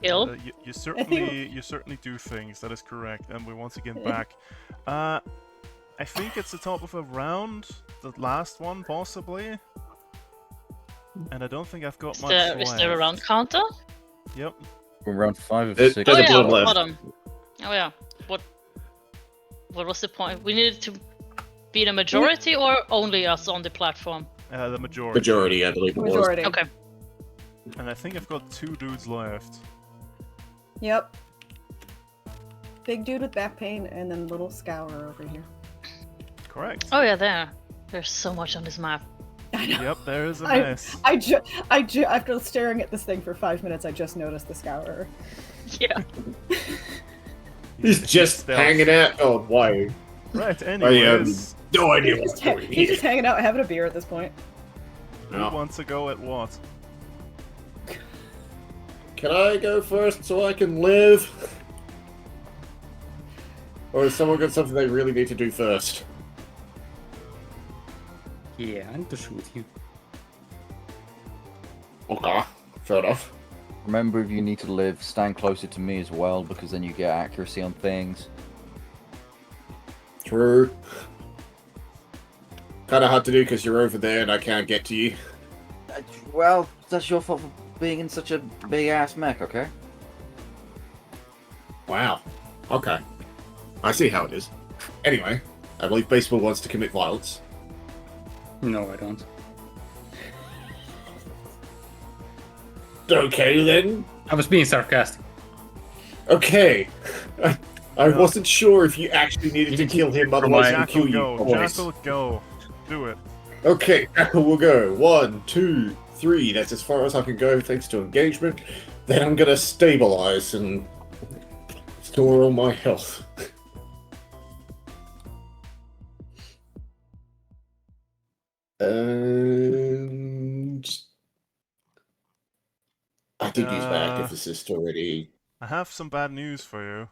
Skill? You certainly do things. That is correct. And we're once again back. I think it's the top of a round, the last one possibly. And I don't think I've got much left. Is there a round counter? Yep. We're around 5 of There's 6. a Oh yeah, blood left. bottom. Oh yeah. What was the point? We needed to be the majority or only us on the platform? The majority. Majority, I believe it was. Majority. Okay. And I think I've got 2 dudes left. Yep. Big dude with back pain, and then little scour over here. Correct. Oh yeah, there. There's so much on this map. I know. Yep, there is a mess. After staring at this thing for 5 minutes, I just noticed the scour. Yeah. He's just hanging out. Oh, why? Right, anyways. No idea He's what's just, going he's here. just hanging out, having a beer at this point. Who wants to go at what? Can I go first so I can live? Or has someone got something they really need to do first? Yeah, I need to shoot you. Okay, fair enough. Remember, if you need to live, stand closer to me as well, because then you get accuracy on things. True. Kind of hard to do because you're over there and I can't get to you. Well, that's your fault for being in such a big-ass mech, okay? Wow. Okay. I see how it is. Anyway, I believe baseball wants to commit violence. No, I don't. Okay, then. I was being sarcastic. Okay. I wasn't sure if you actually needed to kill him, otherwise he'll Jackal, kill you. go. Always. Jackal, go. Do it. Okay, Jackal will go. 1, 2, 3. That's as far as I can go thanks to engagement. Then I'm gonna stabilize and store all my health. And I did use my active assist already. I have some bad news for you.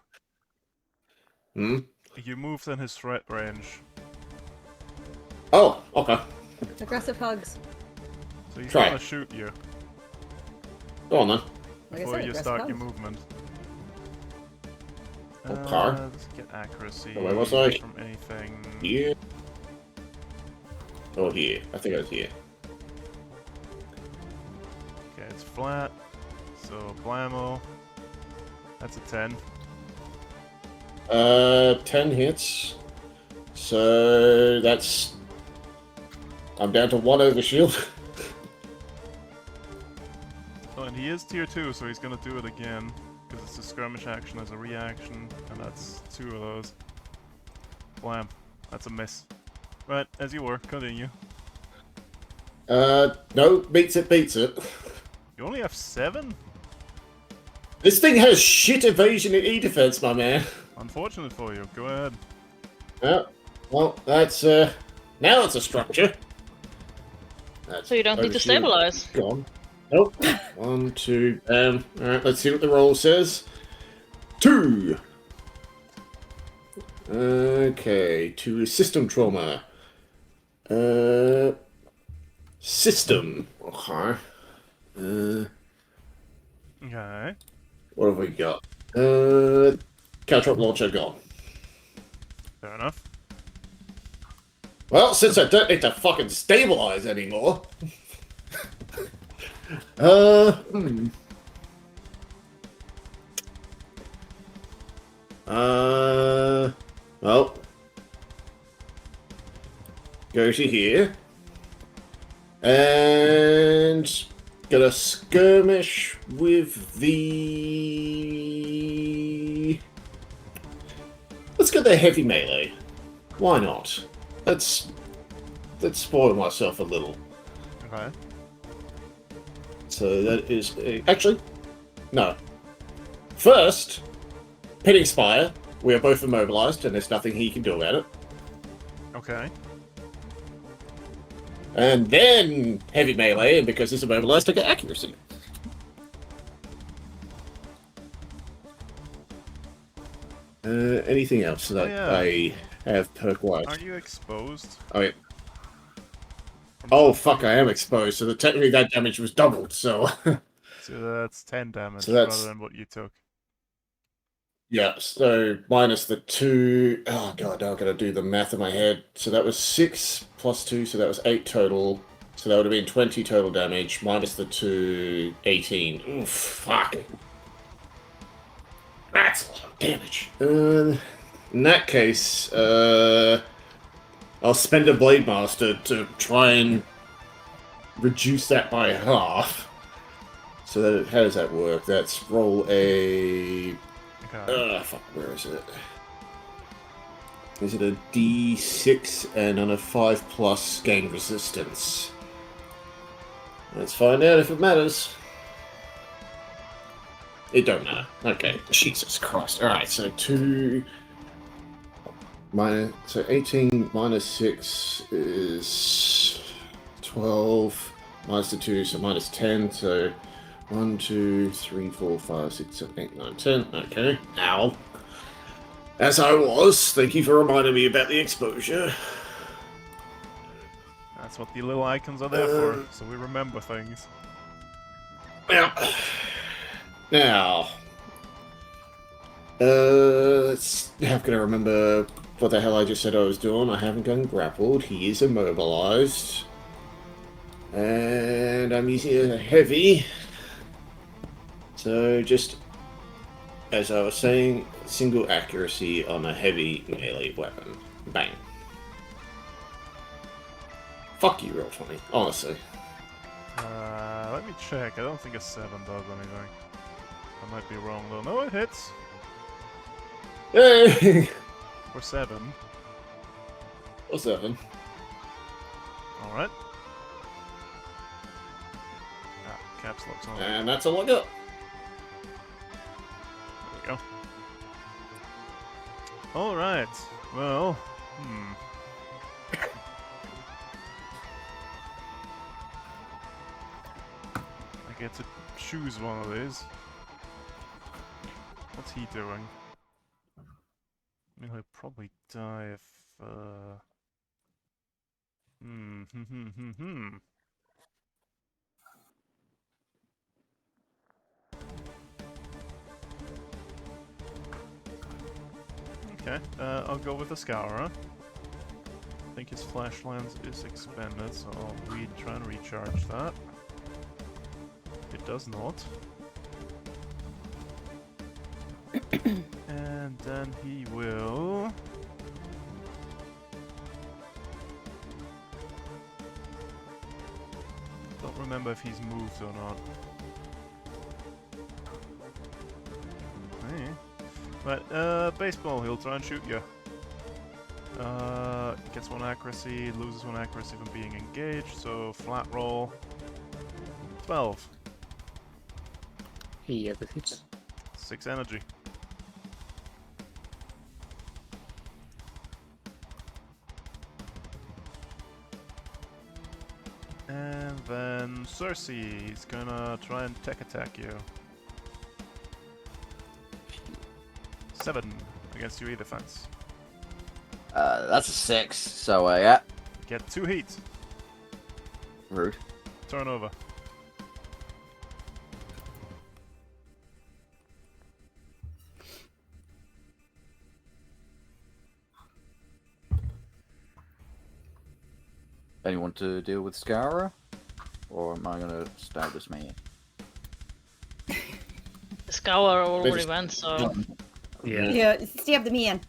Hmm? You moved in his threat range. Oh, okay. Aggressive hugs. So he's Try gonna it. shoot you Go on then. Like I before said, you aggressive start hugs. your movement. Okay. Let's get accuracy Oh, where was I? from anything. Here. Oh, here. I think I was here. Okay, it's flat. So blammo. That's a 10. 10 hits. So that's... I'm down to 1 over shield. Oh, and he is tier 2, so he's gonna do it again. Because it's a skirmish action as a reaction, and that's 2 of those. Blam. That's a miss. Right, as you were, continue. No, beats it. You only have 7? This thing has shit evasion and E-defense, my man. Unfortunate for you, go ahead. Yeah, well, that's, now it's a structure. That's So you don't need to overshield. stabilize. Gone. Nope. 1, 2, alright, let's see what the roll says. 2! Okay, 2 is system trauma. System. Okay. Okay. What have we got? Caltrop launcher gone. Fair enough. Well, since I don't need to fucking stabilize anymore. Hmm. Well. Go to here. And gonna skirmish with the... Let's get the heavy melee. Why not? Let's spoil myself a little. Okay. So that is actually no. First, Pitting Spire. We are both immobilized, and there's nothing he can do about it. Okay. And then heavy melee, and because it's immobilized, I get accuracy. Anything else that I have perk-wise? Aren't you exposed? Oh, yeah. Oh, fuck, I am exposed, so technically that damage was doubled, so... So that's 10 damage So that's- rather than what you took. Yeah, so minus the 2. Oh god, now I've got to do the math in my head. So that was 6 plus 2, so that was 8 total. So that would have been 20 total damage, minus the 2, 18. Oof, fuck. That's a lot of damage. In that case, I'll spend a Blade Master to try and reduce that by half. So that, how does that work? That's roll a... Okay. fuck, where is it? Is it a D6 and on a 5+ gain resistance? Let's find out if it matters. It don't matter. Okay, Jesus Christ. Alright, so 2... So 18 minus 6 is 12. Minus the 2, so minus 10, so 1, 2, 3, 4, 5, 6, 7, 8, 9, 10. Okay. Ow. As I was. Thank you for reminding me about the exposure. That's what the little icons are there for, so we remember things. Now. I'm gonna remember what the hell I just said I was doing. I haven't gotten grappled. He is immobilized. And I'm using a heavy. So just, as I was saying, single accuracy on a heavy melee weapon. Bang. Fuck you, Roll20, honestly. Let me check. I don't think a 7 does anything. I might be wrong though. No, it hits. Hey! For 7. Or 7. Alright. Caps lock's on. And that's all I got. There we go. Alright. Well, I get to choose one of these. What's he doing? I mean, he'll probably die if, Okay, I'll go with the Scourer. I think his flash lens is expended, so I'll try and recharge that. It does not. And then he will... Don't remember if he's moved or not. Hey. But, baseball, he'll try and shoot you. Gets 1 accuracy, loses 1 accuracy from being engaged, so flat roll. 12. Yeah, that hits. 6 energy. And then Cersei is gonna try and tech attack you. 7 against your defense. That's a 6, so yeah. Get 2 heats. Rude. Turn over. Anyone to deal with Scourer? Or am I gonna stab this man? The Scour already went, so Yeah. Yeah, stab the man.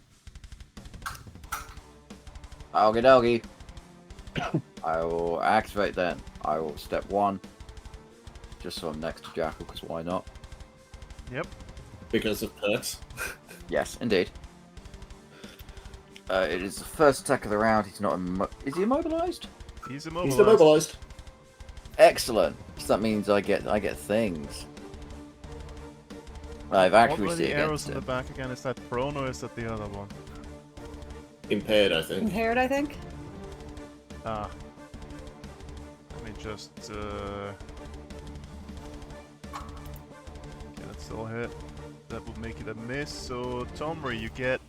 Okie dokie. I will activate then. I will step 1. Just so I'm next to Jackal, because why not? Yep. Because of perks. Yes, indeed. It is the first attack of the round. He's not is he immobilized? He's He's immobilized. immobilized. Excellent. So that means I get things. I have What were accuracy the arrows against in the him. back again? Is that prone or is that the other one? Impaired, I think. Impaired, I think. Ah. Let me just, Okay, that still hit. That would make it a miss, so Tomry, you get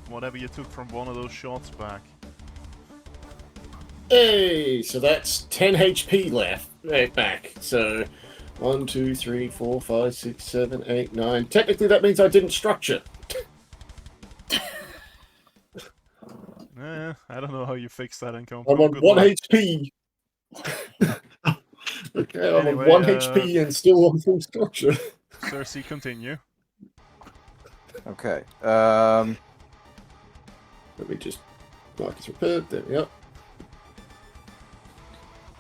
whatever you took from one of those shots back. Hey, so that's 10 HP left back. So 1, 2, 3, 4, 5, 6, 7, 8, 9. Technically, that means I didn't structure. I don't know how you fix that encounter. I'm on Good 1 luck. HP. Okay, I'm Anyway, on 1 HP and still on full structure. Cersei, continue. Okay. Let me just mark as repaired. There we go.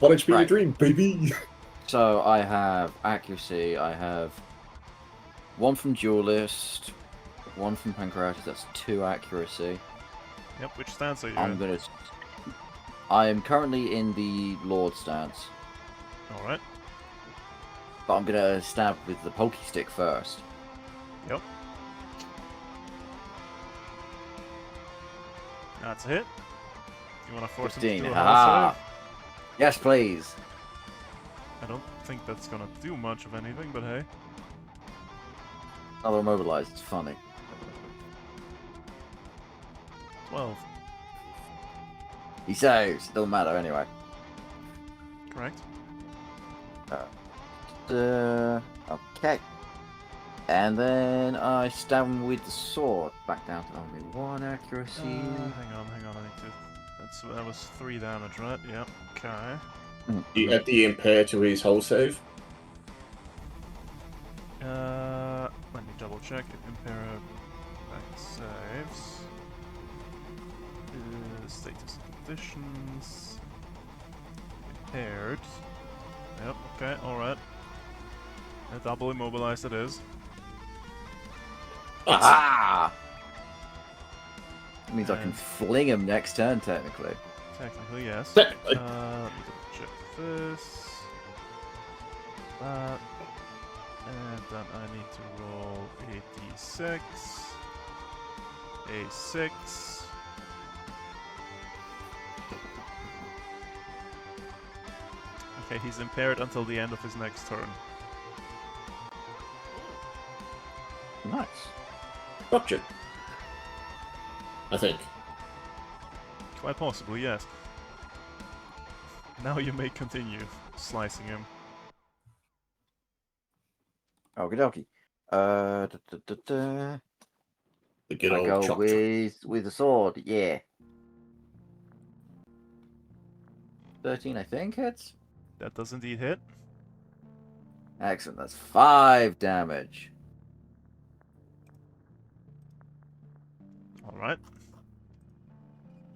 1 HP in a Right. dream, baby. So I have accuracy. I have 1 from duelist, 1 from pancreatitis. That's 2 accuracy. Yep, which stance are you I'm in? gonna. I am currently in the Lord stance, Alright. but I'm gonna stab with the pokey stick first. Yep. That's a hit. You want to force him to 15. do a Haha. hull save? Yes, please. I don't think that's gonna do much of anything, but hey. Another immobilized. It's funny. 12. He saves. Doesn't matter anyway. Correct. Okay. And then I stab him with the sword. Back down to only 1 accuracy. Hang on. I need to. That was 3 damage, right? Yep. Okay. You add the impair to his hull save. Let me double check if Impair back saves. Status and conditions. Impaired. Yep, okay, alright. A double immobilized it is. Ah! That means I can And- fling him next turn, technically. Technically, yes. Technically. Let me double check this. That. And then I need to roll a d6. A 6. Okay, he's impaired until the end of his next turn. Nice. Structure. I think. Quite possibly, yes. Now you may continue slicing him. Okie dokie. The good I old go chop chop. with the sword, yeah. 13, I think, hits. That does indeed hit. Excellent, that's 5 damage. Alright.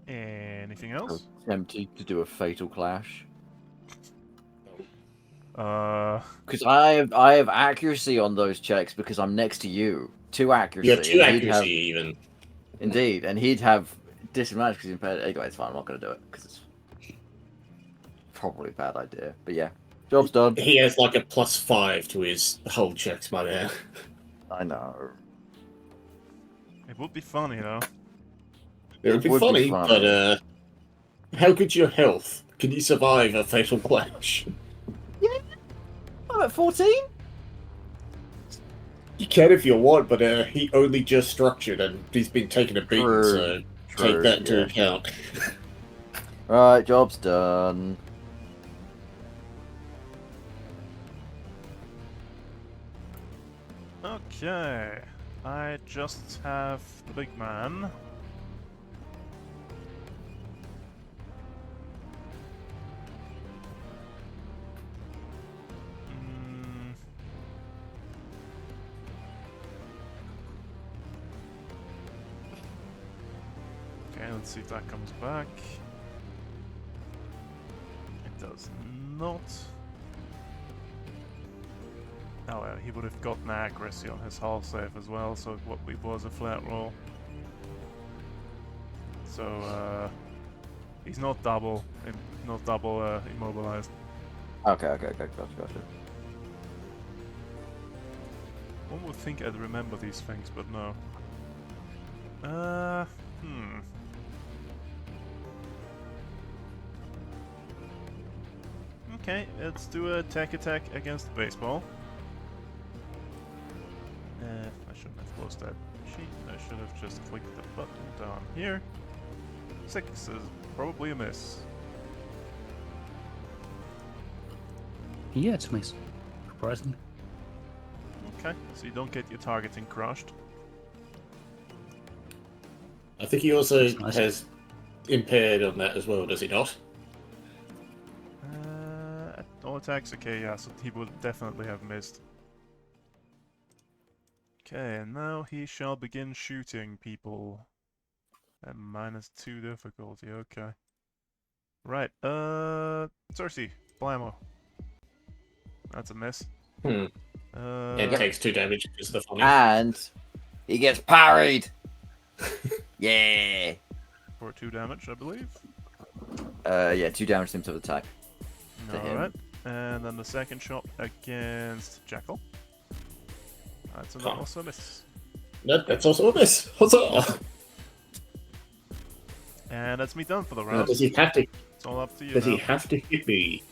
Anything else? Tempted to do a fatal clash. Because I have accuracy on those checks because I'm next to you. 2 accuracy. You have 2 and he'd accuracy, have- even. Indeed, and he'd have disadvantage because he's impaired. Anyway, it's fine. I'm not going to do it because it's probably a bad idea. But yeah, job's done. He has like a +5 to his hull checks by now. I know. It would be funny, though. It would be funny, but how good's your health? Can you survive a fatal clash? I'm at 14. You can if you want, but he only just structured and he's been taking a beating, True. so take that into yeah. account. Right, job's done. Okay. I just have the big man. Mm. Okay, let's see if that comes back. It does not. Oh well, he would have gotten accuracy on his hull save as well, so it was a flat roll. So he's not double immobilized. Okay, gotcha. One would think I'd remember these things, but no. Okay, let's do a tech attack against the baseball. I shouldn't have closed that sheet. I should have just clicked the button down here. 6 is probably a miss. Yeah, it's a miss. surprisingly. Okay, so you don't get your targeting crushed. I think he also That's nice. has impaired on that as well, does he not? All attacks, okay, yeah, so he would definitely have missed. Okay, and now he shall begin shooting people. At -2 difficulty, okay. Right, Cersei, blammo. That's a miss. Hmm. And takes 2 damage because of the funny. And he gets parried. Yeah. For 2 damage, I believe. Yeah, 2 damage to him to attack. To him. Alright, and then the second shot against Jackal. That's also a miss. No, that's also a miss. Huzzah! And that's me done for the Now, round. does he have to? It's all up to you Does he now. have to hit me?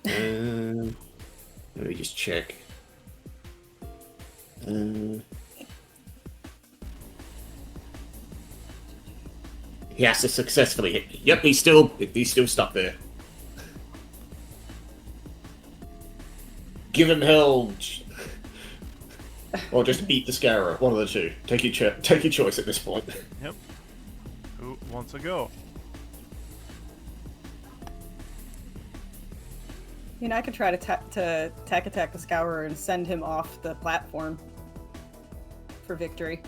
Let me just check. He has to successfully hit me. Yep, he's still stuck there. Give him hell, or just eat the scarab. One of the two. Take your choice at this point. Yep. Who wants to go? You know, I could try to tech attack the Scourer and send him off the platform for victory.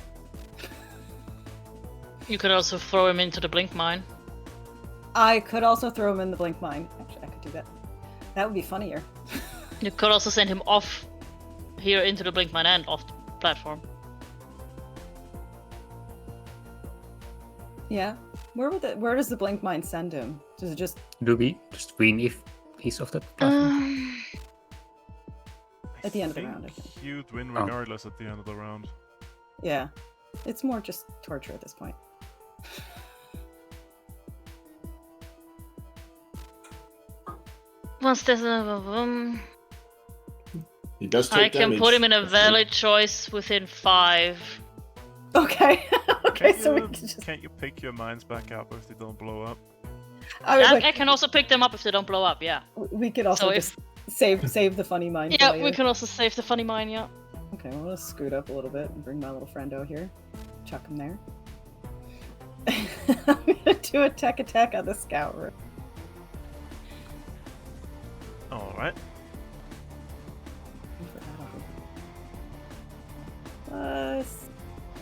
You could also throw him into the blink mine. I could also throw him in the blink mine. Actually, I could do that. That would be funnier. You could also send him off here into the blink mine and off the platform. Yeah. Where does the blink mine send him? Does it just Do we just win if he's off the platform? at the end of the round? I think. You'd win regardless at the end of the round. Yeah. It's more just torture at this point. Once there's He does take I can damage. put him in a valid choice within 5. Okay. Okay, Can't so we you- can just. Can't you pick your mines back up if they don't blow up? I was I like, can also pick them up if they don't blow up, yeah. we could also So just save the funny mine. for Yeah, later. we can also save the funny mine, yeah. Okay, well, let's scoot up a little bit and bring my little friendo here. Chuck him there. I'm gonna do a tech attack on the Scourer. Alright.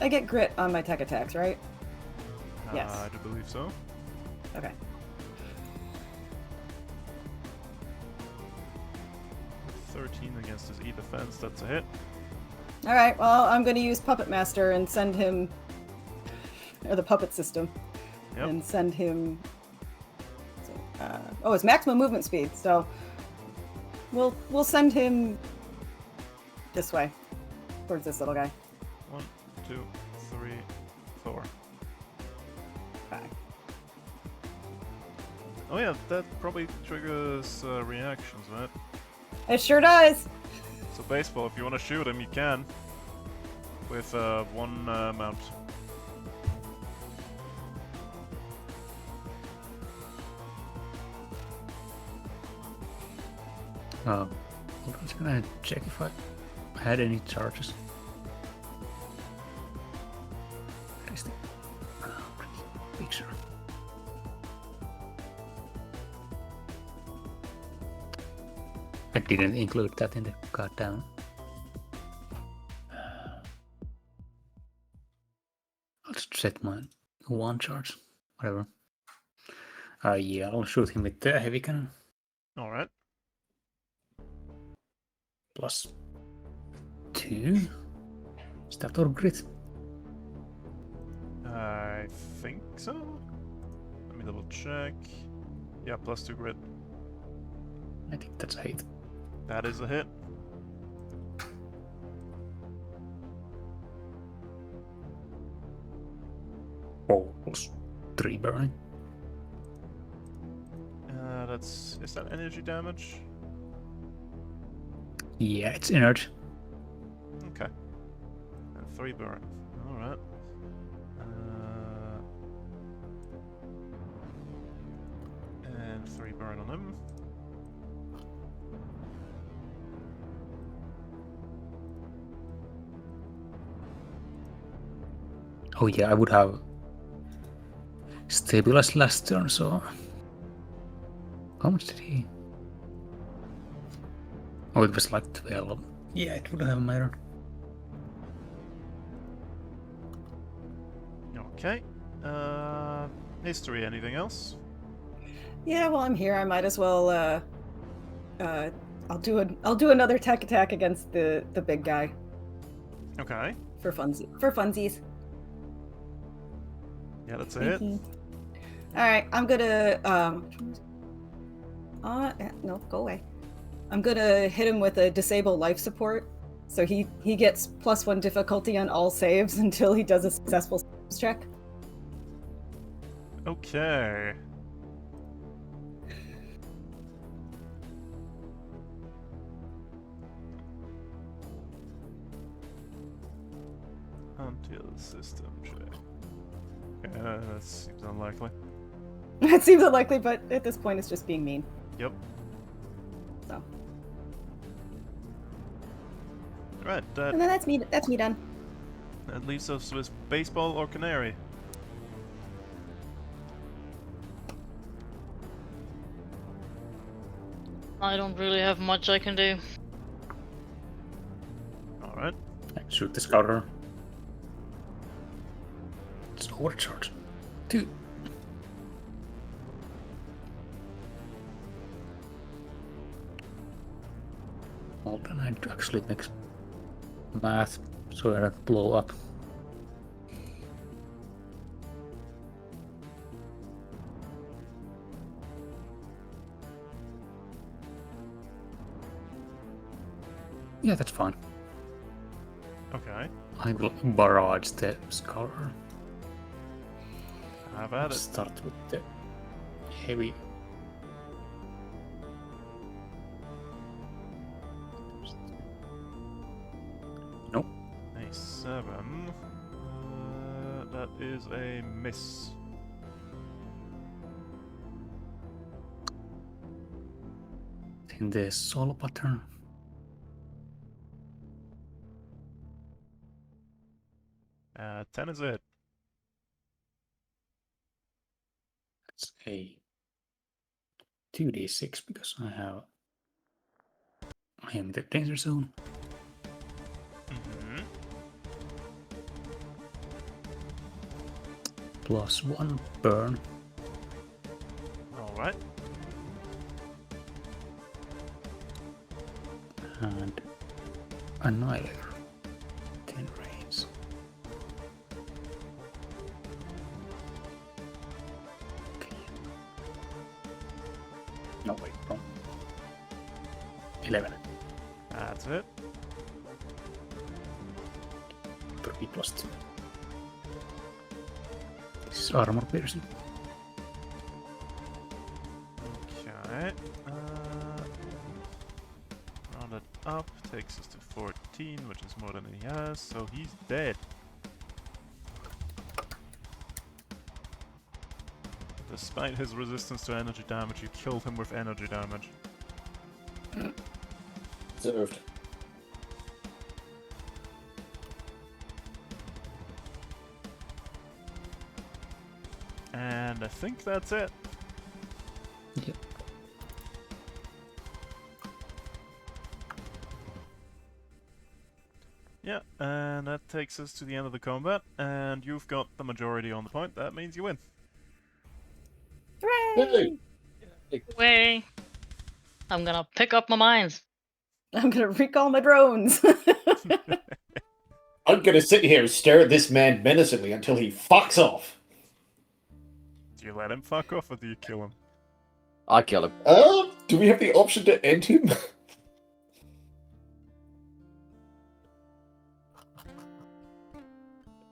I get grit on my tech attacks, right? Yes. I do believe so. Okay. With 13 against his E defense, that's a hit. Alright, well, I'm gonna use Puppet Master and send him. Or the puppet system. Yep. And send him. Oh, it's maximum movement speed, so. We'll send him. This way. Towards this little guy. 1, 2, 3, 4. Bye. Oh yeah, that probably triggers reactions, right? It sure does! So baseball, if you want to shoot him, you can. With one mount. I was gonna check if I had any charges. Where is the picture? I didn't include that in the goddamn. I'll just set my one charge, whatever. Yeah, I'll shoot him with the heavy cannon. Alright. +2. Is that all grit? I think so. Let me double check. Yeah, +2 grit. I think that's a hit. That is a hit. Oh, +3 burning. Is that energy damage? Yeah, it's inert. Okay. And 3 burn. Alright. And 3 burn on him. Oh yeah, I would have stabilized last turn, so... How much did he... Oh, it was like 12. Yeah, it would have mattered. Okay. History, anything else? Yeah, while I'm here, I might as well. I'll do another tech attack against the big guy Okay. for funsies. Yeah, that's it. All right, I'm gonna no, go away. I'm gonna hit him with a disable life support, so he gets +1 difficulty on all saves until he does a successful saves check. Okay. Until system check. That seems unlikely. It seems unlikely, but at this point, it's just being mean. Yep. So, Right, and then that's me. That's me done. that leaves us with baseball or canary. I don't really have much I can do. Alright. Shoot the scouter. It's overcharge. Dude. Well, then I'd actually make math so that I'd blow up. Yeah, that's fine. Okay. I will barrage the scouter. Have at it. Start with the heavy. Nope. A 7. That is a miss. In the solo pattern. 10 is it. It's a 2d6 because I am in the danger zone. Mm-hmm. +1 burn. Alright. And Annihilator. 10 rays. Okay. No, wait, wrong. 11. That's it. 3 +2. This is armor piercing. Okay. Round it up. Takes us to 14, which is more than he has, so he's dead. Despite his resistance to energy damage, you killed him with energy damage. Observed. And I think that's it. Yep. Yeah, and that takes us to the end of the combat, and you've got the majority on the point. That means you win. Hooray! Way. I'm gonna pick up my mines. I'm gonna recall my drones. I'm gonna sit here and stare at this man menacingly until he fucks off. Do you let him fuck off, or do you kill him? I kill him. Do we have the option to end him?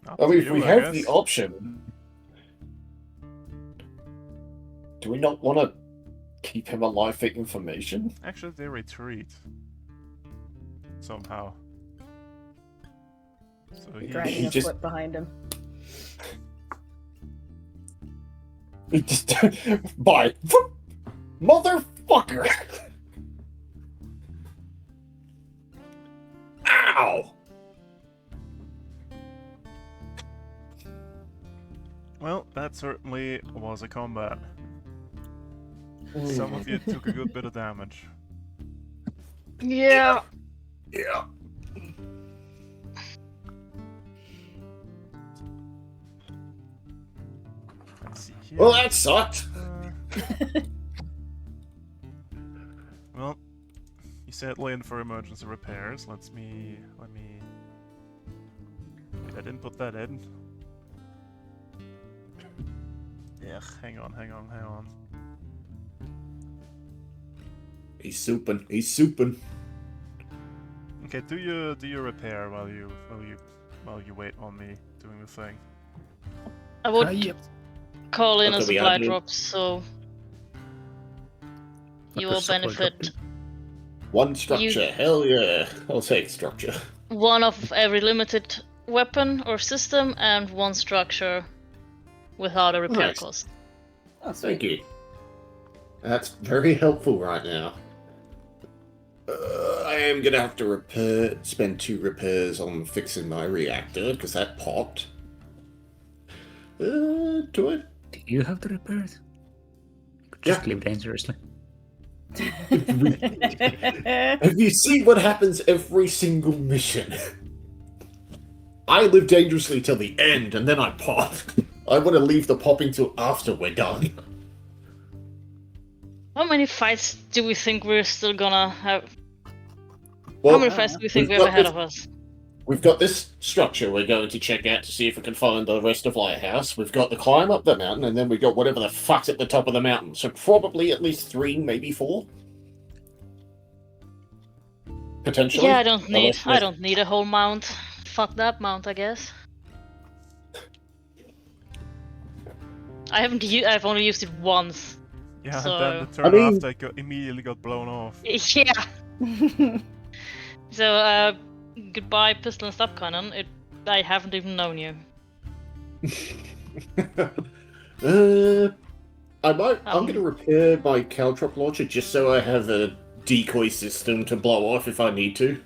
Up I to mean, if you, we I have guess. the option, do we not want to keep him alive for information? Actually, they retreat. Somehow. So Dragging he a just- foot behind him. He just bye, motherfucker! Ow! Well, that certainly was a combat. Oh Some my of you took a good bit of damage. Yeah. Yeah. Let's see here. Well, that sucked. Well, you said lane for emergency repairs. Let me. Wait, I didn't put that in. Yeah, hang on. He's souping. He's souping. Okay, do your repair while you wait on me doing the thing. I would Yep. call in a Okay, we supply have you. drop, so you Like a will supply benefit drop. One structure. Hell yeah. I'll take structure. one of every limited weapon or system and one structure without a repair Nice. cost. Oh, sweet. Thank you. That's very helpful right now. I am gonna have to spend 2 repairs on fixing my reactor because that popped. Do it. Do you have the repairs? You could Yeah. just live dangerously. Have you seen what happens every single mission? I live dangerously till the end, and then I pop. I want to leave the popping till after we're done. How many fights do we think we're still gonna have? Well, How many fights do we think we we've have got ahead this- of us? We've got this structure we're going to check out to see if we can find the rest of Lighthouse. We've got the climb up the mountain, and then we've got whatever the fuck's at the top of the mountain. So probably at least 3, maybe 4. Potentially. Yeah, I don't Unless need a whole mount. Fuck that mount, I guess. I've only used it once. Yeah, So- and then the turn I mean- after immediately got blown off. Yeah. So, goodbye, pistol and stop cannon. I haven't even known you. I'm going to repair my caltrop launcher just so I have a decoy system to blow off if I need to.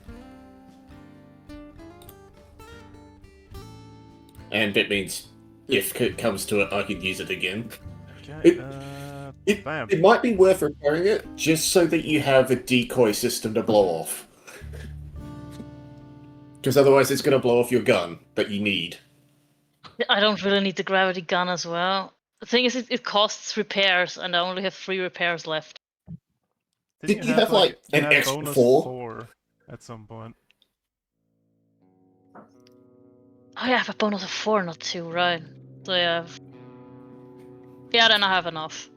And it means if it comes to it, I can use it again. Okay, bam. It might be worth repairing it just so that you have a decoy system to blow off. Because otherwise it's going to blow off your gun that you need. I don't really need the gravity gun as well. The thing is, it costs repairs, and I only have 3 repairs left. Didn't Did you have, like, you an had extra bonus 4? 4 at some point? Oh yeah, I have a bonus of 4, not 2, right? So yeah. Yeah, then I have enough.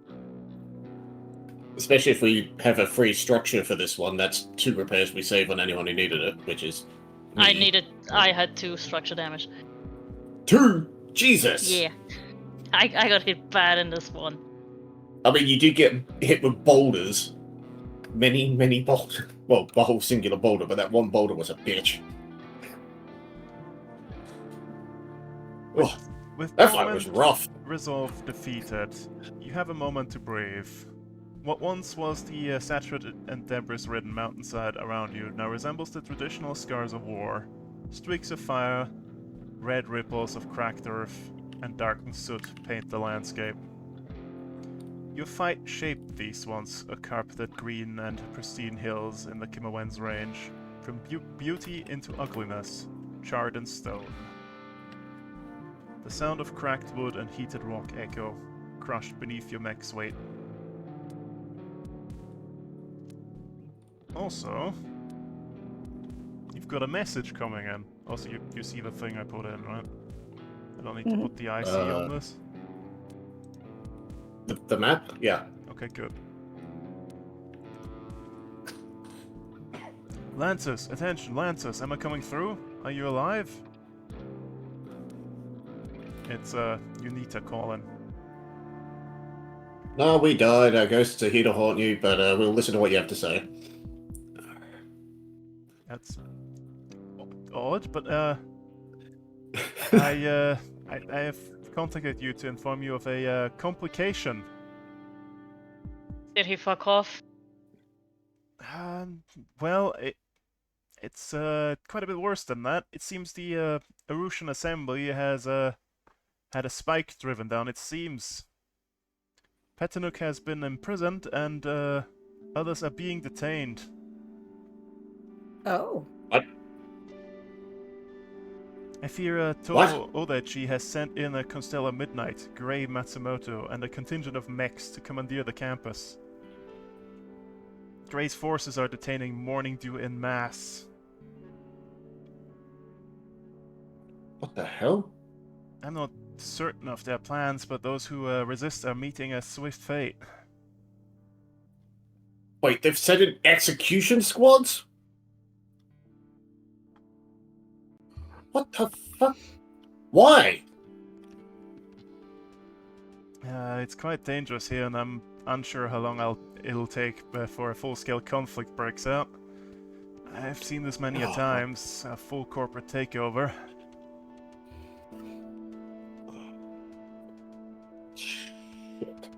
Especially if we have a free structure for this one, that's 2 repairs we save on anyone who needed it, which is... me. I had 2 structure damage. 2? Jesus! Yeah. I got hit bad in this one. I mean, you did get hit with boulders. Many boulders. Well, the whole singular boulder, but that one boulder was a bitch. Oh, With that fight was Torment rough. Resolve defeated, you have a moment to breathe. What once was the saturated and debris-ridden mountainside around you now resembles the traditional scars of war. Streaks of fire, red ripples of cracked earth, and darkened soot paint the landscape. Your fight shaped these once carpeted green and pristine hills in the Kimawens range, from beauty into ugliness, charred and stone. The sound of cracked wood and heated rock echo, crushed beneath your mech's weight. Also, you've got a message coming in. Also, you see the thing I put in, right? I don't need to put the IC on this. The map? Yeah. Okay, good. Lancers, attention, Lancers, am I coming through? Are you alive? It's, Unita calling. No, we died. Our ghosts are here to haunt you, but we'll listen to what you have to say. That's odd, but I have contacted you to inform you of a complication. Did he fuck off? Well, it's quite a bit worse than that. It seems the Erusian Assembly has had a spike driven down. It seems Petanuk has been imprisoned and others are being detained. Oh. I fear Tomo Odachi has sent in a Constellar Midnight, Grey Matsumoto, and a contingent of mechs to commandeer the campus. Grey's forces are detaining Morning Dew en masse. What the hell? I'm not certain of their plans, but those who resist are meeting a swift fate. Wait, they've sent in execution squads? What the fuck? Why? It's quite dangerous here, and I'm unsure how long it'll take before a full-scale conflict breaks out. I've seen this many a times, a full corporate takeover. Shit.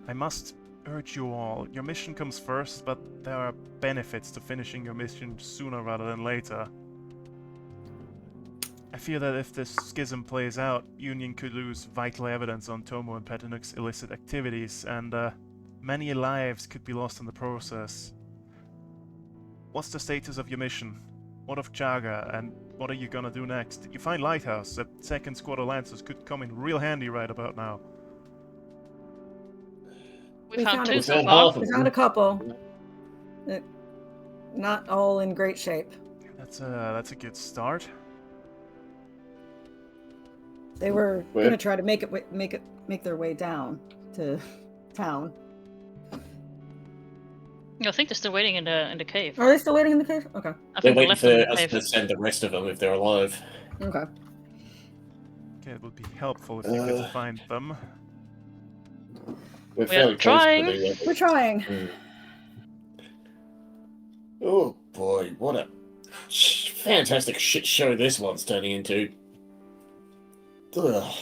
I must urge you all, your mission comes first, but there are benefits to finishing your mission sooner rather than later. I fear that if this schism plays out, Union could lose vital evidence on Tomo and Petanuk's illicit activities, and many lives could be lost in the process. What's the status of your mission? What of Chaga, and what are you gonna do next? You find Lighthouse, a second squad of Lancers could come in real handy right about now. We found two We so found far. half of We them. found a couple. Not all in great shape. That's a good start. They were Where? gonna try to make their way down to town. I think they're still waiting in the cave. Are they still waiting in the cave? Okay. I They're think they waiting left for them in the us cave. to send the rest of them if they're alive. Okay. Okay, it would be helpful if you could find them. We're We fairly are close, but trying. they- We're trying. Oh boy, what a fantastic shit show this one's turning into. Ugh.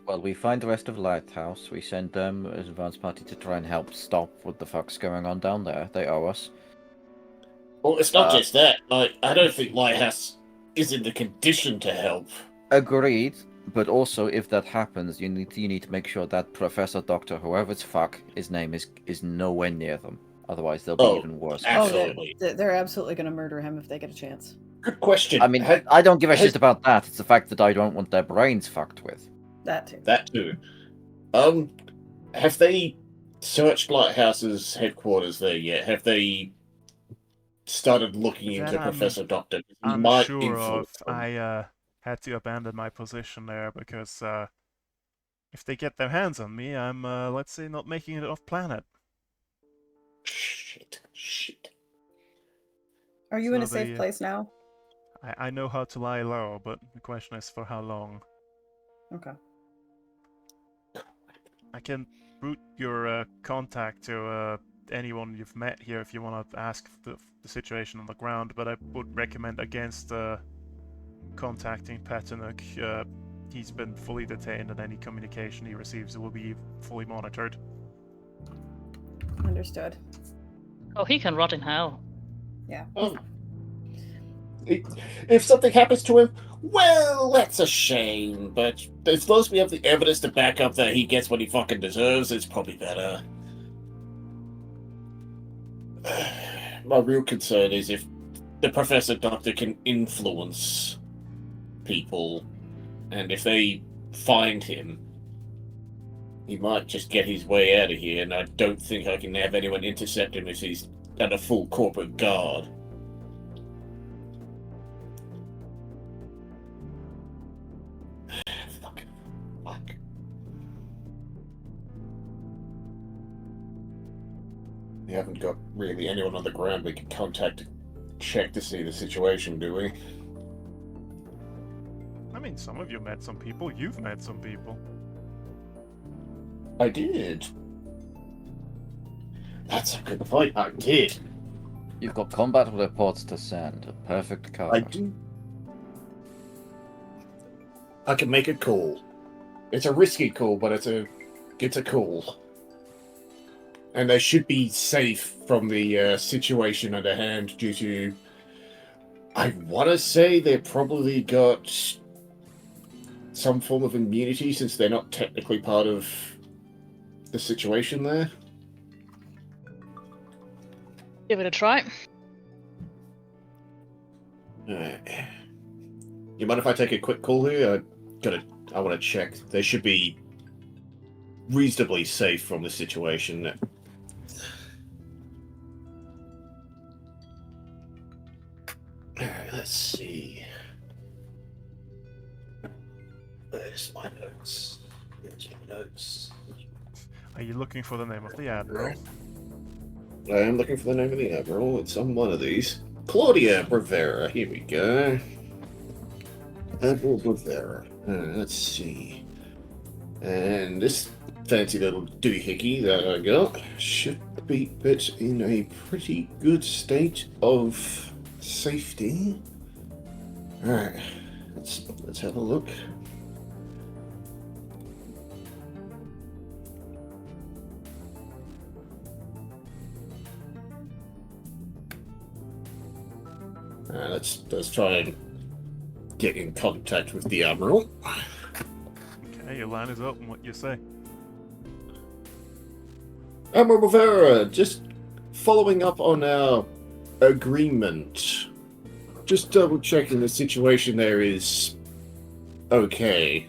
Well, we find the rest of Lighthouse. We send them as advance party to try and help stop what the fuck's going on down there. They owe us. Well, it's not just that. Like, I don't think Lighthouse is in the condition to help. Agreed, but also if that happens, you need to make sure that Professor Doctor, whoever's fuck his name is nowhere near them. Otherwise, they'll be Oh, even worse. absolutely. They're absolutely gonna murder him if they get a chance. Good question. I mean, I don't give a shit about that. It's the fact that I don't want their brains fucked with. That too. That too. Have they searched Lighthouse's headquarters there yet? Have they started looking That into I'm Professor Doctor? He I'm might sure of. influence them. I had to abandon my position there because if they get their hands on me, I'm let's say not making it off planet. Shit. Are you in a So safe they, place now? I know how to lie low, but the question is for how long. Okay. I can route your contact to anyone you've met here if you want to ask the situation on the ground, but I would recommend against contacting Petanuk. He's been fully detained, and any communication he receives will be fully monitored. Understood. Oh, he can rot in hell. Yeah. Oh. If something happens to him, well, that's a shame. But as long as we have the evidence to back up that he gets what he fucking deserves, it's probably better. My real concern is if the Professor Doctor can influence people, and if they find him, he might just get his way out of here, and I don't think I can have anyone intercept him if he's under full corporate guard. Fuck. We haven't got really anyone on the ground we can contact to check to see the situation, do we? I mean, some of you met some people. You've met some people. I did. That's a good point. I did. You've got combat reports to send. A perfect cover. I do. I can make a call. It's a risky call, but it's a call. And they should be safe from the situation under hand due to... I want to say they've probably got some form of immunity since they're not technically part of the situation there? Give it a try. Alright. You mind if I take a quick call here? I want to check. They should be reasonably safe from the situation. Alright, let's see. Where's my notes? Where's my notes? Are you looking for the name of the admiral? I am looking for the name of the admiral. It's on one of these. Claudia Rivera. Here we go. Admiral Rivera. Let's see. And this fancy little doohickey that I got should be put in a pretty good state of safety. Alright. Let's have a look. Let's try and get in contact with the Admiral. Okay, your line is open. What you say? Admiral Rivera, just following up on our agreement. Just double checking the situation there is okay.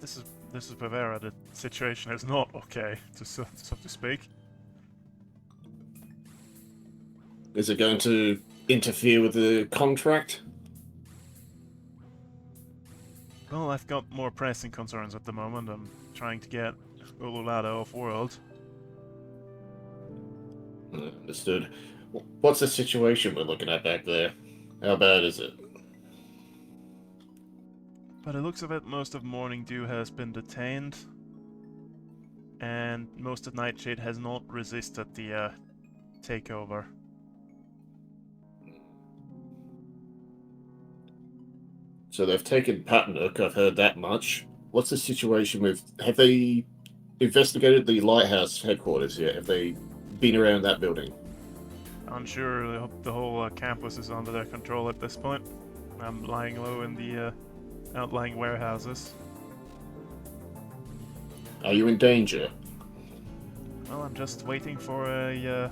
This is Bavera. The situation is not okay, so to speak. Is it going to interfere with the contract? Well, I've got more pressing concerns at the moment. I'm trying to get Ululado off-world. Understood. What's the situation we're looking at back there? How bad is it? By the looks of it, most of Morning Dew has been detained, and most of Nightshade has not resisted the takeover. So they've taken Patnook, I've heard that much. What's the situation with... Have they investigated the Lighthouse headquarters yet? Have they been around that building? Unsure, the whole campus is under their control at this point. I'm lying low in the outlying warehouses. Are you in danger? Well, I'm just waiting for a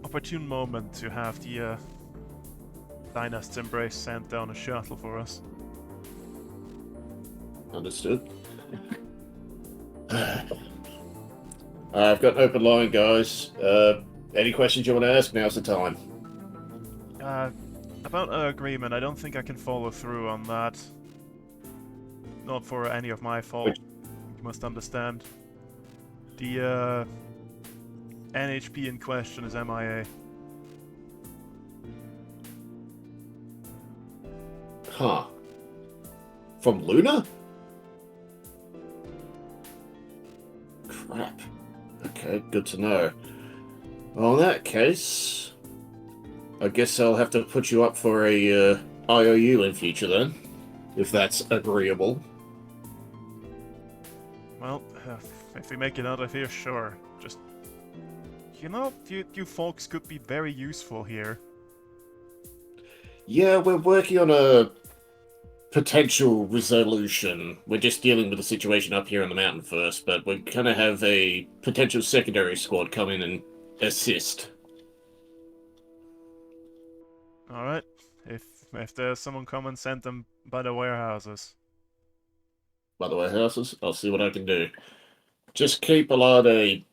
opportune moment to have the Dynast's Embrace sent down a shuttle for us. Understood. I've got an open line, guys. Any questions you want to ask? Now's the time. About our agreement, I don't think I can follow through on that. Not for any of my fault. You must understand. The NHP in question is MIA. Huh. From Luna? Crap. Okay, good to know. Well, in that case, I guess I'll have to put you up for a IOU in future then, if that's agreeable. Well, if we make it out of here, sure. Just, you know, you folks could be very useful here. Yeah, we're working on a potential resolution. We're just dealing with the situation up here on the mountain first, but we're gonna have a potential secondary squad come in and assist. Alright. If there's someone come and send them by the warehouses. By the warehouses, I'll see what I can do. Just keep Alade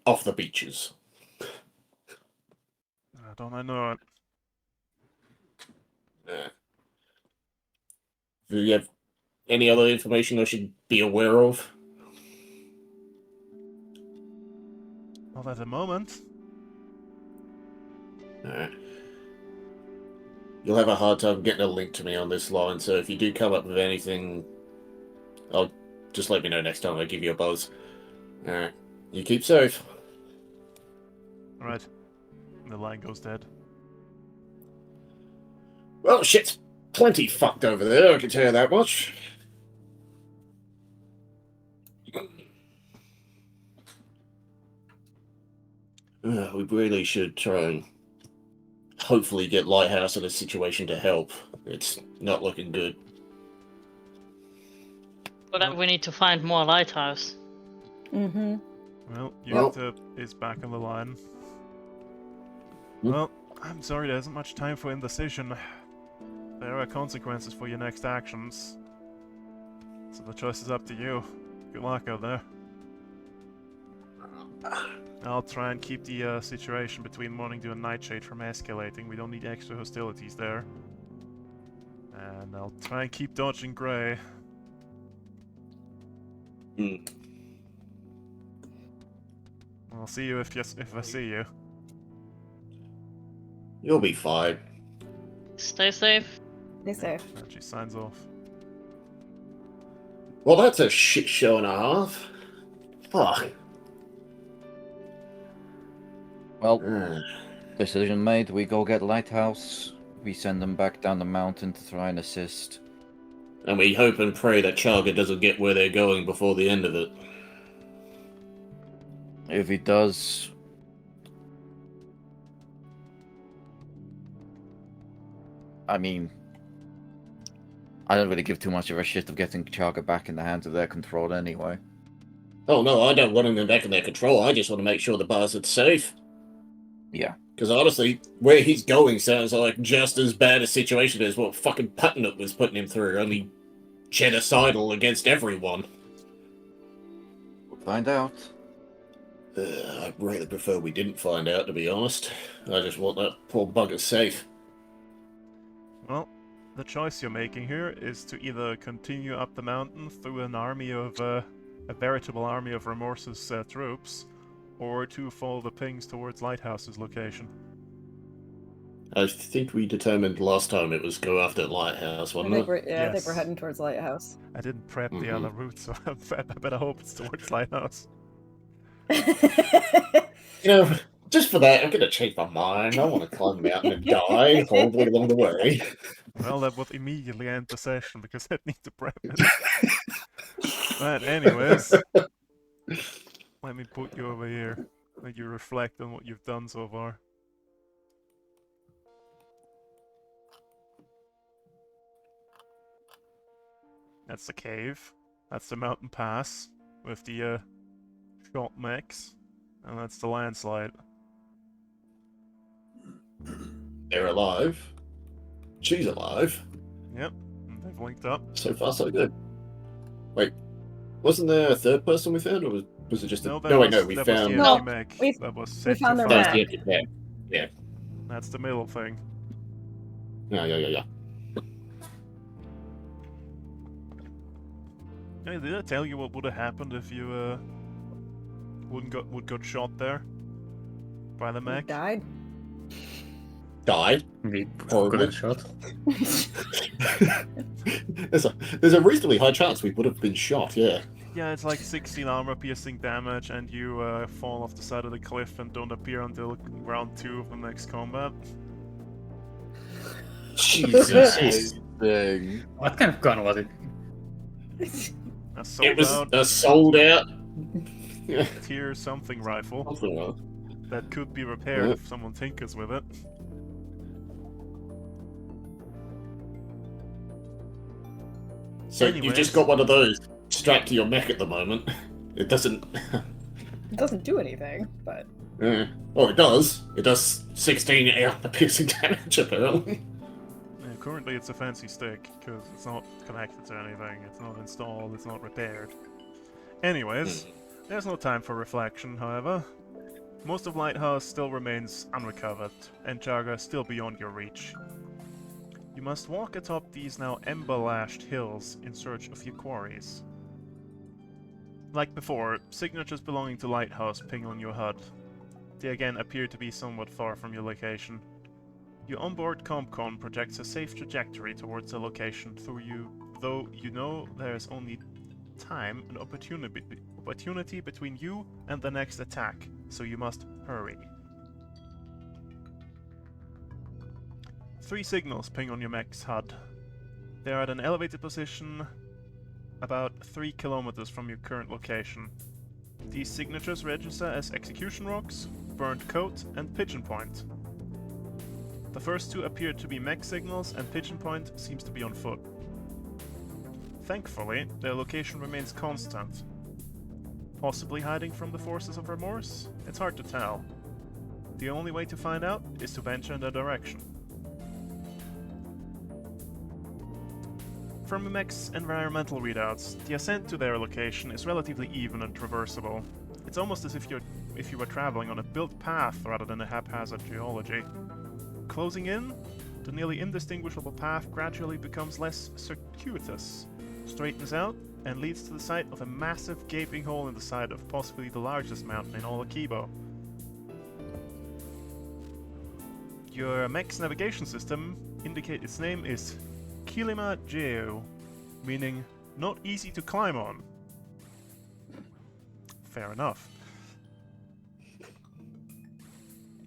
off the beaches. Don't I know it? Yeah. Do you have any other information I should be aware of? Not at the moment. Alright. You'll have a hard time getting a link to me on this line, so if you do come up with anything, I'll just let me know next time I give you a buzz. Alright. You keep safe. Alright. The line goes dead. Well, shit's plenty fucked over there, I can tell you that much. We really should try and hopefully get Lighthouse in a situation to help. It's not looking good. But then we need to find more lighthouse. Mm-hmm. Well, Well- Yurta is back on the line. Hmm? Well, I'm sorry there isn't much time for indecision. There are consequences for your next actions. So the choice is up to you. Good luck out there. I'll try and keep the situation between Morning Dew and Nightshade from escalating. We don't need extra hostilities there. And I'll try and keep dodging Grey. Hmm. I'll see you if I see you. You'll be fine. Stay safe. Stay safe. And she signs off. Well, that's a shit show and a half. Fuck. Well, Uh, decision made. We go get Lighthouse. We send them back down the mountain to try and assist. and we hope and pray that Chaga doesn't get where they're going before the end of it. If he does... I mean... I don't really give too much of a shit of getting Chaga back in the hands of their control anyway. Oh no, I don't want them back in their control. I just want to make sure the bastard's safe. Yeah. Because honestly, where he's going sounds like just as bad a situation as what fucking Putnam was putting him through, only genocidal against everyone. We'll find out. I'd really prefer we didn't find out, to be honest. I just want that poor bugger safe. Well, the choice you're making here is to either continue up the mountain through an army of, a veritable army of Remorse's troops, or to follow the pings towards Lighthouse's location. I think we determined last time it was go after Lighthouse, I wasn't think it? we're, yeah, I think we're Yes. heading towards Lighthouse. I didn't prep the Mhm. other route, so I better hope it's towards Lighthouse. You know, just for that, I'm gonna change my mind. I want to climb the mountain and die horribly along the way. Well, that would immediately end the session, because I'd need to prep it. But anyways, let me put you over here, let you reflect on what you've done so far. That's the cave. That's the mountain pass with the shot mechs, and that's the landslide. They're alive. She's alive. Yep, and they've linked up. So far, so good. Wait, wasn't there a third person we found, or was it just a... No, No, wait, no, we that was found... the No, empty mech we- that was we set found to the fire. That was rat. the empty bed. That's the middle thing. Yeah. Hey, did I tell you what would have happened if you would got shot there by the mech? Died. Died. We Horrible. got a shot. There's a reasonably high chance we would have been shot, yeah. Yeah, it's like 16 armor-piercing damage, and you fall off the side of the cliff and don't appear until round 2 of the next combat. Jesus. Thing. What kind of gun was it? A sold It was out a sold out. Yeah. tier something rifle Something like that. that could be repaired Yeah. if someone tinkers with it. So you've Anyways. just got one of those strapped to your mech at the moment. It doesn't. It doesn't do anything, but Yeah. Oh, it does. It does 16 piercing damage, apparently. Yeah, currently it's a fancy stick, because it's not connected to anything, it's not installed, it's not repaired. Anyways, there's no time for reflection, however. Most of Lighthouse still remains unrecovered, and Chaga is still beyond your reach. You must walk atop these now ember-lashed hills in search of your quarries. Like before, signatures belonging to Lighthouse ping on your HUD. They again appear to be somewhat far from your location. Your onboard compcon projects a safe trajectory towards the location through you, though you know there is only time and opportunity between you and the next attack, so you must hurry. 3 signals ping on your mech's HUD. They are at an elevated position about 3 kilometers from your current location. These signatures register as execution rocks, burnt coat, and pigeon point. The first two appear to be mech signals, and Pigeon Point seems to be on foot. Thankfully, their location remains constant. Possibly hiding from the forces of Remorse? It's hard to tell. The only way to find out is to venture in their direction. From the mech's environmental readouts, the ascent to their location is relatively even and traversable. It's almost as if you were traveling on a built path rather than a haphazard geology. Closing in, the nearly indistinguishable path gradually becomes less circuitous, straightens out, and leads to the site of a massive gaping hole in the side of possibly the largest mountain in all Akibo. Your mech's navigation system indicate its name is Kilima Geo, meaning not easy to climb on. Fair enough.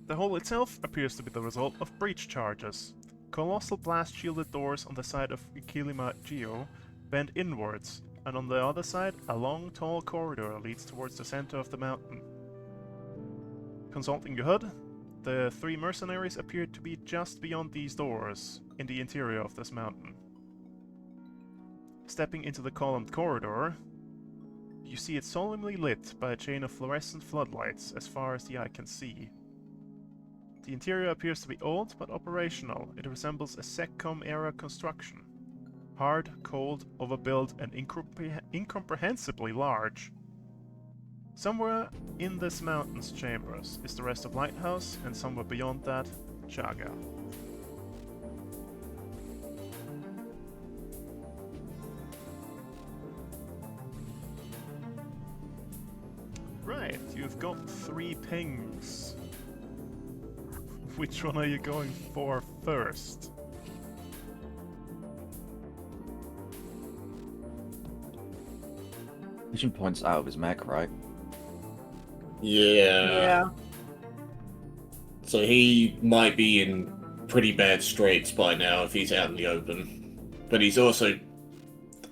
The hole itself appears to be the result of breach charges. Colossal blast-shielded doors on the side of Kilima Geo bend inwards, and on the other side, a long, tall corridor leads towards the center of the mountain. Consulting your HUD, the three mercenaries appear to be just beyond these doors, in the interior of this mountain. Stepping into the columned corridor, you see it solemnly lit by a chain of fluorescent floodlights as far as the eye can see. The interior appears to be old but operational. It resembles a SecCom-era construction. Hard, cold, overbuilt, and incomprehensibly large. Somewhere in this mountain's chambers is the rest of Lighthouse, and somewhere beyond that, Chaga. Right, you've got 3 pings. Which one are you going for first? Pigeon Point's out of his mech, right? Yeah. So he might be in pretty bad straits by now if he's out in the open. But he's also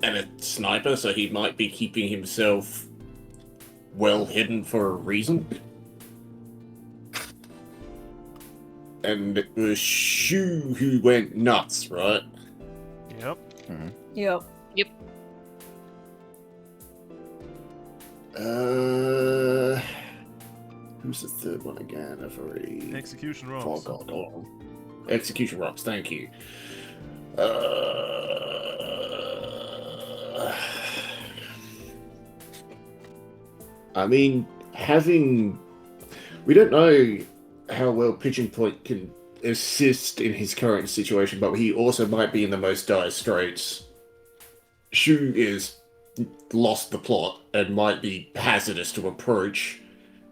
a sniper, so he might be keeping himself well hidden for a reason. And it was Shu who went nuts, right? Yep. Mm-hmm. Yep. Who's the third one again? I've already Execution Rocks. forgot. Oh, Execution Rocks, thank you. I mean, we don't know how well Pigeon Point can assist in his current situation, but he also might be in the most dire straits. Shu is lost the plot and might be hazardous to approach,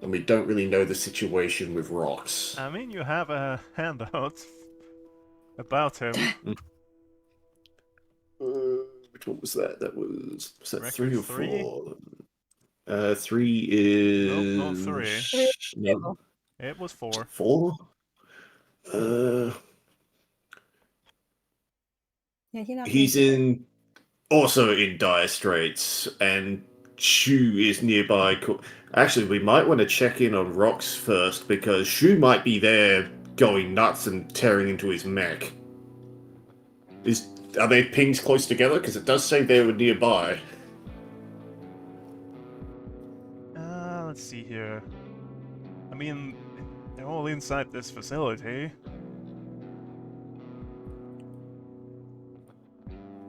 and we don't really know the situation with Rocks. I mean, you have a handout about him. Which one was that? That was that Reckon 3 or 3? 4? 3 is... Nope, not 3. No, It was 4. 4? Yeah, He's also in dire straits, and Shu is nearby. Actually, we might want to check in on Rocks first, because Shu might be there going nuts and tearing into his mech. Are their pings close together? Because it does say they were nearby. Let's see here. I mean, they're all inside this facility.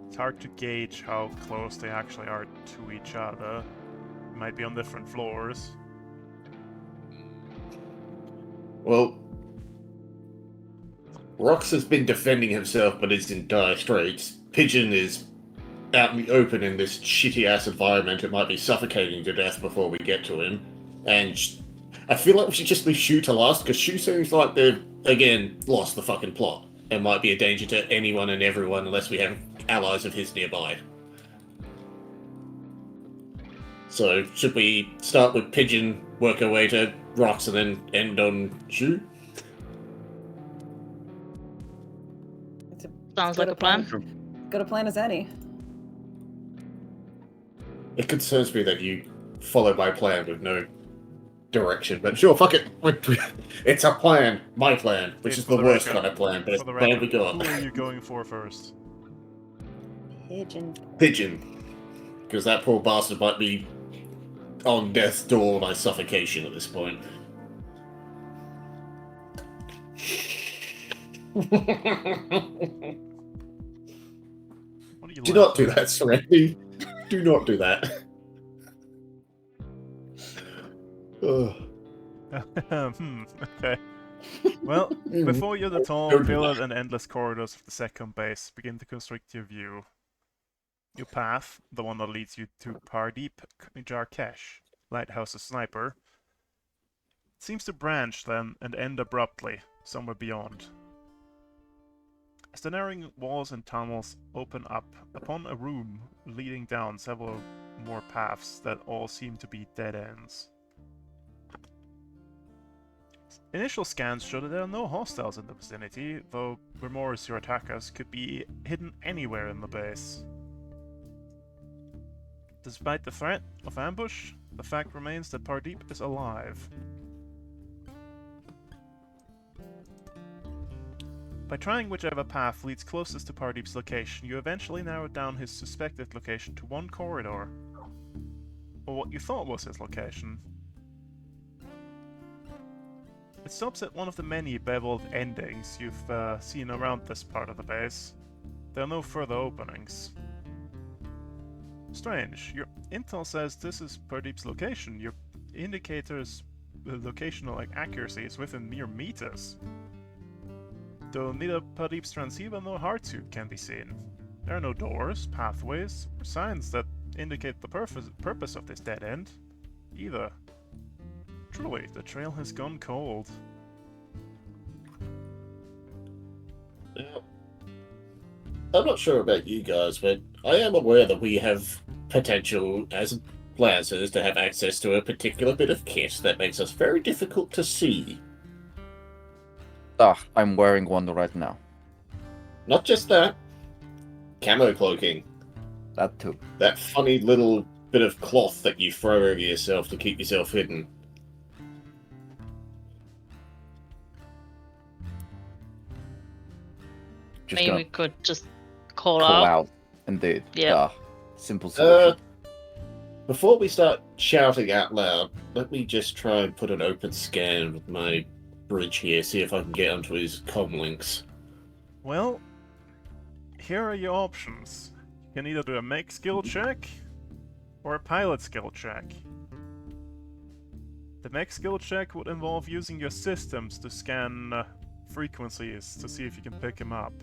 It's hard to gauge how close they actually are to each other. Might be on different floors. Well, Rox has been defending himself, but is in dire straits. Pigeon is out in the open in this shitty-ass environment. It might be suffocating to death before we get to him. And I feel like we should just leave Shu to last, because Shu seems like they've, again, lost the fucking plot. And might be a danger to anyone and everyone unless we have allies of his nearby. So, should we start with Pigeon, work our way to Rocks, and then end on Shu? Sounds like a plan. Good a plan as any. It concerns me that you follow my plan with no direction. But sure, fuck it. It's a plan. My plan, which Okay, is for the the worst record- kind of plan, but it's For the the plan we record, got. who are you going for first? Pigeon. Pigeon. Because that poor bastard might be on death's door by suffocation at this point. What are you Do not do laughing that, Serenity. Do not do that. Ugh. Okay. Well, before you, the tall, Don't do pillared, that. and endless corridors of the second base begin to constrict your view. Your path, the one that leads you to Pardeep Jarkesh, Lighthouse's sniper, seems to branch then and end abruptly, somewhere beyond. As the narrowing walls and tunnels open up upon a room leading down several more paths that all seem to be dead ends. Initial scans show that there are no hostiles in the vicinity, though Remorse, your attackers, could be hidden anywhere in the base. Despite the threat of ambush, the fact remains that Pardeep is alive. By trying whichever path leads closest to Pardeep's location, you eventually narrowed down his suspected location to one corridor. Or what you thought was his location. It stops at one of the many beveled endings you've seen around this part of the base. There are no further openings. Strange. Your intel says this is Pardeep's location. Your indicator's locational accuracy is within mere meters. Though neither Pardeep's transceiver nor heart suit can be seen. There are no doors, pathways, or signs that indicate the purpose of this dead end, either. Truly, the trail has gone cold. Now, I'm not sure about you guys, but I am aware that we have potential as Lancers to have access to a particular bit of kit that makes us very difficult to see. Ah, I'm wearing one right now. Not just that, camo cloaking. That too. That funny little bit of cloth that you throw over yourself to keep yourself hidden. Just Maybe gonna we could just call call out. out. Indeed. Yeah. Ah, simple solution. Before we start shouting out loud, let me just try and put an open scan with my bridge here, see if I can get onto his comm links. Well, here are your options. You can either do a mech skill check or a pilot skill check. The mech skill check would involve using your systems to scan frequencies to see if you can pick him up.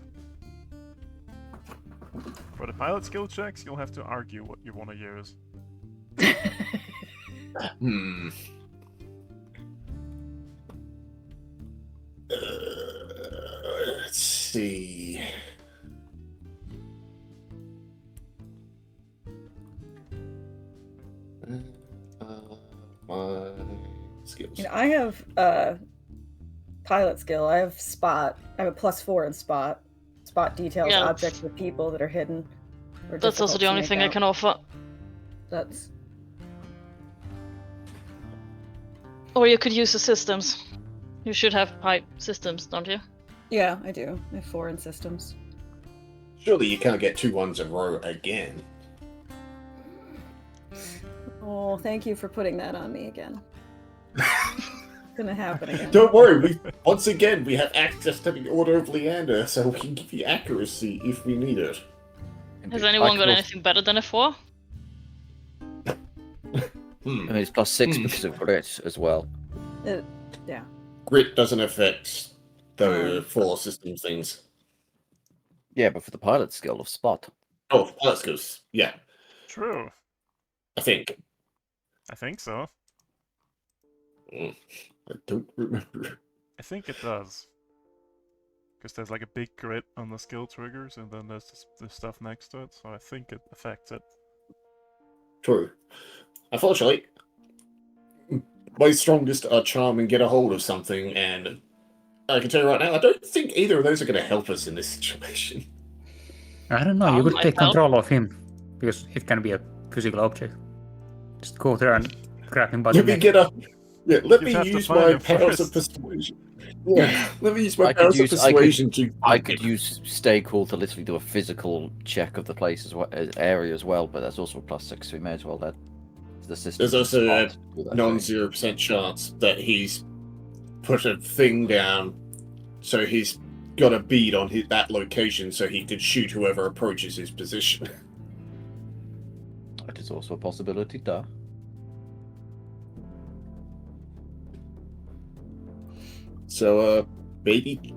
For the pilot skill checks, you'll have to argue what you want to use. Hmm. Let's see. My skills. I have pilot skill. I have spot. I have a +4 in spot. Spot details Yeah, objects or people that are hidden. Or That's also difficult the to only make thing I out. can offer. That's Or you could use the systems. You should have pipe systems, don't you? yeah, I do. I have 4 in systems. Surely you can't get 2 ones in a row again. Oh, thank you for putting that on me again. Gonna happen again. Don't worry, once again we have access to the Order of Leander, so we can give you accuracy if we need it. Has Indeed. anyone I got could also- anything better than a 4? I mean, it's +6 because of grit as well. Yeah. Grit doesn't affect the 4 system things. Yeah, but for the pilot skill of spot. Oh, that's good. Yeah, True. I think. I think so. I don't remember. I think it does. Because there's like a big grid on the skill triggers, and then there's this stuff next to it, so I think it affects it. True. Unfortunately, my strongest are charm and get a hold of something, and I can tell you right now, I don't think either of those are going to help us in this situation. I don't know. You could might take help. control of him because it can be a physical object. Just go there and grab him by the Let me neck. get a Yeah, let You me have to use find my him powers of first. persuasion. Yeah, let me use my I could powers of use- I could- persuasion to. I could use stay cool to literally do a physical check of the place as well, area as well, but that's also a +6, so we may as well that the system. There's also a spot do that thing. non-0% chance that he's put a thing down, so he's got a bead on that location, so he could shoot whoever approaches his position. That is also a possibility, duh. So, maybe.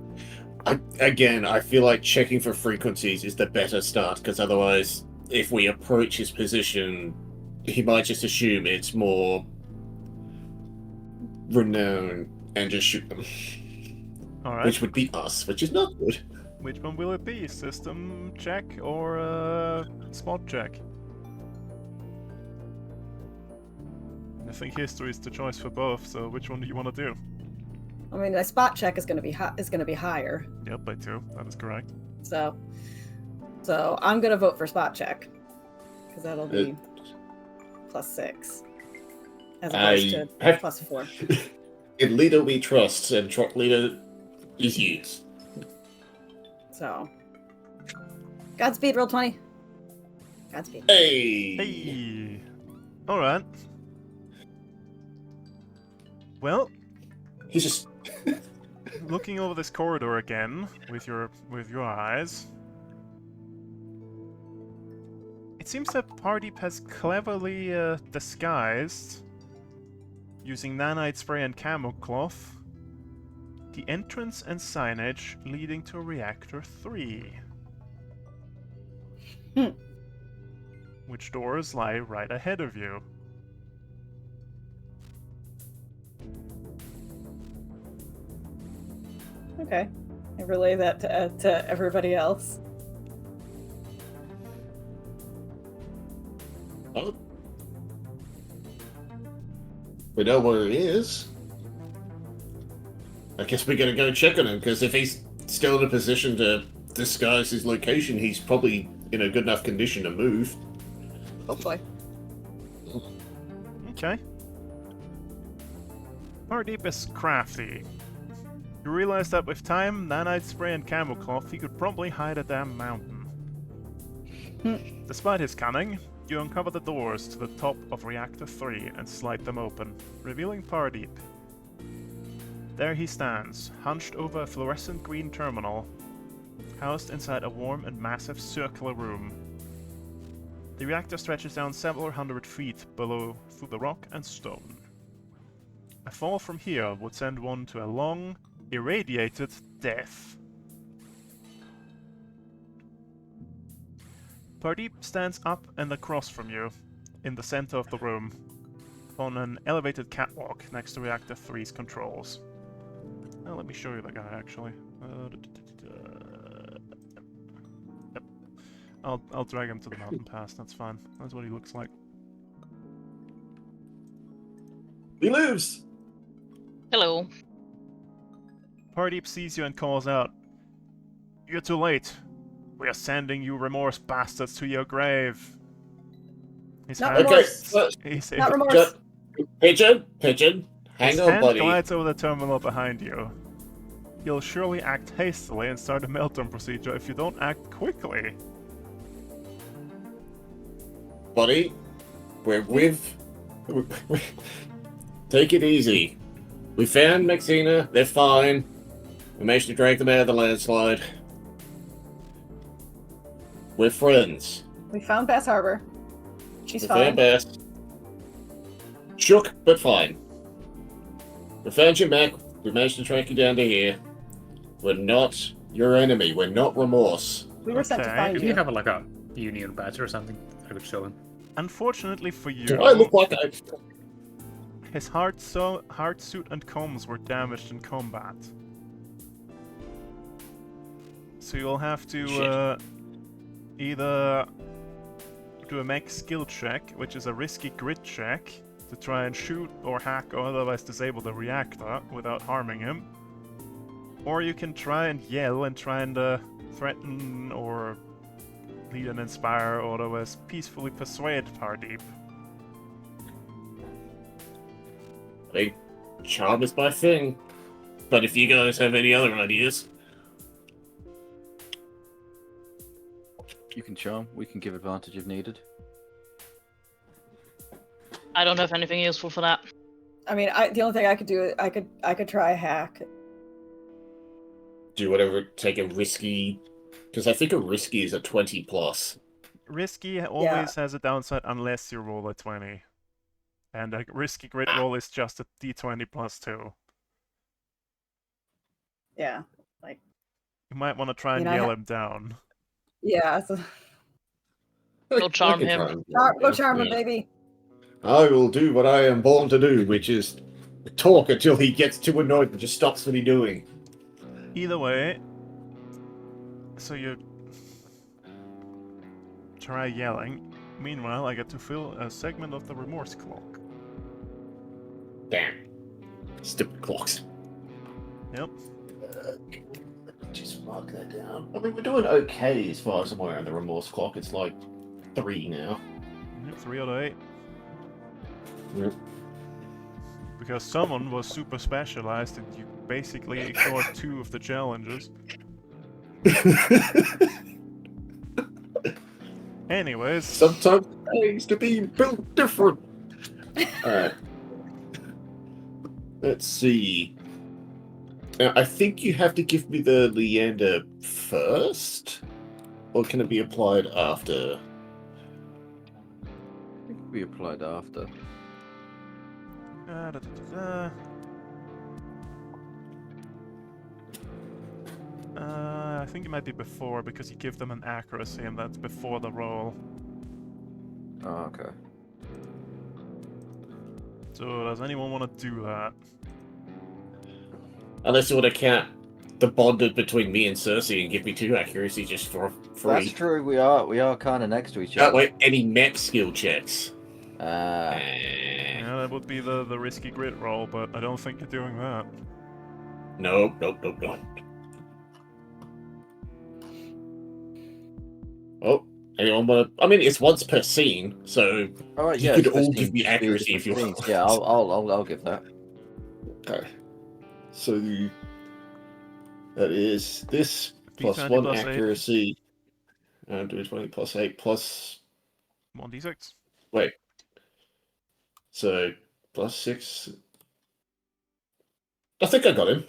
I feel like checking for frequencies is the better start, because otherwise, if we approach his position, he might just assume it's more renowned and just shoot them. Alright. Which would be us, which is not good. Which one will it be? System check or spot check? I think history is the choice for both, so which one do you want to do? I mean, a spot check is going to be higher. Yep, by 2. That is correct. So I'm going to vote for spot check because that'll be +6 as opposed to +4. In leader we trust, and truck leader is used. So, Godspeed, roll 20. Godspeed. Hey! Hey! Alright. Well, He's just. looking over this corridor again with your eyes, it seems that Pardeep has cleverly disguised, using nanite spray and camo cloth, the entrance and signage leading to Reactor 3. Which doors lie right ahead of you. Okay. I relay that to everybody else. Oh. We know where he is. I guess we're gonna go check on him, because if he's still in a position to disguise his location, he's probably in a good enough condition to move. Hopefully. Okay. Pardeep is crafty. You realize that with time, nanite spray and camo cloth, he could probably hide a damn mountain. Despite his cunning, you uncover the doors to the top of Reactor 3 and slide them open, revealing Pardeep. There he stands, hunched over a fluorescent green terminal, housed inside a warm and massive circular room. The reactor stretches down several hundred feet below through the rock and stone. A fall from here would send one to a long, irradiated death. Pardeep stands up and across from you, in the center of the room, on an elevated catwalk next to Reactor 3's controls. Well, let me show you the guy, actually. Yep. I'll drag him to the mountain pass, that's fine. That's what he looks like. He lives! Hello. Pardeep sees you and calls out, "You're too late. We are sending you Remorse bastards to your grave." His Not hand, Remorse. his, Not Remorse. Pigeon! Hang his on, hand buddy. glides over the terminal behind you. You'll surely act hastily and start a meltdown procedure if you don't act quickly. Buddy, we're with. Take it easy. We found Maxina, they're fine. We managed to drag them out of the landslide. We're friends. We found Bass Harbor. She's We fine. found Bass. Shook, but fine. We found your mech. We managed to track you down to here. We're not your enemy. We're not Remorse. We were sent to Okay. find If you. you have like a union badge or something, I could show him. Unfortunately for you, Do I look like I... his heart suit and comms were damaged in combat. So you'll have to either do a mech skill check, which is a risky grit check, to try and shoot or hack or otherwise disable the reactor without harming him. Or you can try and yell and try and threaten or lead and inspire or otherwise peacefully persuade Pardeep. Hey, charm is my thing. But if you guys have any other ideas, You can charm. We can give advantage if needed. I don't have anything useful for that. I mean, the only thing I could do, I could try hack. do whatever, take a risky, because I think a risky is a 20 plus. Risky always has a downside unless you roll a 20. And a risky grit roll is just a d20 plus 2. Yeah. You might want to try and yell him down. Yeah. So... Go charm I can him. try and Go charm him, yeah. baby. I will do what I am born to do, which is talk until he gets too annoyed and just stops what he's doing. Either way, so you try yelling. Meanwhile, I get to fill a segment of the Remorse clock. Damn. Stupid clocks. Yep. Just mark that down. I mean, we're doing okay as far as I'm aware on the Remorse clock. It's like 3 now. 3 out of 8. Yep. Because someone was super specialized and you basically ignored 2 of the challenges. Anyways. Sometimes things to be built different. Alright. Let's see. Now, I think you have to give me the Leander first? Or can it be applied after? It can be applied after. I think it might be before because you give them an accuracy and that's before the roll. Oh, okay. So does anyone want to do that? Unless you want to count the bonded between me and Cersei and give me 2 accuracy just for free. That's true. We are kind of next to each other. Oh, wait, any mech skill checks? Yeah, that would be the risky grit roll, but I don't think you're doing that. Nope. Oh, anyone want to? I mean, it's once per scene, so All right, you yeah, could it's all 15 give me accuracy if you want. Yeah, I'll give that. Okay. So that is this plus D20 1 plus 8. accuracy. Do 20 plus 8 plus 1d6. wait. So plus 6. I think I got him.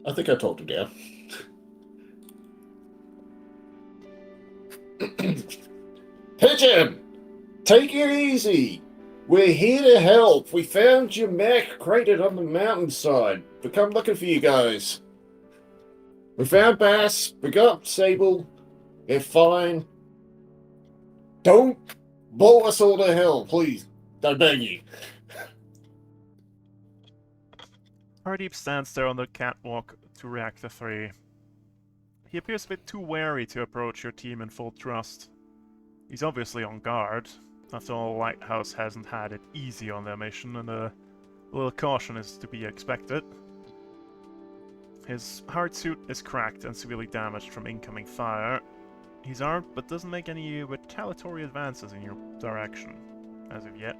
I think I talked him down. Pigeon! Take it easy! We're here to help. We found your mech crated on the mountainside. We come looking for you guys. We found Bass. We got Sable. They're fine. Don't blow us all to hell, please. I beg you. Hardeep stands there on the catwalk to Reactor 3. He appears a bit too wary to approach your team in full trust. He's obviously on guard. After all, Lighthouse hasn't had it easy on their mission, and a little caution is to be expected. His hard suit is cracked and severely damaged from incoming fire. He's armed, but doesn't make any retaliatory advances in your direction, as of yet.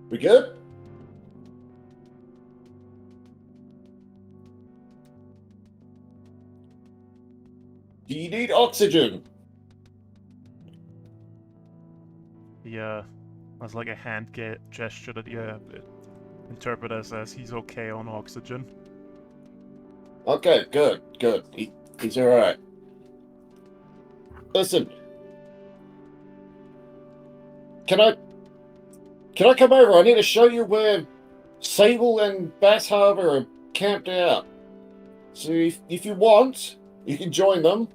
We good? Do you need oxygen? He has like a hand gesture that you interpret as he's okay on oxygen. Okay, good. He's alright. Listen. Can I come over? I need to show you where Sable and Bass Harbor are camped out. So if you want, you can join them.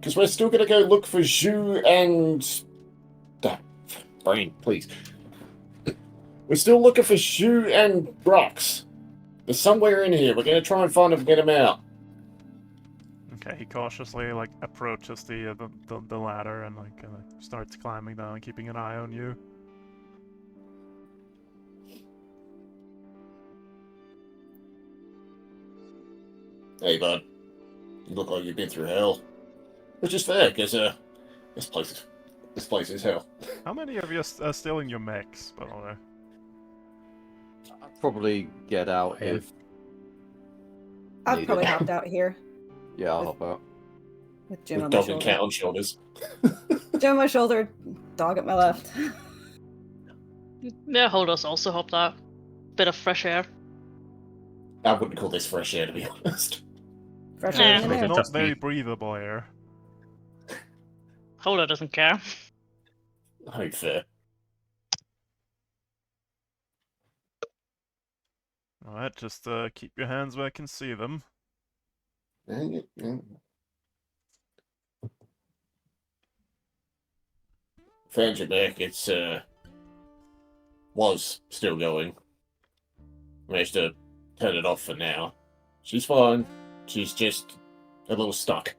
Because we're still going to go look for Zhu and... brain, please. We're still looking for Zhu and Brox. They're somewhere in here. We're going to try and find them and get them out. Okay, he cautiously approaches the ladder and starts climbing down, keeping an eye on you. Hey, bud. You look like you've been through hell. Which is fair, because, this place is hell. How many of you are still in your mechs, by the way? I'd probably get out I am. if I've needed. probably hopped out here Yeah, I'll hop out. with Jim With on my dog and shoulder. cat on shoulders. Jim on my shoulder, dog at my left. Yeah, Holder's also hopped out. Bit of fresh air. I wouldn't call this fresh air, to be honest. Fresh Yeah, air it's in but there. it not just very me. breathable air. Holder doesn't care. I think fair. Alright, just keep your hands where I can see them. Found your back. It's, was still going. Managed to turn it off for now. She's fine. She's just a little stuck.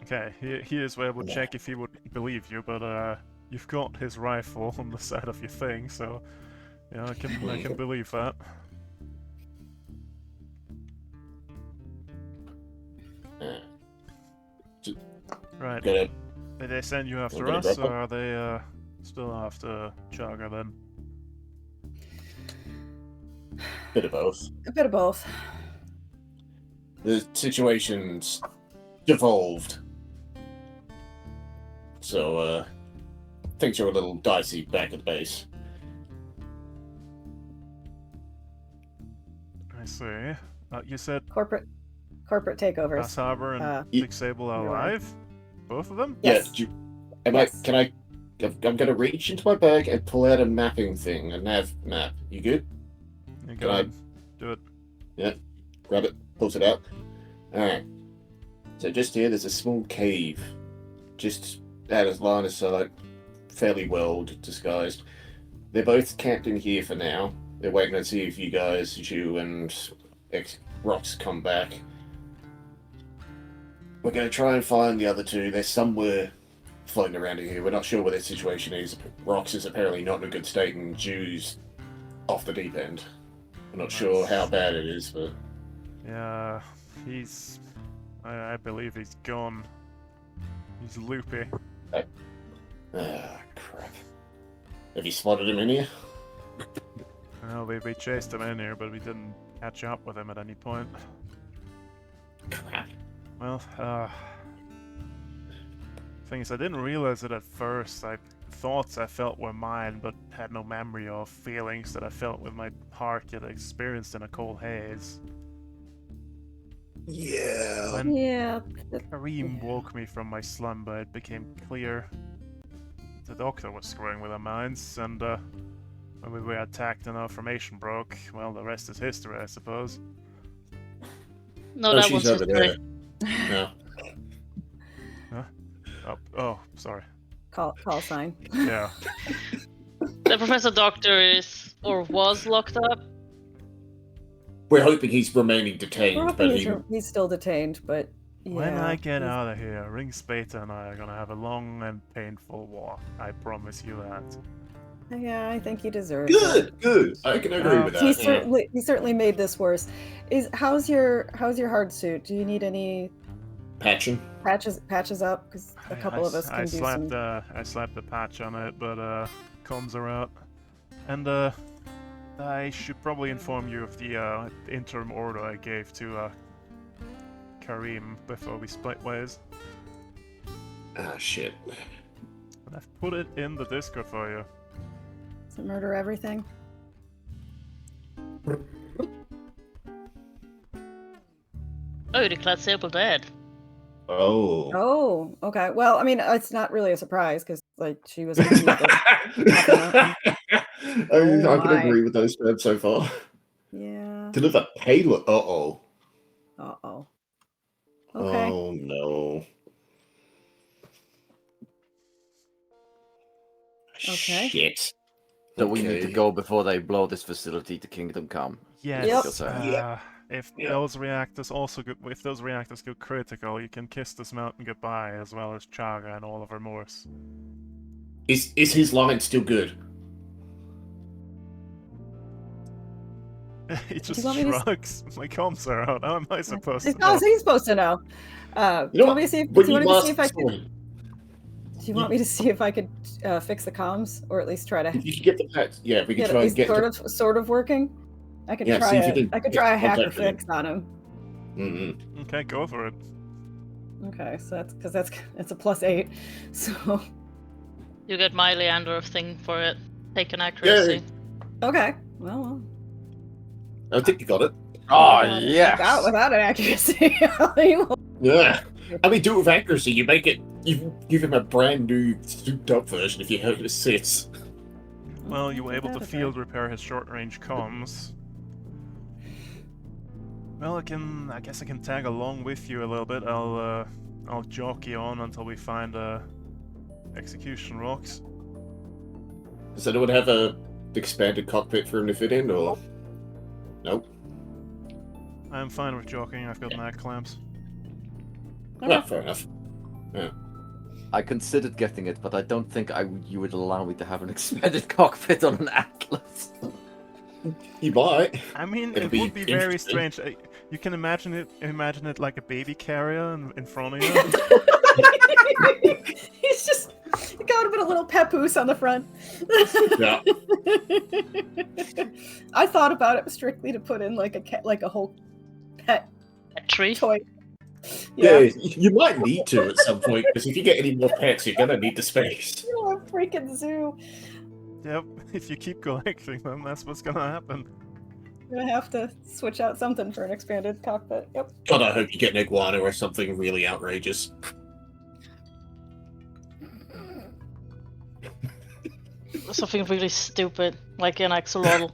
Okay, here's where we'll check if he would believe you, but you've got his rifle on the side of your thing, so yeah, I can believe that. Right. Gonna Did they send you after gonna us, grapple. or are they still after Chaga then? bit of both. A bit of both. The situation's devolved. So, things are a little dicey back at the base. I see. You said Corporate takeovers. Bass Harbor and Ye- Big Sable are you're right. alive? Both of them? Yes. Yeah, Yes. I'm gonna reach into my bag and pull out a mapping thing, a nav map. You good? You Can go I- ahead. Do it. Grab it, pulls it out. Alright. So just here, there's a small cave. Just out of line of sight. Fairly well disguised. They're both camped in here for now. They're waiting to see if you and Rocks come back. We're going to try and find the other two. They're somewhere floating around in here. We're not sure what their situation is. Rocks is apparently not in a good state, and Jew's off the deep end. I'm not sure how bad it is, but Yeah, he's... I believe he's gone. He's loopy. ah, crap. Have you spotted him in here? Well, we chased him in here, but we didn't catch up with him at any point. Crap. Well, thing is, I didn't realize it at first. Thoughts I felt were mine, but had no memory of feelings that I felt with my heart yet experienced in a cold haze. Yeah. When Yeah. Kareem woke me from my slumber, it became clear the doctor was screwing with our minds, and when we were attacked and our formation broke, well, the rest is history, I suppose. No, Oh, that she's one's over history. there. No. Oh, sorry. Call sign. Yeah. The Professor Doctor is, or was, locked up. We're hoping he's remaining We're detained, hoping but he's still detained, but yeah. When I get he's- out of here, Ring Spata and I are gonna have a long and painful walk. I promise you that. Yeah, I think he deserves it. Good. I can agree with that. He yeah. certainly made this worse. How's your hard suit? Do you need any Patching. patches up? Because a couple of us can I do slapped some. I slapped the patch on it, but comms are out. And I should probably inform you of the interim order I gave to Kareem before we split ways. Ah, shit. And I've put it in the Discord for you. To murder everything. Oh, you declared Sable dead. Oh. Oh, okay. Well, I mean, it's not really a surprise because like she was. immediately- I Oh can my. agree with those terms so far. Yeah. Deliver payload. Uh-oh. Uh-oh. Okay. Oh, no. Okay. Shit. So we need to Okay. go before they blow this facility to Kingdom Come. Yes. Yep. If Yep. those reactors if those reactors go critical, you can kiss this mountain goodbye, as well as Chaga and all of Remorse. Is his line still good? He just want me to shrugs. My comms are out. How am I supposed to He's, know? he's supposed to know. You know do you what? want me to see? When Do you you want me to see if I last can? saw him, Do you want me to see if I could fix the comms, or at least try to if you could get the pets, yeah, we could get at try and least get. sort of working? I could Yeah, try see if you a can I could get try a hacker contact with him. fix on him. Mm-hmm. Okay, go for it. Okay, so that's because it's a +8. So You get my Leander thing for it. Take an accuracy. okay, well, I think you got it. Oh, without yes! without an accuracy. Yeah. I mean, do it with accuracy. You make it. You give him a brand new, souped-up version if you hurt his 6. Well, you were able to That's field repair his short-range comms. Well, I guess I can tag along with you a little bit. I'll jockey on until we find execution rocks. Does anyone have a expanded cockpit for him to fit in, or nope? I'm fine with jockeying. I've got mag clamps. Well, fair enough. I considered getting it, but I don't think you would allow me to have an expanded cockpit on an Atlas. You might. I mean, It'll it be would be very interesting. strange. You can imagine it like a baby carrier in front of you. He's just got a little papoose on the front. Yeah. I thought about it strictly to put in like a whole pet A tree. toy. Yeah, you might need to at some point, because if you get any more pets, you're gonna need the space. You know, a freaking zoo. Yep, if you keep collecting them, that's what's gonna happen. You're gonna have to switch out something for an expanded cockpit. Yep. God, I hope you get an iguana or something really outrageous. Something really stupid, like an axolotl.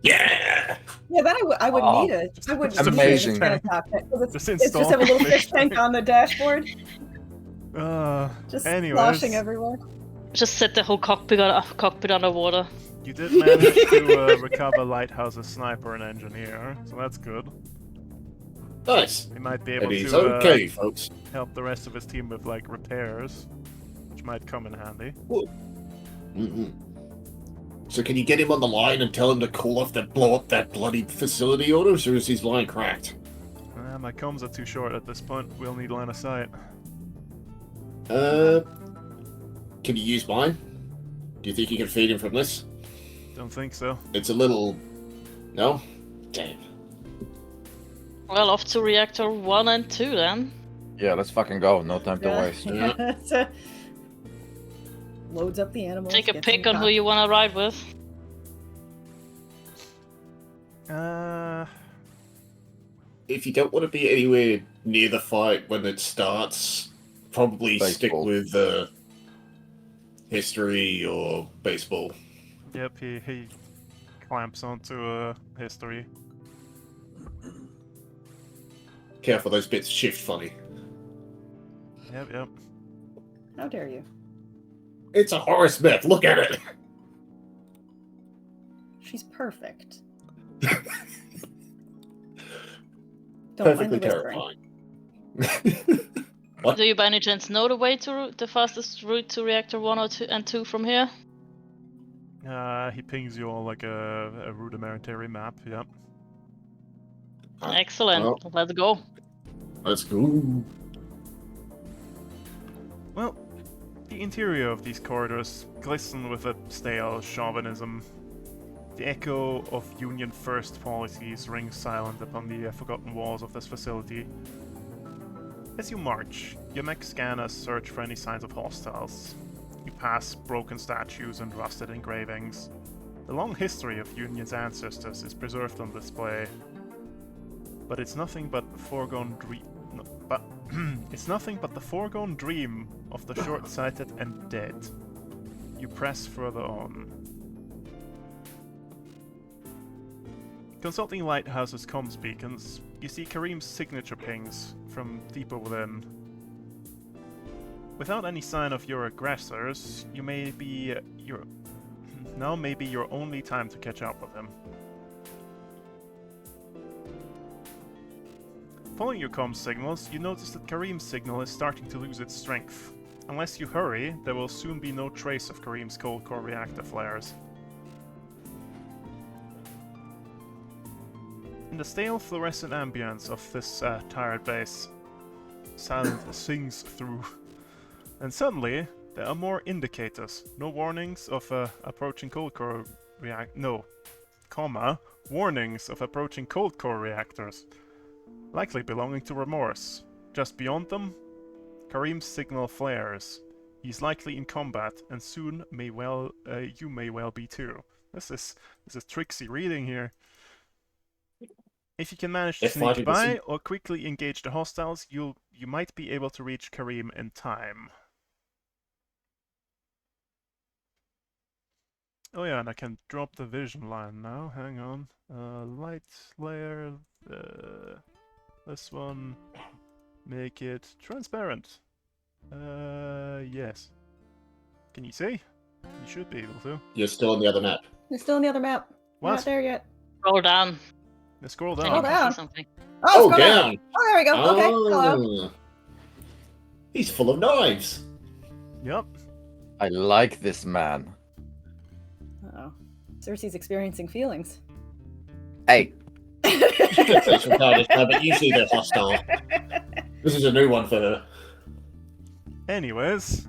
Yeah! Yeah, then I would Oh, need it. I wouldn't just need amazing. an expanded cockpit, 'cause Just it's just have a install little fish fish tank on the dashboard, just Anyways, sloshing everywhere. Just set the whole cockpit underwater. you did manage to recover Lighthouse's sniper and engineer, so that's good. Nice. We might be able And he's to okay, folks. help the rest of his team with like repairs, which might come in handy. So can you get him on the line and tell him to call off blow up that bloody facility orders, or is his line cracked? My comms are too short at this point. We'll need line of sight. Can you use mine? Do you think you can feed him from this? Don't think so. It's a little... No? Damn. Well, off to reactor 1 and 2 then. Yeah, let's fucking go. No time to waste. Yeah. So, loads up the animals. Take a gets pick in on the who you want to ride with. If you don't want to be anywhere near the fight when it starts, probably stick Baseball. with history or baseball. Yep, he clamps onto history. Careful, those bits shift funny. Yep. How dare you? It's a Horace myth, look at it! She's perfect. Don't mind Perfectly the whispering. terrifying. What? Do you by any chance know the way to the fastest route to reactor 1 or 2 and 2 from here? He pings you all like a rudimentary map. Yep. Excellent. well. Let's go. Let's go. Well, the interior of these corridors glisten with a stale chauvinism. The echo of Union First policies rings silent upon the forgotten walls of this facility. As you march, your mech scanners search for any signs of hostiles. You pass broken statues and rusted engravings. The long history of Union's ancestors is preserved on display. But it's nothing but the foregone dream. No, but it's nothing but the foregone dream of the short-sighted and dead. You press further on. Consulting Lighthouse's comms beacons, you see Kareem's signature pings from deeper within. Without any sign of your aggressors, now may be your only time to catch up with him. Following your comms signals, you notice that Kareem's signal is starting to lose its strength. Unless you hurry, there will soon be no trace of Kareem's cold core reactor flares. In the stale fluorescent ambience of this tired base, silence sings through. And suddenly, there are more indicators. No warnings of approaching cold core warnings of approaching cold core reactors. Likely belonging to Remorse. Just beyond them, Karim's signal flares. He's likely in combat, and soon you may well be too. This is tricksy reading here. If you can manage to sneak by or quickly engage the hostiles, you might be able to reach Karim in time. Oh yeah, and I can drop the vision line now. Hang on. Light layer. This one. Make it transparent. Yes. Can you see? You should be able to. You're still on the other map. You're still on the other map. We're What? not there yet. Roll down. Let's scroll Then down. you can down. see something. Oh, Oh, scroll down. Oh, there we go. Okay, hello. He's full of knives. Yep. I like this man. Uh-oh. Cersei's experiencing feelings. Hey, It's retarded, but usually they're hostile. This is a new one for her. Anyways,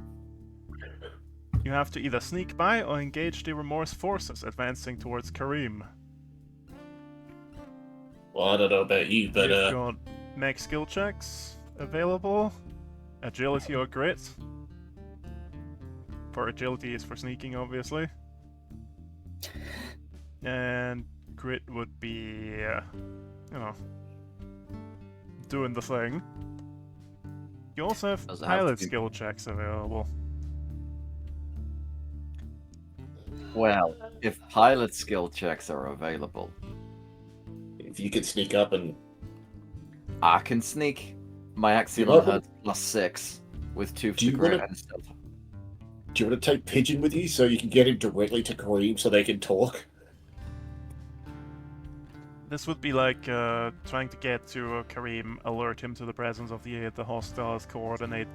you have to either sneak by or engage the Remorse forces advancing towards Karim. Well, I don't know about you, but You've got mech skill checks available, agility or grit. For agility is for sneaking, obviously. And grit would be, doing the thing. You also have Does it have to pilot be- skill checks available. well, if pilot skill checks are available, if you could sneak up and I can sneak. My axiom You know- has +6 with 2 for Do the you grit wanna- and stealth. do you want to take Pigeon with you so you can get him directly to Kareem so they can talk? This would be like trying to get to Karim, alert him to the presence of the hostiles, coordinate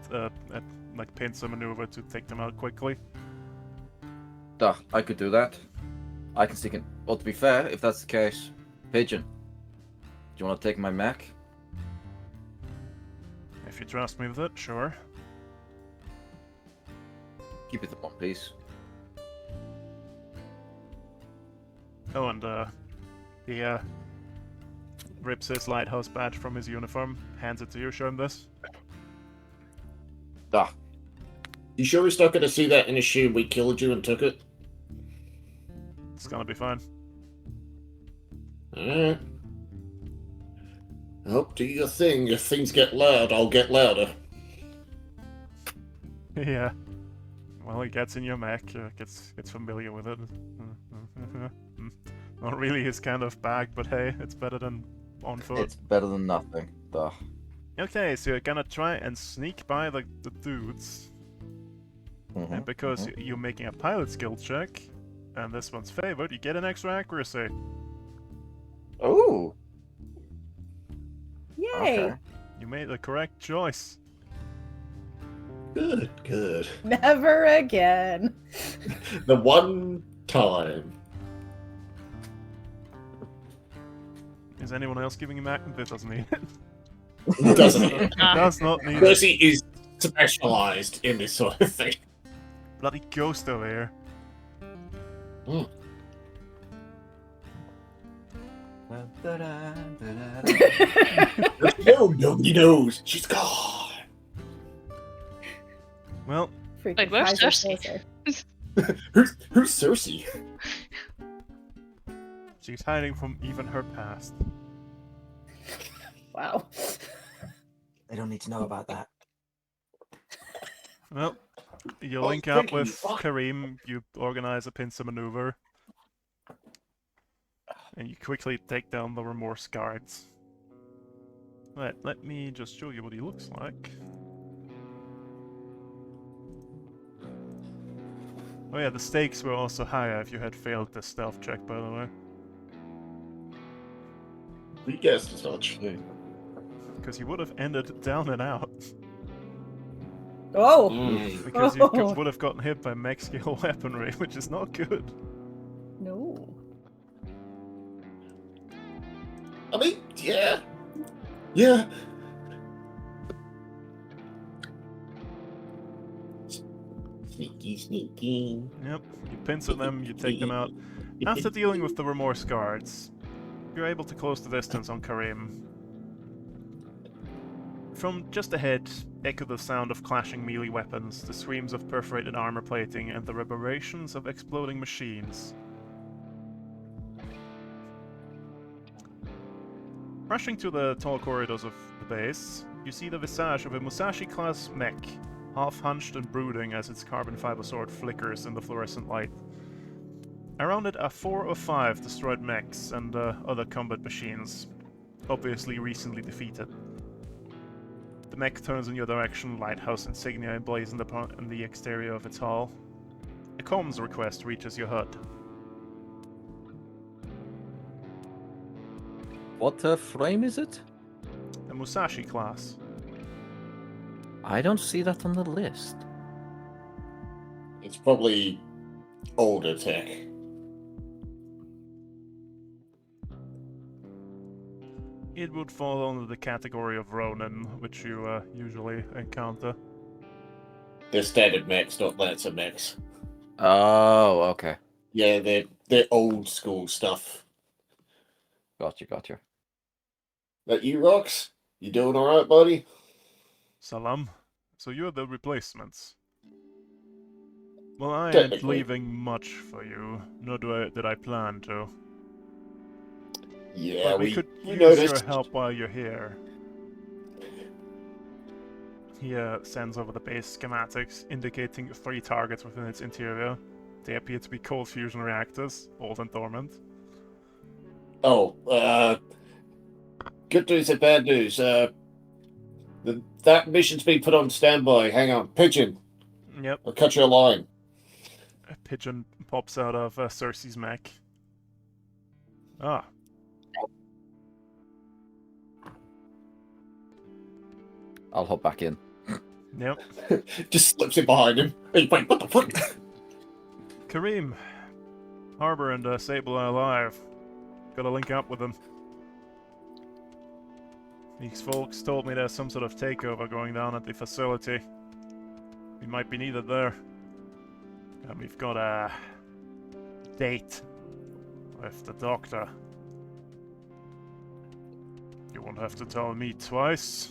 like pincer maneuver to take them out quickly. Duh, I could do that. I can sneak in. Well, to be fair, if that's the case, Pigeon, do you want to take my mech? If you trust me with it, sure. Keep it in one piece. Oh, and he rips his lighthouse badge from his uniform, hands it to you, show him this. Duh. You sure he's not going to see that and assume we killed you and took it? It's gonna be fine. Alright. Oh, do your thing. If things get loud, I'll get louder. Yeah. Well, he gets in your mech, gets familiar with it. Not really his kind of bag, but hey, it's better than on foot. It's better than nothing. Duh. Okay, so you're gonna try and sneak by the dudes, Mhm, and because mhm. you're making a pilot skill check, and this one's favored, you get an extra accuracy. Ooh. Yay! Okay. You made the correct choice. Good, good. Never again. The one time. Is anyone else giving him act? This doesn't need it. Doesn't it? Does not need it. Percy is specialized in this sort of thing. Bloody ghost over here. No, nobody knows. She's gone. Well, Freaking Wait, where's Kaiser Cersei? Soze. Who's Cersei? she's hiding from even her past. Wow. They don't need to know about that. Well, you Oh, link up thank you. with Karim, you organize a pincer maneuver, and you quickly take down the Remorse guards. Right, let me just show you what he looks like. Oh yeah, the stakes were also higher if you had failed the stealth check, by the way. We guessed as much. Because you would have ended down and out. Oh! Because you Oh. would have gotten hit by mech skill weaponry, which is not good. No. I Yeah. Yeah. Sneaky, sneaky. Yep, you pincer them, you take them out. After dealing with the Remorse guards, you're able to close the distance on Karim. From just ahead echo the sound of clashing melee weapons, the screams of perforated armor plating, and the reverberations of exploding machines. Rushing through the tall corridors of the base, you see the visage of a Musashi-class mech, half-hunched and brooding as its carbon fiber sword flickers in the fluorescent light. Around it are 4 or 5 destroyed mechs and other combat machines, obviously recently defeated. The mech turns in your direction, lighthouse insignia emblazoned upon the exterior of its hull. A comms request reaches your HUD. What frame is it? A Musashi class. I don't see that on the list. It's probably older tech. It would fall under the category of Ronin, which you usually encounter. They're standard mechs, not Lancer mechs. Oh, okay. Yeah, they're old school stuff. Gotcha. That you, Rox? You doing alright, buddy? Salam. So you're the replacements. Well, I ain't Technically. leaving much for you, nor did I plan to. Yeah, But we we could use noticed. your help while you're here. He sends over the base schematics, indicating 3 targets within its interior. They appear to be cold fusion reactors, old and dormant. Oh, good news and bad news. That mission's been put on standby. Hang on, Pigeon. Yep, I'll cut you a line. a pigeon pops out of Cersei's mech. Ah. I'll hop back in. Yep. Just slips it behind him. Hey, wait, what the fuck? Karim. Harbor and Sable are alive. Gotta link up with them. These folks told me there's some sort of takeover going down at the facility. We might be needed there. And we've got a date with the doctor. You won't have to tell me twice.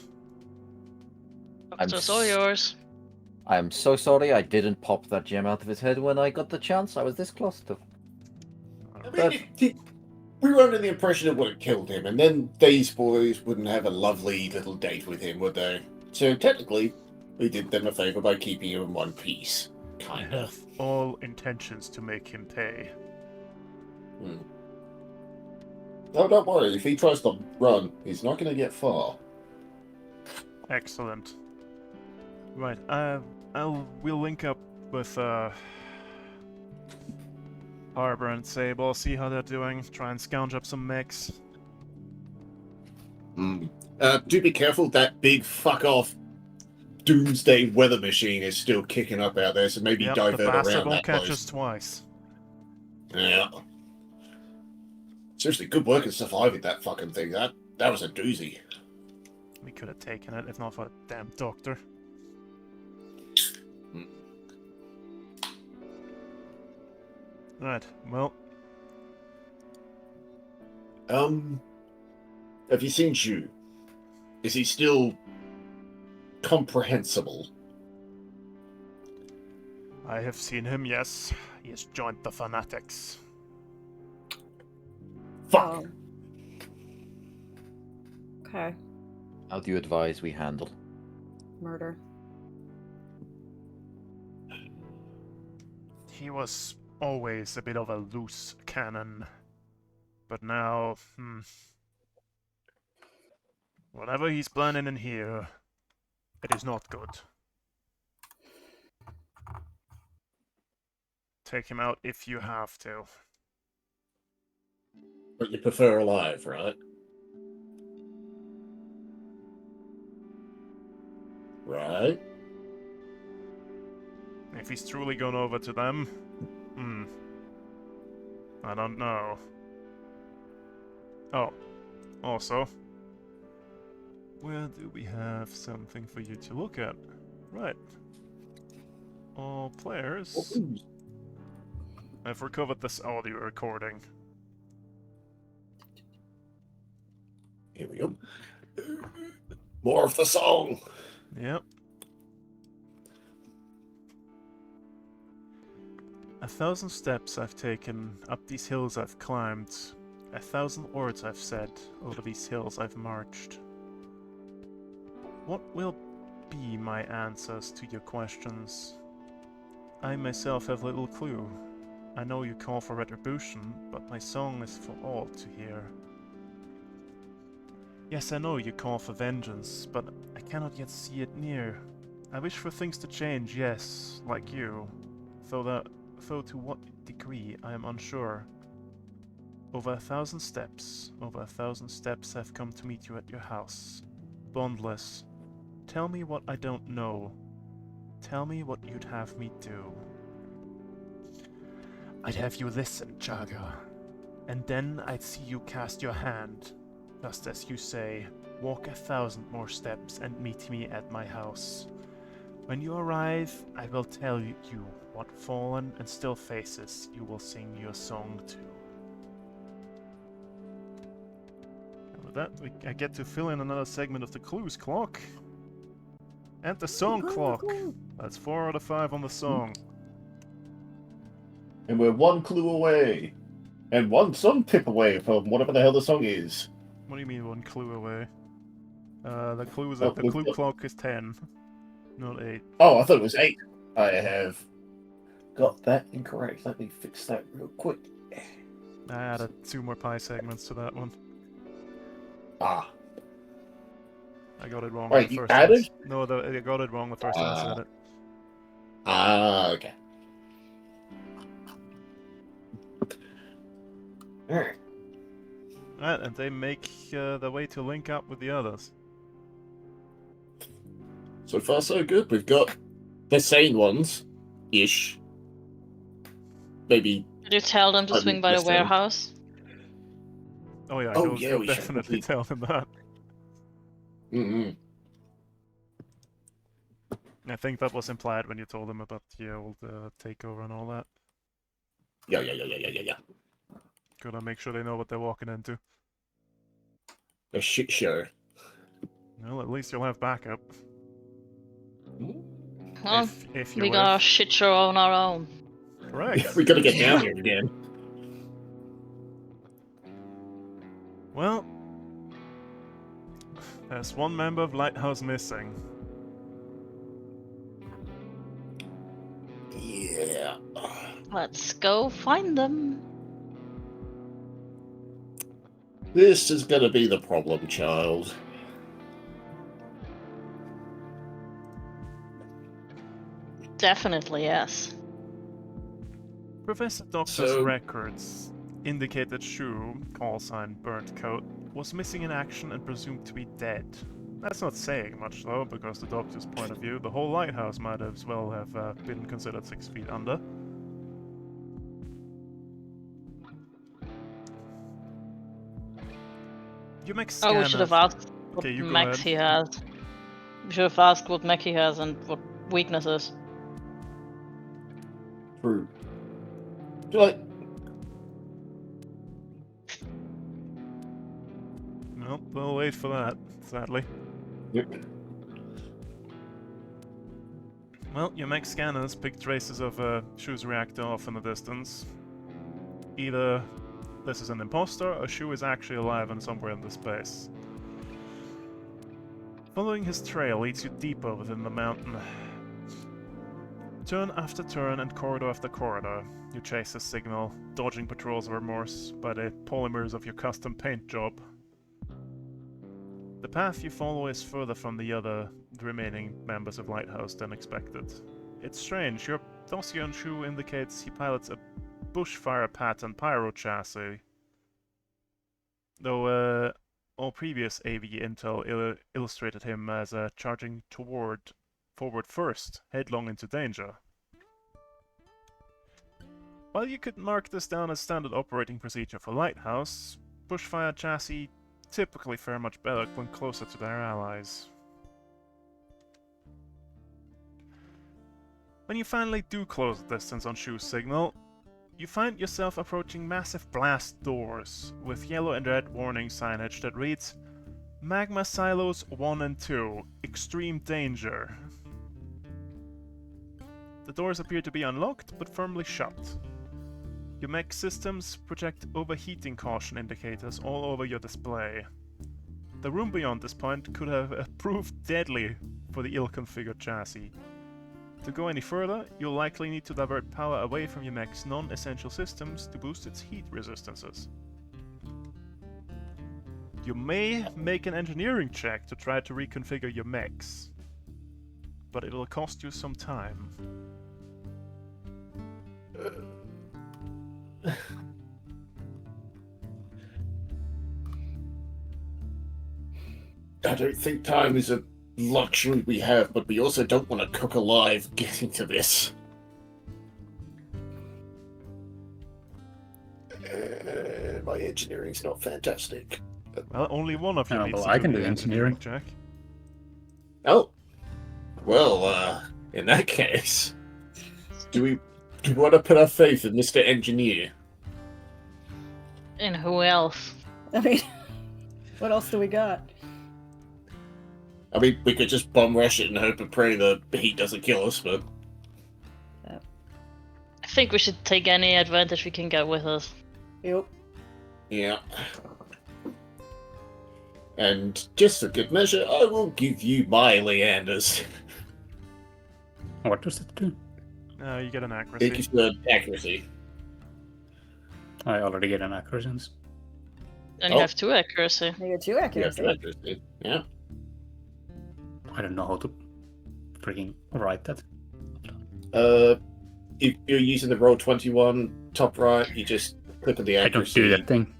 Doctor's all yours. I'm so sorry I didn't pop that gem out of his head when I got the chance. I was this close to. I mean, we were under the impression it would have killed him, and then these boys wouldn't have a lovely little date with him, would they? So technically, we did them a favor by keeping him in one piece. I Kind have of. all intentions to make him pay. No, don't worry. If he tries to run, he's not going to get far. Excellent. Right, we'll link up with Harbor and Sable, see how they're doing, try and scrounge up some mechs. Do be careful, that big fuck off doomsday weather machine is still kicking up out there, so maybe Yep, divert the bastard around won't that catch place. us twice. Yeah. Seriously, good work in surviving that fucking thing. That was a doozy. We could have taken it if not for the damn doctor. Right, well, Have you seen Ju? Is he still comprehensible? I have seen him, yes. He has joined the Fanatics. Fuck! Okay. How do you advise we handle? Murder. He was always a bit of a loose cannon. But now, whatever he's planning in here, it is not good. Take him out if you have to. But you prefer alive, right? Right? If he's truly gone over to them, I don't know. Oh, also, where do we have something for you to look at? Right. All players. I've recovered this audio recording. Here we go. More of the song. Yep. 1,000 steps I've taken, up these hills I've climbed, 1,000 words I've said, over these hills I've marched. What will be my answers to your questions? I myself have little clue. I know you call for retribution, but my song is for all to hear. Yes, I know you call for vengeance, but I cannot yet see it near. I wish for things to change, yes, like you, though to what degree I am unsure. Over 1,000 steps I've come to meet you at your house. Bondless, tell me what I don't know. Tell me what you'd have me do. I'd have you listen, Jaga, and then I'd see you cast your hand. Just as you say, walk 1,000 more steps and meet me at my house. When you arrive, I will tell you what fallen and still faces you will sing your song to. And with that, I get to fill in another segment of the clues clock. And the song clock. That's 4 out of 5 on the song. And we're one clue away. And one song tip away from whatever the hell the song is. What do you mean 1 clue away? The Oh, clue clock is 10, not 8. Oh, I thought it was 8. I have got that incorrect. Let me fix that real quick. I added 2 more pie segments to that one. Ah. I got it wrong. Wait, the you first added? No, I got it wrong the first time I said it. Ah, okay. Alright. Right, and they make the way to link up with the others. So far, so good. We've got the sane ones, ish. Maybe. Did you tell them to I swing by the missed them. warehouse? Oh yeah, Oh, go, yeah, go we should definitely probably- tell them that. Mm-mm. I think that was implied when you told them about the old takeover and all that. Yeah. Gotta make sure they know what they're walking into. A shit show. Well, at least you'll have backup. Well, if you we live. got our shit show on our own. Correct. We gotta get down here again. Well, there's one member of Lighthouse missing. Yeah. Let's go find them. This is gonna be the problem, child. Definitely, yes. Professor Doctor's So- records indicate that Shu, call sign Burnt Coat, was missing in action and presumed to be dead. That's not saying much though, because the Doctor's point of view, the whole lighthouse might as well have been considered 6 feet under. You make Oh, we should have asked what Okay, you go mechs ahead. he has. We should have asked what mech he has and what weaknesses. True. Too late. Nope, we'll wait for that, sadly. Yep. Well, your mech scanners picked traces of a Shu's reactor off in the distance. Either this is an imposter, or Shu is actually alive and somewhere in the space. Following his trail leads you deeper within the mountain. Turn after turn and corridor after corridor, you chase his signal, dodging patrols of Remorse by the polymers of your custom paint job. The path you follow is further from the remaining members of Lighthouse than expected. It's strange, your dossier on Shu indicates he pilots a bushfire pattern pyro chassis. Though all previous AV intel illustrated him as charging forward first, headlong into danger. While you could mark this down as standard operating procedure for Lighthouse, bushfire chassis typically fare much better when closer to their allies. When you finally do close the distance on Shu's signal, you find yourself approaching massive blast doors with yellow and red warning signage that reads Magma Silos 1 and 2, Extreme Danger. The doors appear to be unlocked but firmly shut. Your mech systems project overheating caution indicators all over your display. The room beyond this point could have proved deadly for the ill-configured chassis. To go any further, you'll likely need to divert power away from your mech's non-essential systems to boost its heat resistances. You may make an engineering check to try to reconfigure your mechs, but it'll cost you some time. I don't think time is a luxury we have, but we also don't want to cook alive getting to this. My engineering's not fantastic. Well, only one of you Oh, needs well, to I do can the do engineering. check. Oh. Well, in that case, do we want to put our faith in Mr. Engineer? And who else? I mean, what else do we got? I mean, we could just bomb rush it and hope and pray the heat doesn't kill us, but... I think we should take any advantage we can get with us. Yep. Yeah. And just for good measure, I will give you my Leanders. What does it do? You get an It accuracy. gives you accuracy. I already get an accuracy. And you Oh. have 2 accuracy. You get 2 Yeah, accuracy. accuracy. Yeah. I don't know how to freaking write that. If you're using the Roll21 top right, you just click on the I don't accuracy. do that thing.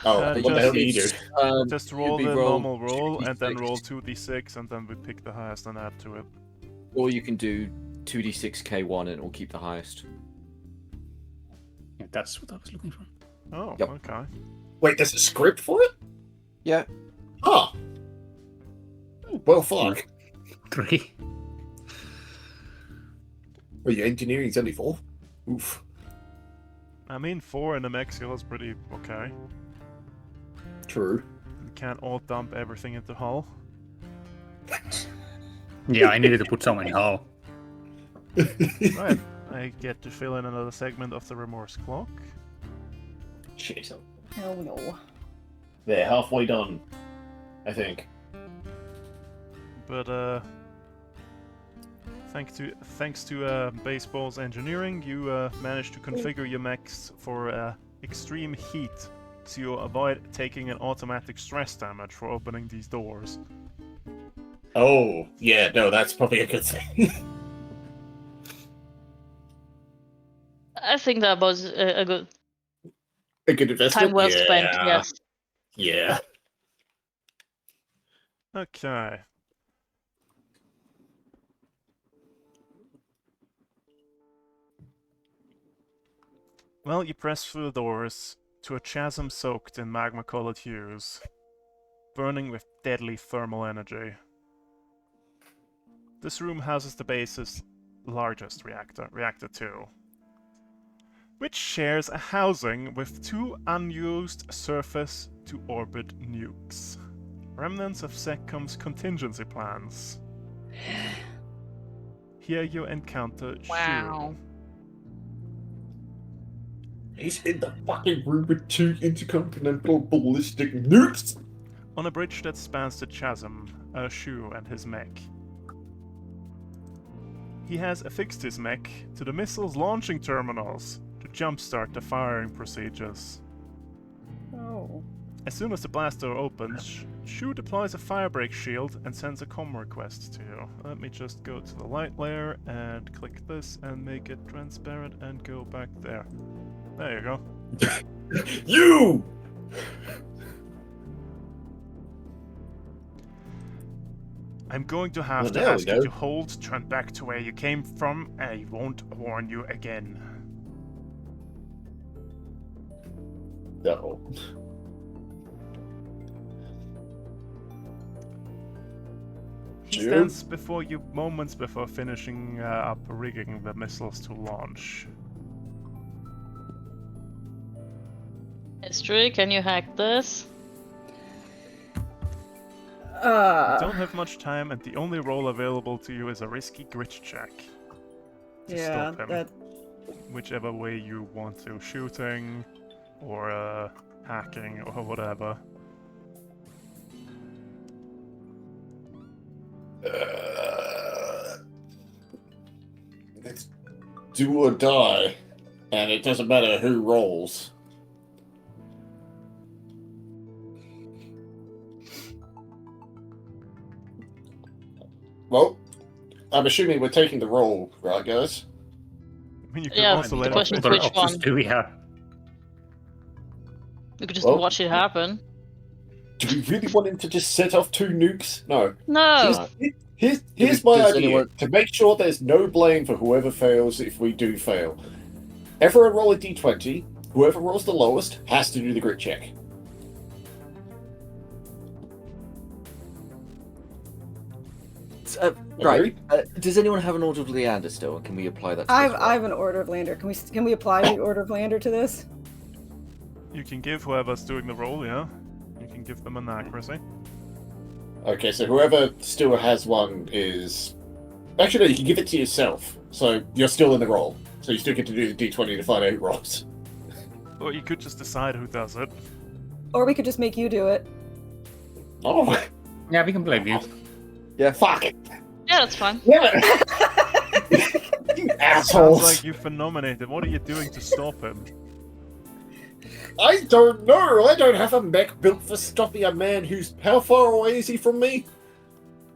Oh, Uh, what the hell do you do? Just roll It'd the be normal roll, and then 2d6. roll 2d6, and then we pick the highest and add to it. Or you can do 2d6k1 and it will keep the highest. Yeah, that's what I was looking for. Oh, Yep. okay. Wait, there's a script for it? Yeah. Huh. Well, fuck. 3. Well, your engineering's only 4. Oof. I mean, 4 in the mech skill is pretty okay. True. We can't all dump everything into hull. Yeah, I needed to put some in hull. Right, I get to fill in another segment of the Remorse clock. Shit. Oh no. They're halfway done, I think. But thanks to Baseball's engineering, you managed to configure your mechs for extreme heat to avoid taking an automatic stress damage for opening these doors. Oh, yeah, no, that's probably a good thing. I think that was a good A good investment? time well spent, Yeah. yes. Yeah. Okay. Well, you press through the doors to a chasm soaked in magma-colored hues, burning with deadly thermal energy. This room houses the base's largest reactor, Reactor 2, which shares a housing with 2 unused surface-to-orbit nukes, remnants of SecCom's contingency plans. Here you encounter Wow. Shu. He's in the fucking room with 2 intercontinental ballistic nukes! On a bridge that spans the chasm, are Shu and his mech. He has affixed his mech to the missile's launching terminals to jumpstart the firing procedures. Oh. As soon as the blast door opens, Shu deploys a firebreak shield and sends a comm request to you. Let me just go to the light layer and click this and make it transparent and go back there. There you go. You! I'm going to have Well, to there we ask you go. to hold, turn back to where you came from, and I won't warn you again. No. He Sure. stands before you moments before finishing up rigging the missiles to launch. History, can you hack this? You don't have much time, and the only roll available to you is a risky grit check to yeah, stop him. that Whichever way you want to, shooting or hacking or whatever. It's do or die, and it doesn't matter who rolls. Well, I'm assuming we're taking the roll, right, guys? I mean, you could Yeah, also the let question him is What which options one? do we have? We could just Well- watch it happen. Do we really want him to just set off 2 nukes? No. No! Here's my does idea. anyone- To make sure there's no blame for whoever fails if we do fail. Everyone roll a d20. Whoever rolls the lowest has to do the grit check. Right. Does anyone have an Order of Leander still? And can we apply that to I this have, roll? I have an Order of Lander. Can we apply the Order of Lander to this? You can give whoever's doing the roll, yeah? You can give them an accuracy. Okay, so whoever still has one is... Actually, no, you can give it to yourself. So you're still in the roll. So you still get to do the d20 to find out who rolls. Or you could just decide who does it. Or we could just make you do it. Oh, Yeah, we can blame you. Yeah. fuck it! Yeah, that's fine. Damn it! You Sounds assholes! like you've been nominated. What are you doing to stop him? I don't know! I don't have a mech built for stopping a man who's... How far away is he from me?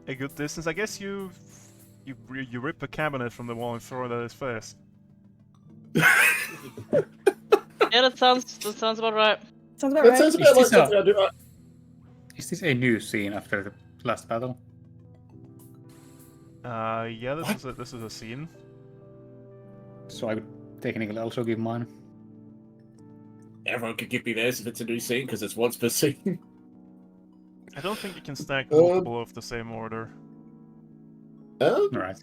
A good distance. I guess you rip a cabinet from the wall and throw it at his face. Yeah, that sounds about right. Sounds about That right. sounds a Is bit like this a- something I do. Is this a new scene after the last battle? Yeah, this is a scene. So I would technically also give mine. Everyone could give me theirs if it's a new scene, because it's once per scene. I don't think you can stack multiple of the same order. Alright.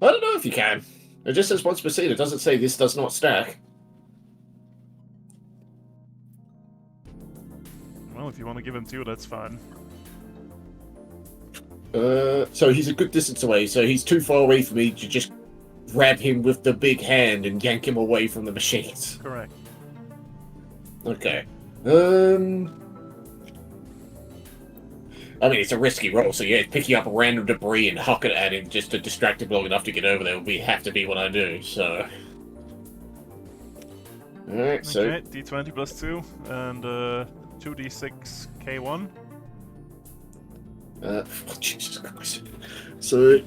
I don't know if you can. It just says once per scene. It doesn't say this does not stack. Well, if you want to give him 2, that's fine. So he's a good distance away, so he's too far away for me to just grab him with the big hand and yank him away from the machines. Correct. Okay. I mean, it's a risky roll, so yeah, picking up random debris and huck it at him just to distract him long enough to get over there would have to be what I do, so... Alright, so... Okay, d20 plus 2, and 2d6 k1. Jesus Christ. So...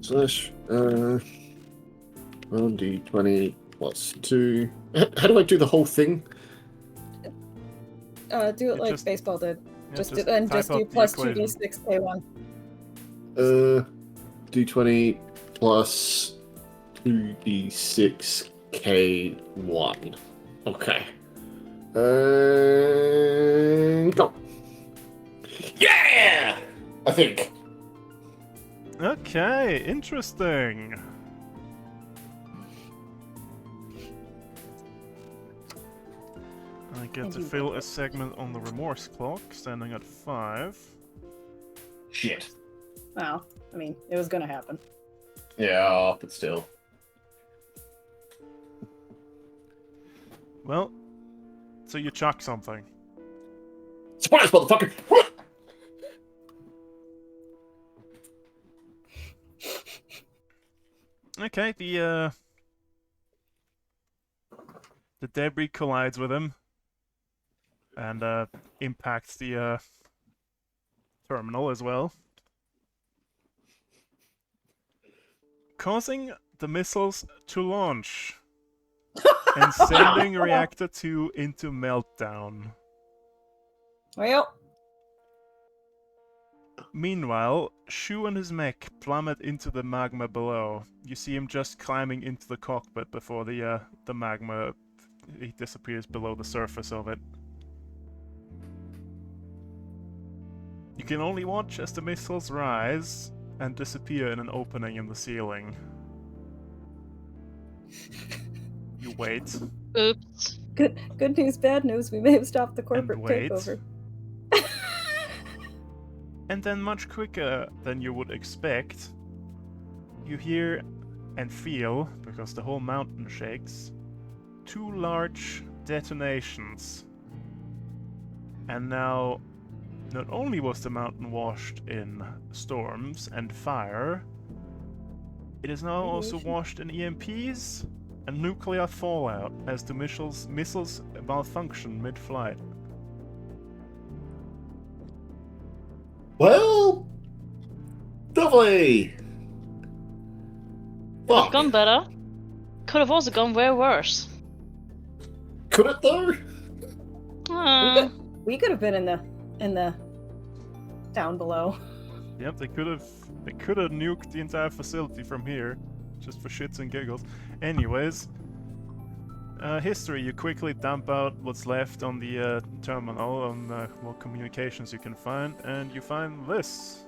Slash, 1d20 plus 2... How do I do the whole thing? Do it You like just- baseball did. Yeah, Just type do out the plus equation. 2d6 k1. D20 plus 2d6 k1. Okay. Go. Yeah! I think. Okay, interesting. I get And to you fill roll a it. segment on the remorse clock, standing at 5. Shit. Well, I mean, it was gonna happen. Yeah, but still. Well, so you chuck something. Surprise, motherfucker! Okay, the debris collides with him and impacts the terminal as well, causing the missiles to launch and sending reactor 2 into meltdown. Well, Meanwhile, Shu and his mech plummet into the magma below. You see him just climbing into the cockpit before the magma he disappears below the surface of it. You can only watch as the missiles rise and disappear in an opening in the ceiling. You wait Oops. Good news, bad news. We may have stopped the corporate and wait. takeover. And then, much quicker than you would expect, you hear and feel, because the whole mountain shakes, 2 large detonations. And now, not only was the mountain washed in storms and fire, it is now also Radiation. washed in EMPs and nuclear fallout as the missiles malfunction mid-flight. Well, lovely. Fuck. Gone better. Could have also gone way worse. Could it though? We could have been in the down below. Yep, they could have nuked the entire facility from here, just for shits and giggles. Anyways, history. You quickly dump out what's left on the terminal, on what communications you can find, and you find this.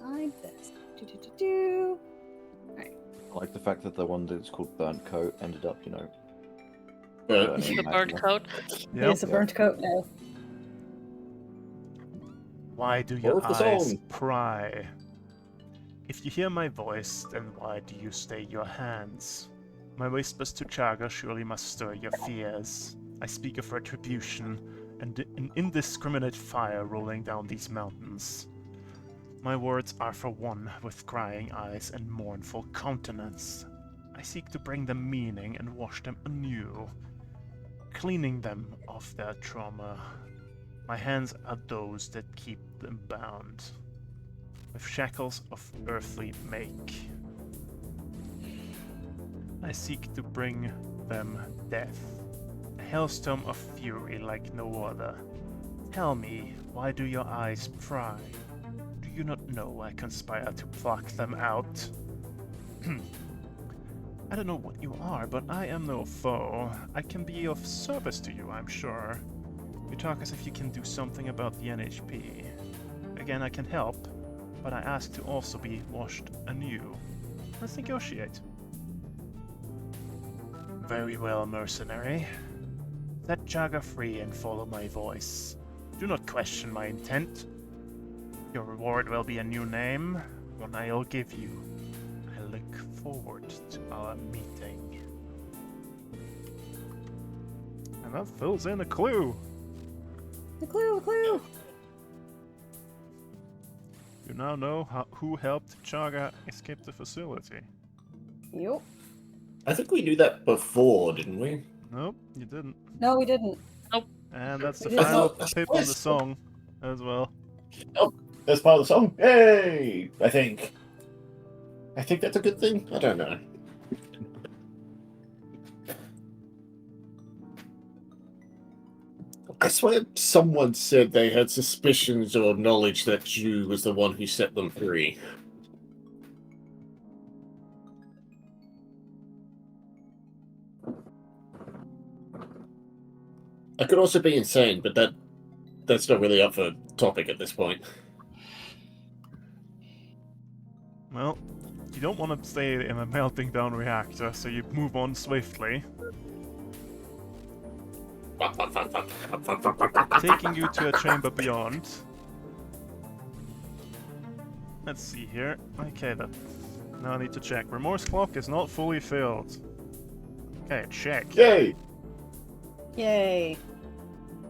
Find this. Do. I like the fact that the one that's called Burnt Coat ended up, But burning The bird magma. coat. Yep. It's a burnt coat now. Why do your Where's the eyes song? pry? If you hear my voice, then why do you stay your hands? My whispers to Chaga surely must stir your fears. I speak of retribution and an indiscriminate fire rolling down these mountains. My words are for one with crying eyes and mournful countenance. I seek to bring them meaning and wash them anew, cleaning them of their trauma. My hands are those that keep them bound, with shackles of earthly make. I seek to bring them death, a hailstorm of fury like no other. Tell me, why do your eyes pry? Do you not know I conspire to pluck them out? I don't know what you are, but I am no foe. I can be of service to you, I'm sure. You talk as if you can do something about the NHP. Again, I can help, but I ask to also be washed anew. Let's negotiate. Very well, mercenary. Set Jaga free and follow my voice. Do not question my intent. Your reward will be a new name, one I'll give you. I look forward to our meeting. And that fills in a clue. The clue. You now know who helped Chaga escape the facility. Yup. I think we knew that before, didn't we? Nope, you didn't. No, we didn't. And that's the I final thought- tip on the song as well. That's part of the song. Yay! I think that's a good thing. I don't know. I swear someone said they had suspicions or knowledge that Jew was the one who set them free. I could also be insane, but that's not really up for topic at this point. Well, you don't want to stay in a melting down reactor, so you move on swiftly. Taking you to a chamber beyond. Let's see here. Okay, now I need to check. Remorse clock is not fully filled. Okay, check. Yay! Yay.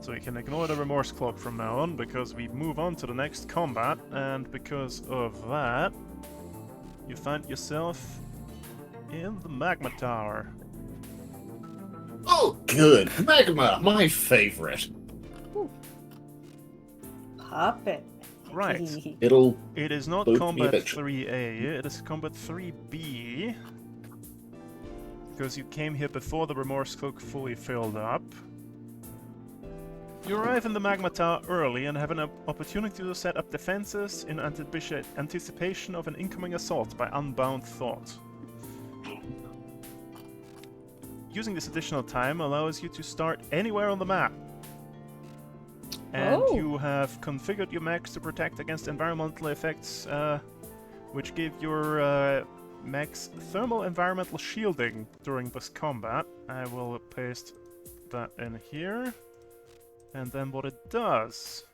So we can ignore the remorse clock from now on, because we move on to the next combat, and because of that, you find yourself in the magma tower. Oh, good. Magma, my favorite. Pop it. Right. It is not Both combat eventually. 3A, it is combat 3B. Because you came here before the remorse cloak fully filled up. You arrive in the magma tower early and have an opportunity to set up defenses in anticipation of an incoming assault by unbound thought. Using this additional time allows you to start anywhere on the map. And Oh. you have configured your mechs to protect against environmental effects, which give your mechs thermal environmental shielding during this combat. I will paste that in here. And then what it does.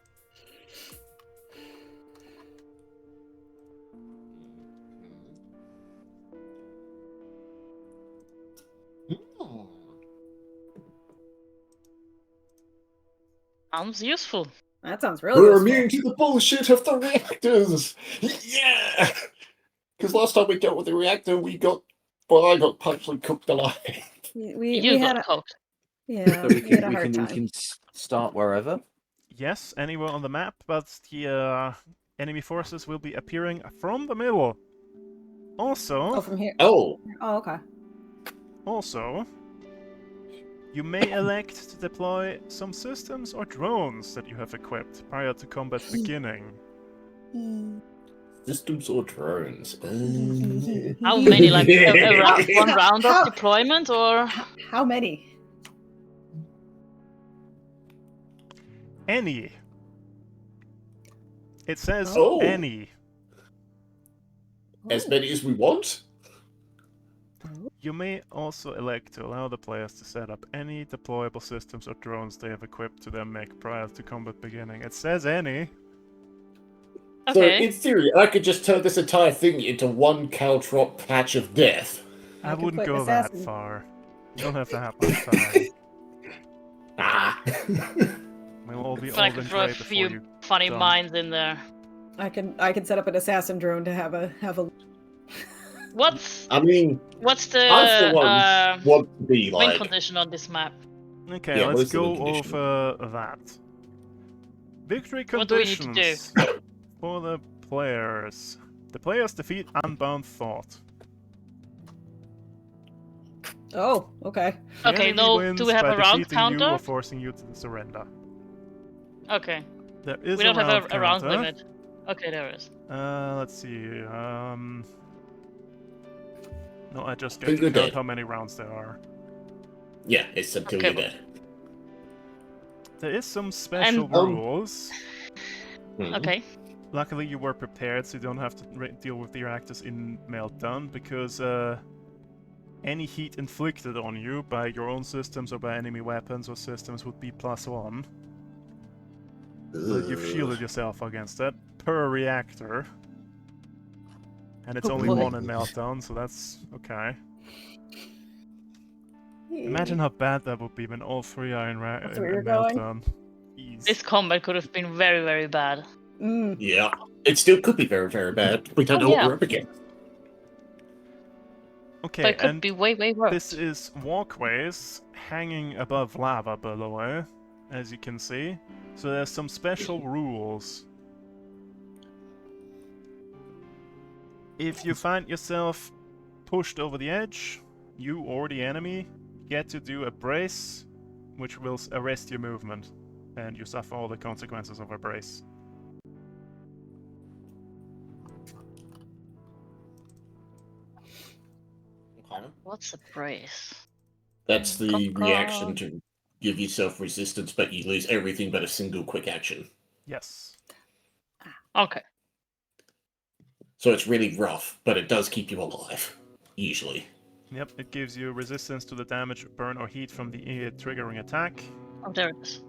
Sounds useful. That sounds really We're useful. immune to the bullshit of the reactors! Yeah! Because last time we dealt with the reactor, I got partially cooked alive. We You had got a, coked. yeah, So we had a we hard can time. start wherever. Yes, anywhere on the map, but the enemy forces will be appearing from the middle. Also, Oh, from here. Oh, Oh, okay. Also, you may elect to deploy some systems or drones that you have equipped prior to combat beginning. systems or drones? How many? Like one round of How- deployment, or How many? Any. It says Oh. any. As many as we want? You may also elect to allow the players to set up any deployable systems or drones they have equipped to their mech prior to combat beginning. It says any. So, okay? in theory, I could just turn this entire thing into one caltrop patch of death. I could wouldn't put go that assassin. far. You don't have to have much time. Ah. We'll all be But I old could and throw a grey before few you. funny done. mines in there. I can set up an assassin drone to have a What's I mean, what's I, for one, the want to be win like. condition on this map? Okay, Yeah, what let's is the go win condition? over that. Victory What do we need to do? conditions for the players. The players defeat Unbound Thought. Oh, okay. The Okay, enemy no. wins Do we have by a round defeating you counter? or forcing you to surrender. Okay. There is We don't a round have a round counter. limit. Okay, there is. Let's see. No, I just get Think to you're count dead. how many rounds there are. Yeah, it's until Okay, you're but- dead. There is some special And- rules. Hmm. Okay. Luckily, you were prepared, so you don't have to deal with the reactors in Meltdown, because any heat inflicted on you by your own systems or by enemy weapons or systems would be +1. But you've shielded yourself against that per reactor. And it's Oh, only boy. 1 in Meltdown, so that's okay. Imagine how bad that would be when all 3 are in, That's in where you're going? Meltdown. Jeez. This combat could have been very, very bad. Mm. Yeah, it still could be very, very bad. We don't Oh, know yeah. what we're up against. Okay, But it could and be way, way worse. this is walkways hanging above lava below, as you can see. So there's some special rules. If you find yourself pushed over the edge, you or the enemy get to do a brace, which will arrest your movement, and you suffer all the consequences of a brace. What's a brace? That's the Caw-caw. reaction to give yourself resistance, but you lose everything but a single quick action. Yes. Okay. So it's really rough, but it does keep you alive, usually. Yep, it gives you resistance to the damage, burn, or heat from the triggering attack. Oh, there it is.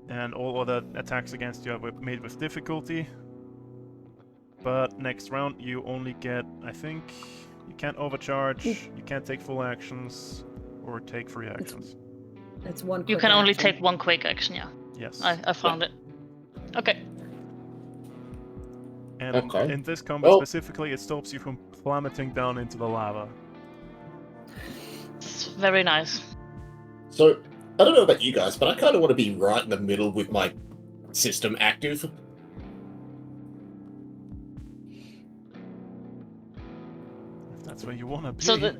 And all other attacks against you are made with difficulty. But next round you only get, I think, you can't overcharge, you can't take full actions, or take free actions. It's one. You quick can only action. take one quick action, yeah. Yes. I found it. Okay. And Okay. in this combat Oh. specifically, it stops you from plummeting down into the lava. It's very nice. So, I don't know about you guys, but I kind of want to be right in the middle with my system active. If that's where you want to be. So the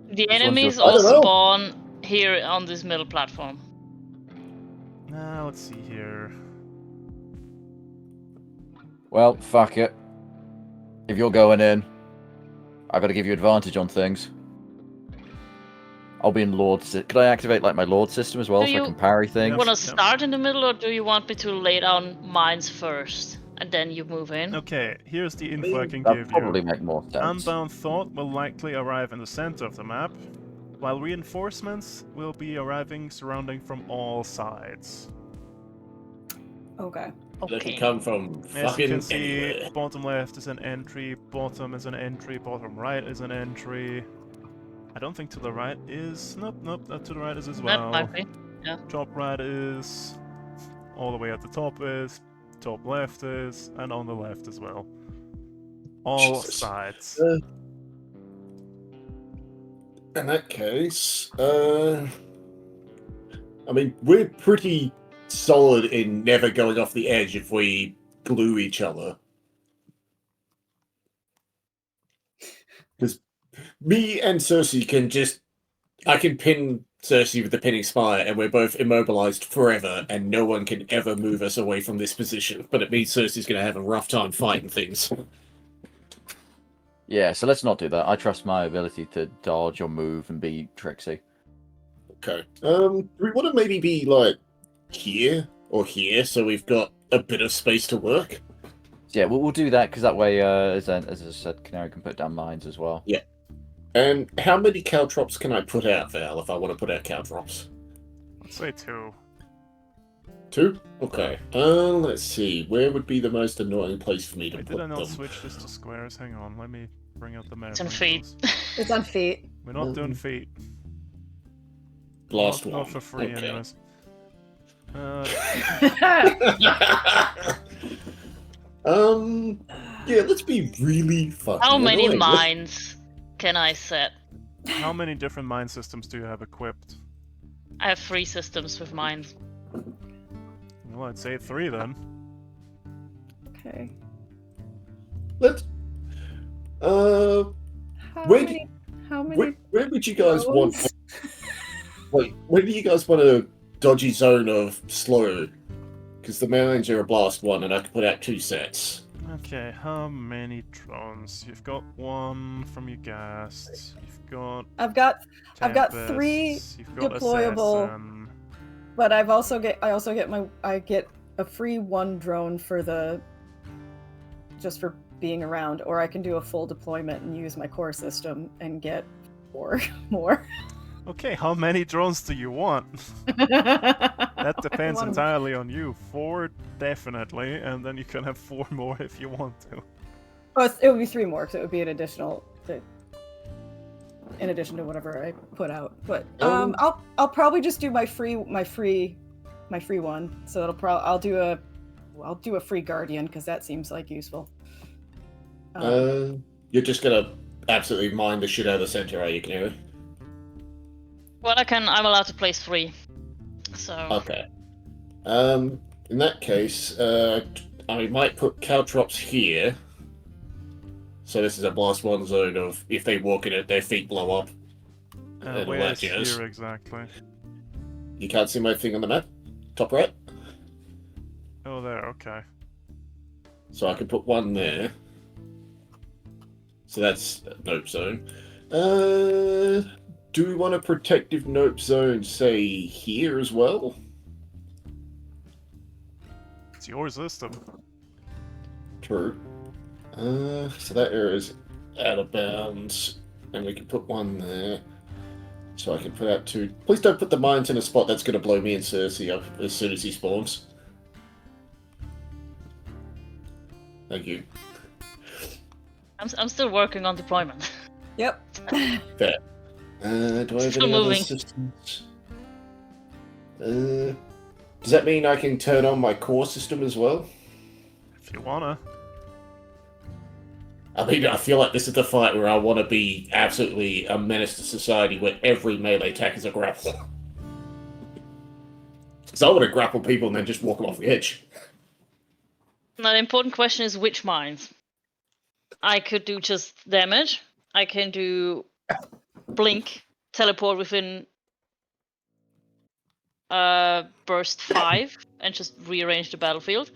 one's your- enemies I all don't know. spawn here on this middle platform. Nah, let's see here. Well, fuck it. If you're going in, I got to give you advantage on things. I'll be in Lord. Could I activate like my Lord system as well, Do so I you can parry things? Want to Yep. start in the middle, or do you want me to lay down mines first and then you move in? Okay, here's the info I can That'd give probably you. make more sense. Unbound Thought will likely arrive in the center of the map, while reinforcements will be arriving surrounding from all sides. Okay. They can Okay. come from As you can fucking see, anywhere. bottom left is an entry, bottom is an entry, bottom right is an entry. I don't think to the right is... Nope, to the right is as That well. might be. Top right is... All the way at the top is... Top left is... And on the left as well. All Jesus. sides. In that case, I mean, we're pretty solid in never going off the edge if we glue each other. Because me and Cersei can just... I can pin Cersei with the pinning spire, and we're both immobilized forever, and no one can ever move us away from this position. But it means Cersei's going to have a rough time fighting things. Yeah, so let's not do that. I trust my ability to dodge or move and be tricksy. Okay. Do we want to maybe be, like, here or here, so we've got a bit of space to work? Yeah, we'll do that, because that way, as I said, Canary can put down mines as well. Yeah. And how many caltrops can I put out, Val, if I want to put out caltrops? Let's say 2. 2? Okay. Let's see. Where would be the most annoying place for me to Wait, put did I not them? switch this to squares? Hang on, let me bring up the map. It's on feet. It's on feet. We're not doing feet. Last Not one. for free, Okay. anyways. Yeah, let's be really fucking How many annoying. mines can I set? How many different mine systems do you have equipped? I have 3 systems with mines. Well, I'd say 3 then. Okay. Let's... How Where many? How many? Where would you guys want... drones? Wait, where do you guys want a dodgy zone of slow? Because the mines are a blast one, and I can put out 2 sets. Okay, how many drones? You've got 1 from your ghast. You've got I've got 3 Tempests, you've got deployable, Assassin. but I also get a free 1 drone for the just for being around, or I can do a full deployment and use my core system and get 4 more. Okay, how many drones do you want? That depends want 'em- entirely on you. 4 definitely, and then you can have 4 more if you want to. Oh, it would be 3 more, because it would be an additional, in addition to whatever I put out. But I'll probably just do my free one. So I'll do a free guardian, because that seems like useful. You're just gonna absolutely mine the shit out of the center, are you, Canary? Well, I'm allowed to place 3. So. Okay. In that case, I might put caltrops here. So this is a blast 1 zone of if they walk in it, their feet blow up. And all Where that is jazz. here exactly? You can't see my thing on the map? Top right? Oh, there, okay. So I can put 1 there. So that's a nope zone. Do we want a protective nope zone, say, here as well? It's your system. True. So that area is out of bounds, and we can put 1 there. So I can put out 2. Please don't put the mines in a spot that's going to blow me and Cersei up as soon as he spawns. Thank you. I'm still working on deployment. Yep. Fair. Do I have Still any other moving. systems? Does that mean I can turn on my core system as well? If you wanna. I mean, I feel like this is the fight where I want to be absolutely a menace to society, where every melee attack is a grapple. Because I want to grapple people and then just walk them off the edge. Now the important question is which mines. I could do just damage. I can do blink, teleport within burst 5 and just rearrange the battlefield.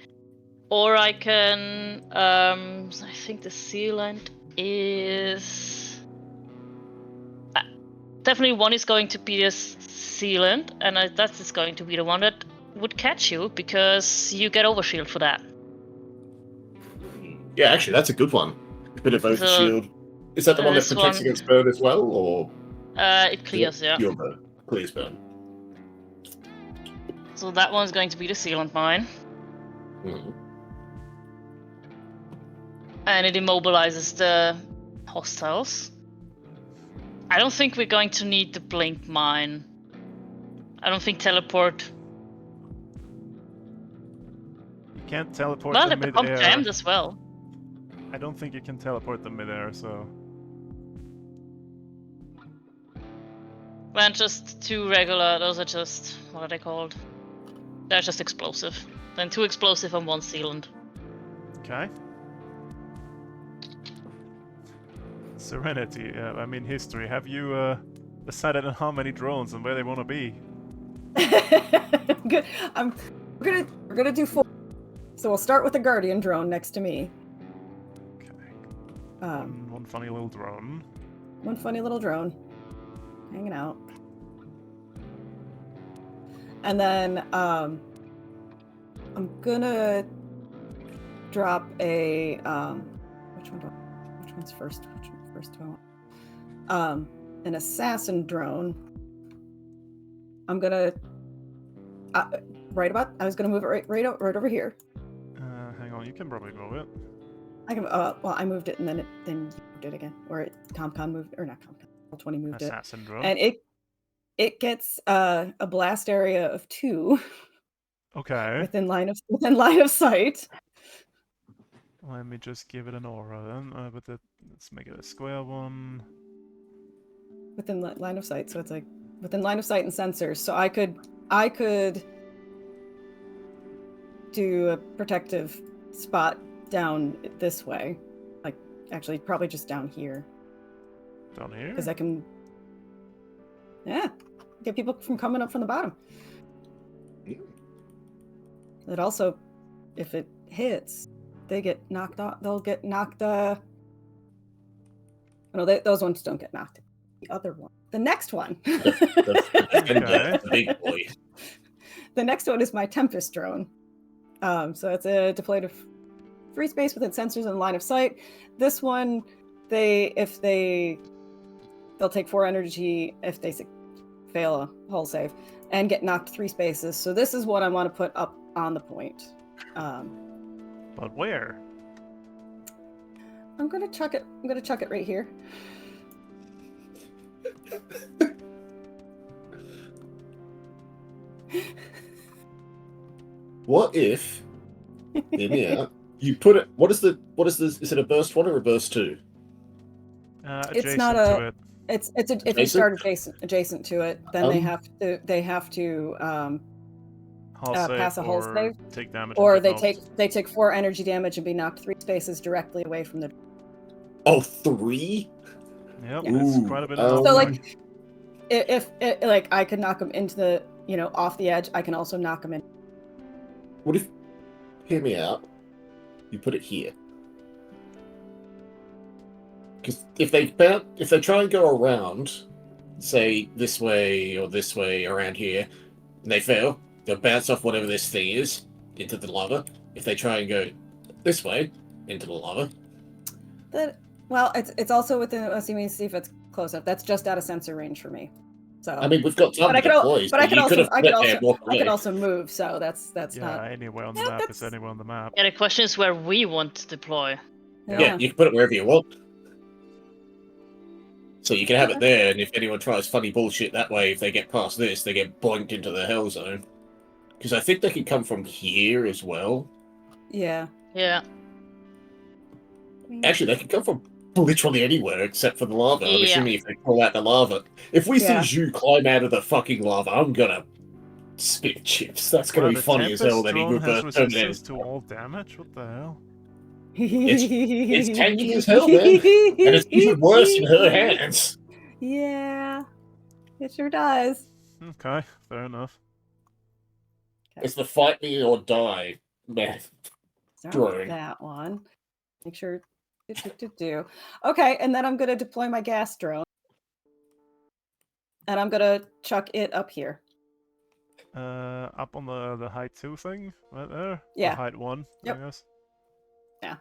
Or I can, I think the sealant is... definitely one is going to be a sealant, and that is going to be the one that would catch you, because you get overshield for that. Yeah, actually, that's a good one. A bit of So, overshield. Is that the one that this protects one- against burn as well, or It clears, yeah. pure burn? Clears burn. So that one's going to be the sealant mine. Mhm. And it immobilizes the hostiles. I don't think we're going to need the blink mine. I don't think teleport. You can't teleport Well, they them become mid-air. jammed as well. I don't think you can teleport them mid-air, so... Then just 2 regular, those are just, what are they called? They're just explosive. Then 2 explosive and 1 sealant. Okay. Serenity, I mean history. Have you decided on how many drones and where they want to be? Good. We're gonna do 4. So we'll start with the Guardian drone next to me. Okay. Um, One funny little drone. One funny little drone, hanging out. And then I'm gonna drop a which one's first? Which one first do I want? An assassin drone. I'm gonna I was gonna move it right over here. Hang on, you can probably move it. I can well I moved it and then you moved it again, or ComCon moved, or not ComCon, Roll20 moved it, Assassin drone. and it gets a blast area of 2 Okay. within line of sight. Let me just give it an aura then. Let's make it a square one. Within line of sight, so it's like within line of sight and sensors. So I could do a protective spot down this way, like actually probably just down here, Down here? because I can, get people from coming up from the bottom. It also, if it hits, they get knocked off. They'll get knocked. No, those ones don't get knocked. The other one, the next one. The big boy. The next one is my Tempest drone. So it's a deployed of free space within sensors and line of sight. This one, they'll take 4 energy if they fail a hull save and get knocked 3 spaces. So this is what I want to put up on the point. But where? I'm gonna chuck it right here. What if, hear me out, you put it, what is this, is it a burst 1 or a burst 2? It's Adjacent not to it. if you start adjacent to it, then they have to Hull save pass a hull or save, take damage. or and they take 4 energy damage and be knocked 3 spaces directly away from the. Oh, 3? Yep, Yeah. it's Ooh, quite a bit. so, So like, if like I could knock them into the off the edge, I can also knock them in. What if, hear me out, you put it here? Because if they try and go around, say this way around here, and they fail, they'll bounce off whatever this thing is into the lava. If they try and go this way into the lava, Well, it's also within. Let's see if it's close enough. That's just out of sensor range for me. So I mean, we've got time but to deploy. I could I also move. So that's Yeah, not. anywhere on the Yeah, map that's- is anywhere on the map. Yeah, the question is where we want to deploy. Yeah, you can put it wherever you want. So you can have it there, and if anyone tries funny bullshit that way, if they get past this, they get boinked into the hell zone. Because I think they can come from here as well. Yeah. Yeah. Actually, they can come from literally anywhere except for the lava. I'm Yeah. assuming if they pull out the lava. If we Yeah. see you climb out of the fucking lava, I'm gonna spit chips. That's gonna Wow, be the funny as hell. Tempest Then he drone would has terminate. resistance to all damage? What the hell? It's tanky as hell, man. And it's even worse in her hands. Yeah, it sure does. Okay, fair enough. It's the fight me or die method. Start Drawing. with that one. Make sure. Okay, and then I'm going to deploy my gas drone. And I'm going to chuck it up here. Up on the height 2 thing, right there? Yeah. Or height 1, Yep. I guess. Yeah.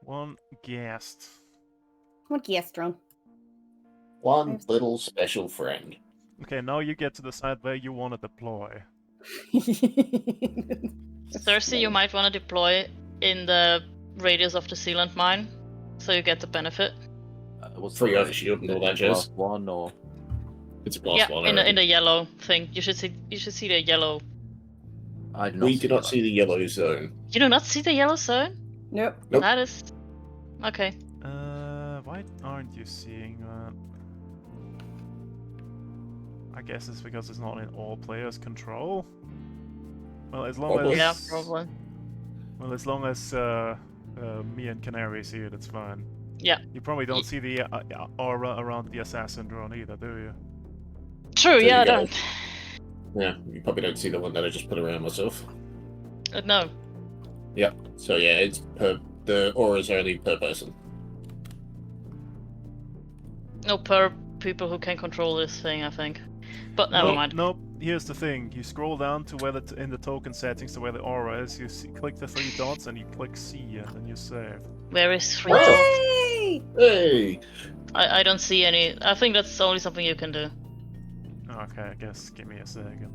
1 gassed. One gas drone. One little special friend. Okay, now you get to decide where you want to deploy. Cersei, you might want to deploy in the radius of the sealant mine, so you get the benefit. What's Free the- over shield and all that class jazz. 1 or It's a class Yeah, one. in the yellow thing. You should see the yellow. I do not We see do not that. see the yellow zone. You do not see the yellow zone? Nope. Nope. That is okay. Why aren't you seeing that? I guess it's because it's not in all players' control. Well, as long Probably. as Yeah, probably. Well, as long as me and Canary see it, it's fine. Yeah. You probably don't see the aura around the assassin drone either, do you? True. So Yeah, I you go. don't. Yeah, you probably don't see the one that I just put around myself. No. So yeah, it's the aura's only per person. No, per people who can control this thing, I think. But never Nope, mind. Nope. Here's the thing. You scroll down to where in the token settings to where the aura is. You click the 3 dots and you click C, and then you save. Where is free Oh. talk? Hey! I don't see any. I think that's only something you can do. Okay, I guess. Give me a second.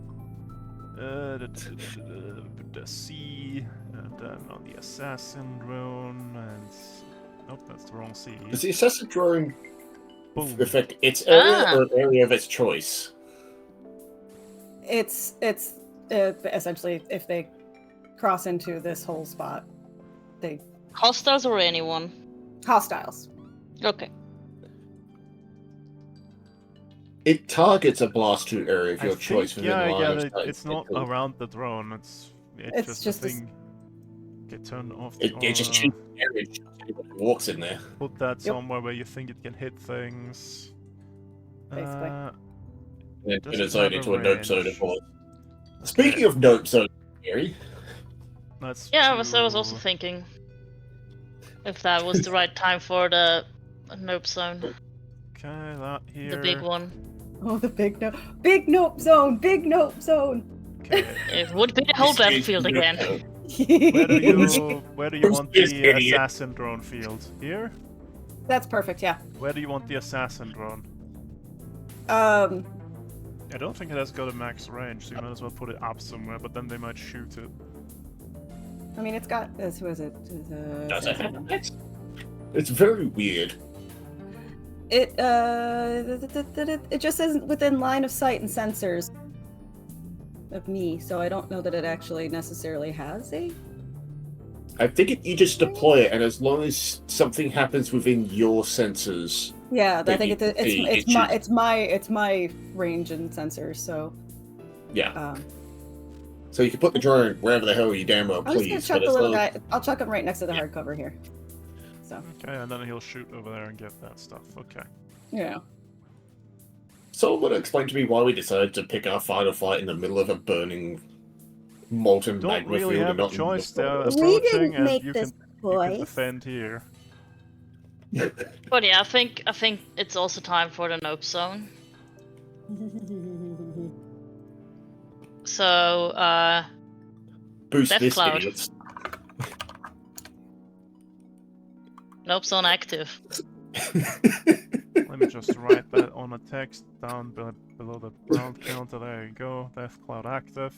The C, and then on the assassin drone, and nope, that's the wrong C. Does the assassin drone Boom. affect its area Ah. or an area of its choice? It's essentially if they cross into this whole spot, they Hostiles or anyone? hostiles. Okay. It targets a blast to area of I your think, choice within yeah, line of yeah, sight. it's not around the drone. It's It's just just the a s- thing. Get turned off. The It just aura. changes the area to anyone who walks in there. Put that Yep. somewhere where you think it can hit things. Basically. And Does turn it a zone have a into a nope range? zone of course. Speaking of nope zone, Gary, That's Yeah, I was also too- thinking if that was the right time for the nope zone, Okay, that here. the big one. Oh, the big nope zone, big nope zone. Okay. It would be the whole battlefield again. Where do you want Yes, the idiot. assassin drone field? Here? That's perfect. Yeah. Where do you want the assassin drone? I don't think it has got a max range, so you might as well put it up somewhere, but then they might shoot it. I mean, it's got. Who is it? does it have it? It's very weird. It it just isn't within line of sight and sensors of me, so I don't know that it actually necessarily has a. I think you just deploy it, and as long as something happens within your sensors, Yeah, I think Maybe it it's my range and sensors. So yeah. So you can put the drone wherever the hell you damn well I'm just please. gonna chuck but the as little long- guy. I'll chuck him right next to the hardcover here. So Okay, and then he'll shoot over there and get that stuff. Okay. yeah. Someone would explain to me why we decided to pick our final fight in the middle of a burning, molten Don't magma really field have and a not in choice. the They're forest. We approaching, didn't and make you this can choice. defend here. But yeah, I think it's also time for the nope zone. So Boost Death this Cloud. idiots. nope zone active. Let me just write that on a text down below the round counter. There you go. Death Cloud active.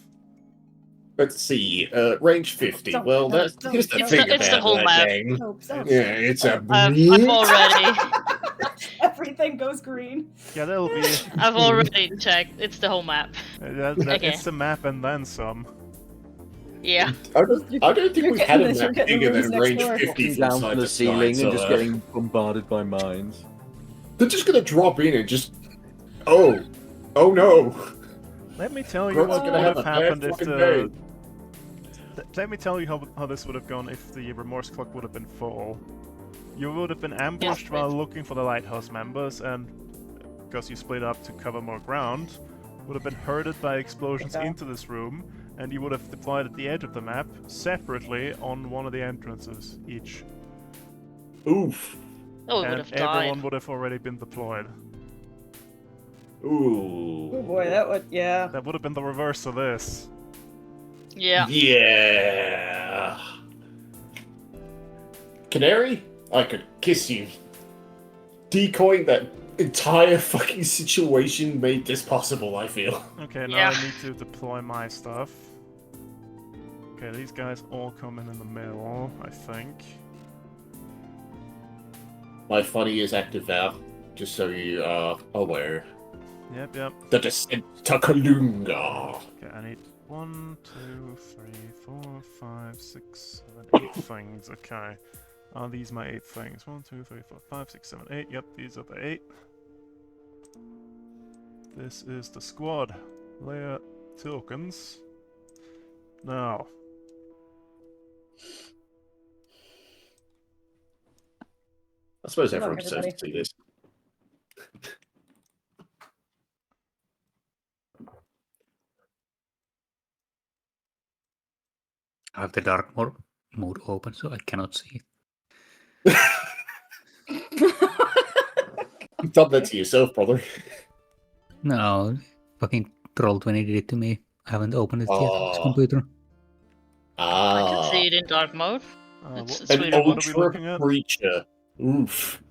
Let's see, range 50. Don't- Well, don't- that's don't- here's the don't- thing It's the about whole that map. game. Nope zone. Yeah, it's a I've bridge. already Everything goes green. Yeah, that'll be. I've already checked. It's the whole map. Okay. It's the map and then some. Yeah. I don't think You're we've had a getting the- you're map getting the bigger rooms than next range door. 50 Walking from down side from the to ceiling side, and so, just getting bombarded by mines. They're just gonna drop in and just. Oh no! Let me tell you Group's what gonna would have have a bad happened if fucking the. day. Let me tell you how this would have gone if the Remorse clock would have been full. You would have been ambushed while looking for the lighthouse members, and because you split up to cover more ground, would have been herded by explosions Okay. into this room, and you would have deployed at the edge of the map separately on one of the entrances each. Oof. Oh, we would And have died. everyone would have already been deployed. Ooh. Oh boy, that would, yeah. That would have been the reverse of this. Yeah. Yeah. Canary, I could kiss you. Decoying that entire fucking situation made this possible, I feel. Okay, now Yeah. I need to deploy my stuff. Okay, these guys all come in the middle, I think. My funny is active now, just so you are aware. Yep. The descent to Kalunga. Okay, I need 1, 2, 3, 4, 5, 6, 7, 8 things. Okay. Are these my 8 things? 1, 2, 3, 4, 5, 6, 7, 8. Yep, these are the 8. This is the squad. Layer tokens. Now. I suppose Come on, everyone deserves to everybody. see this. I have the dark mode open, so I cannot see. You've done that to yourself, brother. No, fucking Troll20 did it to me. I haven't opened it yet on this Oh. computer. I can Ah. see it in dark mode. What It's An readable. what are we ultra looking at? breacher. Oof.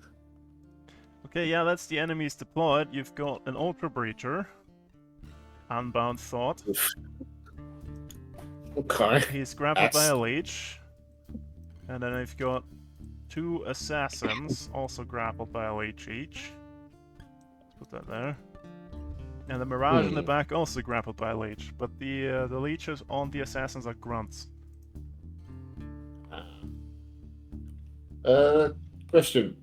Okay, yeah, that's the enemies deployed. You've got an Ultra Breacher. Unbound Thought. Okay. He's grappled by That's- a leech. And then I've got 2 assassins, also grappled by a leech each. Let's put that there. And the Mirage in the back also grappled by a leech, but the leeches on the assassins are grunts. Question.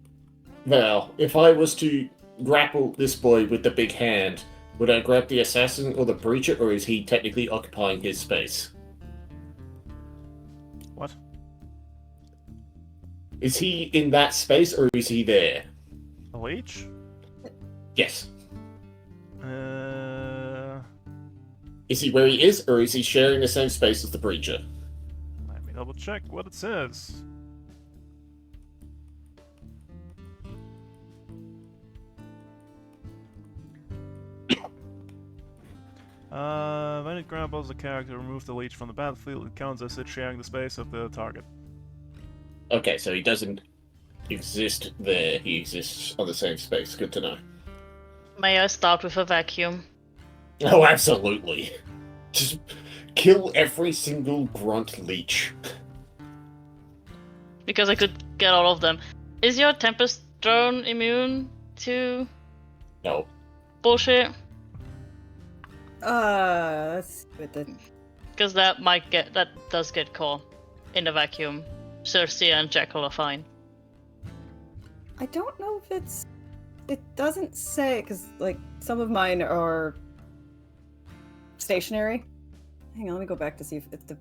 Val, if I was to grapple this boy with the big hand, would I grab the assassin or the breacher, or is he technically occupying his space? What? Is he in that space, or is he there? A leech? Yes. Uh, Is he where he is, or is he sharing the same space as the breacher? Let me double check what it says. When it grapbles a character, remove the leech from the battlefield, it counts as it sharing the space of the target. Okay, so he doesn't exist there, he exists on the same space. Good to know. May I start with a vacuum? Oh, absolutely. Just kill every single grunt leech. Because I could get all of them. Is your Tempest drone immune to No. bullshit? Let's see what the Because that does get caught in the vacuum. Cersei and Jekyll are fine. I don't know if it doesn't say, because like some of mine are stationary. Hang on, let me go back to see if the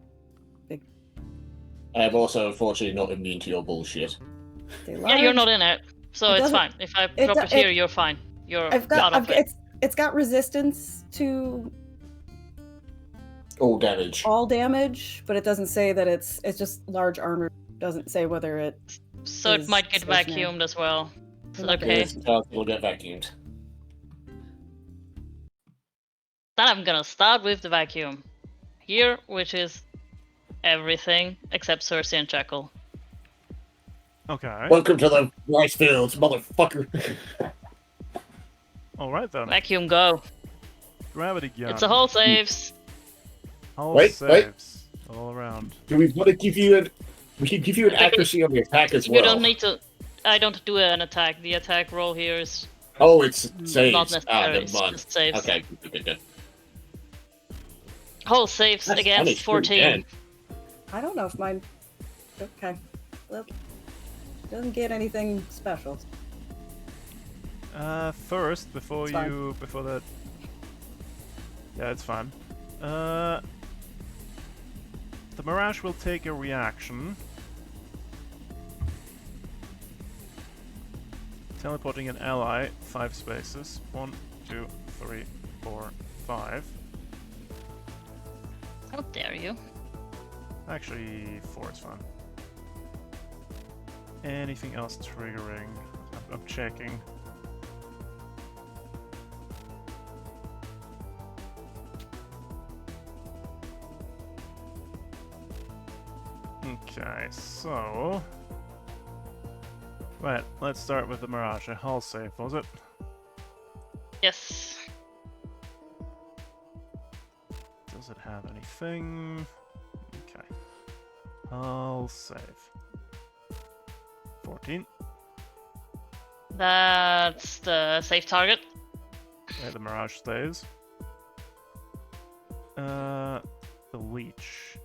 I am also unfortunately not immune to your bullshit. Yeah, you're not in it, so It it's doesn't- fine. If I drop it here, you're fine. You're out of it. It's got resistance to All damage. all damage, but it doesn't say that it's just large armor. Doesn't say whether it. So it is might get stationary. vacuumed as well. So, Okay. okay. Yes, it will get vacuumed. Then I'm gonna start with the vacuum. Here, which is everything except Cersei and Jekyll. Okay. Welcome to the rice fields, motherfucker. Alright then. Vacuum go. Gravity gun. It's a whole saves. Hull Wait. saves. All around. Do we want to give you an? We can give you an accuracy on the attack as well. You don't need to. I don't do an attack. The attack roll here is Oh, it's saves. not necessary. never It's mind. just saves. Okay, good. Whole saves That's against punished, 14. again. I don't know if mine. Okay. Well, doesn't get anything special. First, before It's fine. you, before that. Yeah, it's fine. The Mirage will take a reaction. Teleporting an ally 5 spaces. 1, 2, 3, 4, 5. How dare you? Actually, 4 is fine. Anything else triggering? I'm checking. Okay, so... Right, let's start with the Mirage. A hull save, was it? Yes. Does it have anything? Okay. Hull save. 14. That's the safe target. Okay, the Mirage stays. The Leech.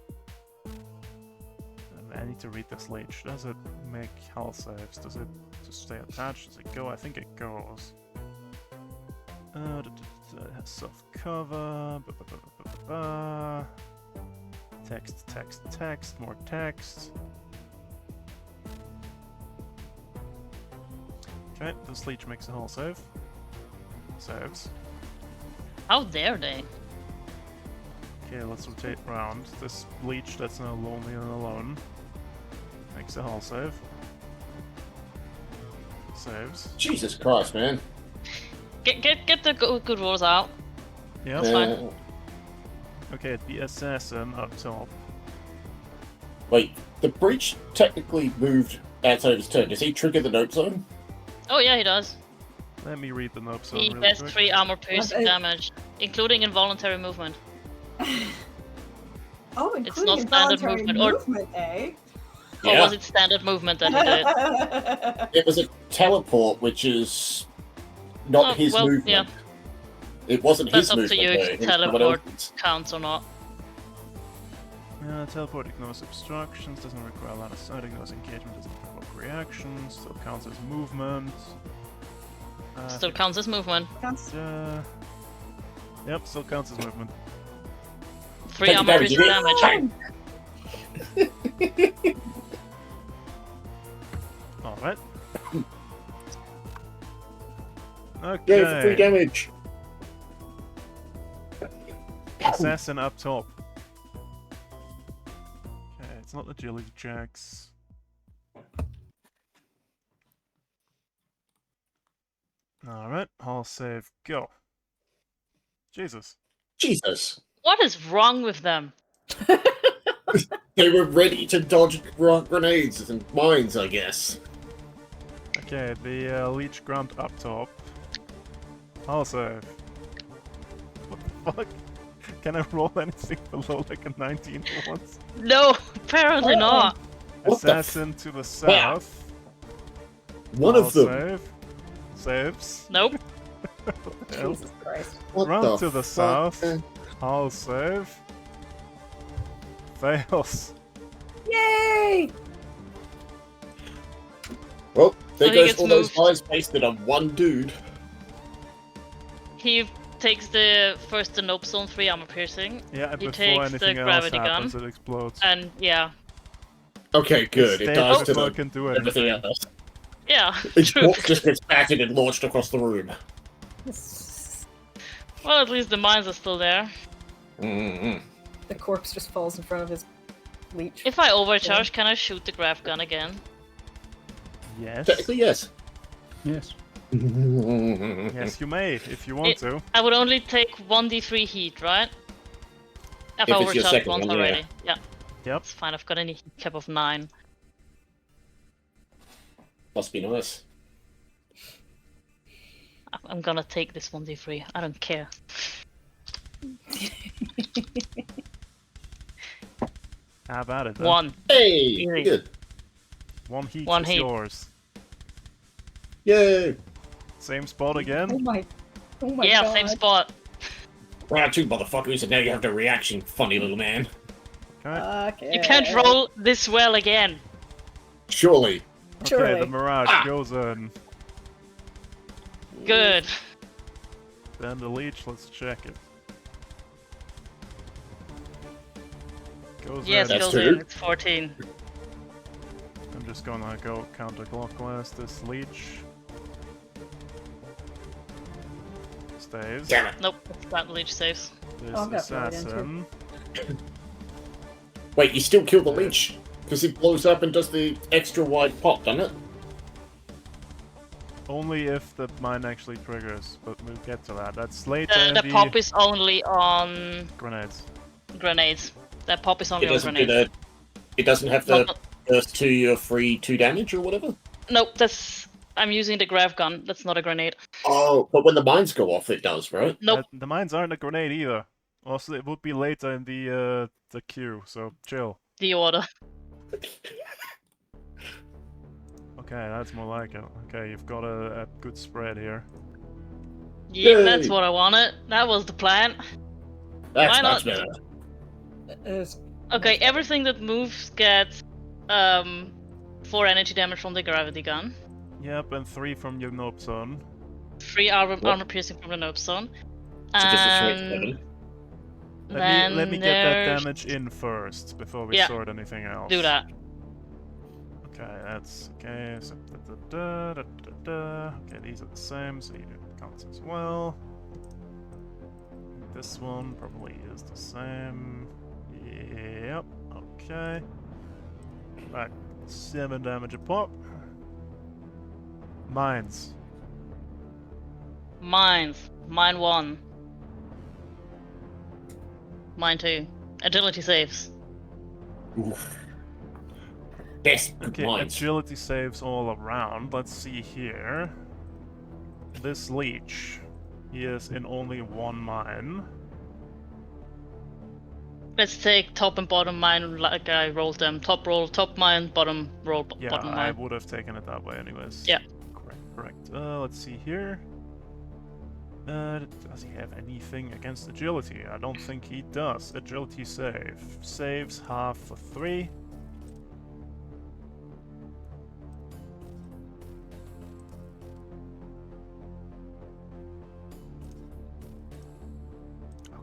I need to read this Leech. Does it make hull saves? Does it just stay attached? Does it go? I think it goes. It has soft cover. Text, text, text. More text. Okay, this Leech makes a hull save. Saves. How dare they? Okay, let's rotate round. This Leech that's now lonely and alone makes a hull save. Saves. Jesus Christ, man. Get the good rolls out. Yep. That's fine. Okay, the assassin up top. Wait, the breach technically moved outside of his turn. Does he trigger the note zone? Oh yeah, he does. Let me read the note zone He really gets quick. 3 armor piercing Okay. damage, including involuntary movement. Oh, It's including not standard involuntary movement, or- movement, eh? Or Yeah. was it standard movement that he did? It was a teleport, which is not Oh, his well, movement. yeah. It wasn't That's his up to movement. you though. if It was someone teleport else's. counts or not. Teleport ignores obstructions, doesn't require line of sight, ignores engagement, doesn't provoke reactions, still counts as movement. Still counts as movement. Yep, still counts as movement. 3 Take the armor damage, piercing you damage. Alright. Yay for free Okay. damage. Assassin up top. Okay, it's not the Jilly Jacks. Alright, hull save, go. Jesus. Jesus. What is wrong with them? They were ready to dodge grenades and mines, I guess. Okay, the Leech Grunt up top. Hull save. What the fuck? Can I roll anything below like a 19 for once? No, apparently not. What the f- Assassin to the south. One Hull of them. Saves. Nope. What the hell? Jesus Christ. What Run to the fuck, south. man? Hull save. Fails. Yay! Well, there So he goes gets all those moved. guys wasted on one dude. He takes the first the nope zone 3 armor piercing, Yeah, and He before takes the anything else gravity happens, gun. it explodes. and yeah, Okay, good. It Stay dies put, to so the it can do everything anything. else. yeah, It true. just gets battered and launched across the room. Well, at least the mines are still there. Mm-hmm. The corpse just falls in front of his leech. If I overcharge, can I shoot the grav gun again? Yes. Technically, yes. Yes. Yes, you may, if you want It- to. I would only take 1d3 heat, right? If I If it's your overcharged second once one, yeah. already. Yeah, Yep. it's fine. I've got a heat cap of 9. Must be nice. I'm gonna take this 1d3. I don't care. How about it then? 1. Hey, Really? good. One heat One is heat. yours. Yay! Same spot Oh again? my! Oh my Yeah, god! same spot. Round 2, motherfuckers, and now you have the reaction, funny little man. Okay. Okay. You can't roll this well again. Surely. Okay, Surely. the Mirage Ah! goes in. Good. Then the Leech, let's check it. Goes Yes, in. it That's goes two. in. It's 14. I'm just gonna go counterclockwise. This Leech stays. Damn it. Nope, it's not leech saves. This Oh, I've got blood into assassin Wait, you still kill the leech because it blows up and does the extra wide pop, doesn't it? Only if the mine actually triggers, but we'll get to that. That's later in The pop is only on grenades. grenades. The pop is only It on doesn't do grenades. it doesn't have No, the first 2 or free 2 damage or whatever. Nope, that's. I'm using the grav gun. That's not a grenade. Oh, but when the mines go off, it does, right? Nope. The mines aren't a grenade either. Also, it would be later in the queue, so chill. The order. Okay, that's more like it. Okay, you've got a good spread here. Yeah, that's Yay. what I wanted. That was the plan. That's Why much not? better. Is Okay, everything that moves gets 4 energy damage from the gravity gun. Yep, and 3 from your nope zone. 3 armor piercing from the nope zone. So just a straight And 7. Let me get that there's- damage in first before we Yeah. sort anything else. Do that. Okay, that's okay. So okay, these are the same, so you count as well. This one probably is the same. Yep. Okay. Right, 7 damage a pop. Mines. Mines. Mine 1. Mine 2. Agility saves. Oof. Best good Okay, mines. agility saves all around. Let's see here. This leech, he is in only 1 mine. Let's take top and bottom mine like I rolled them. Top roll, top mine, bottom roll, Yeah, bottom I mine. would have taken it that way anyways. Yeah. Correct. Let's see here. Does he have anything against agility? I don't think he does. Agility save. Saves half for 3.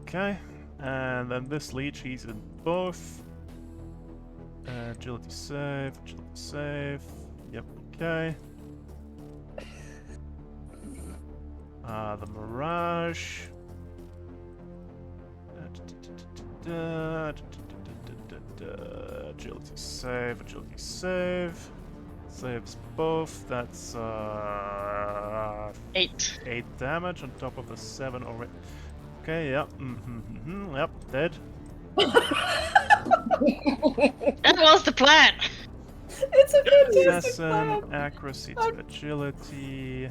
Okay. And then this leech, he's in both. Agility save, agility save. Yep, okay. The Mirage. Agility save, agility save. Saves both. That's 8. 8 damage on top of the 7 already. Okay, yep. Yep, dead. That was the plan! it's a fantastic Assassin, plan. accuracy to agility.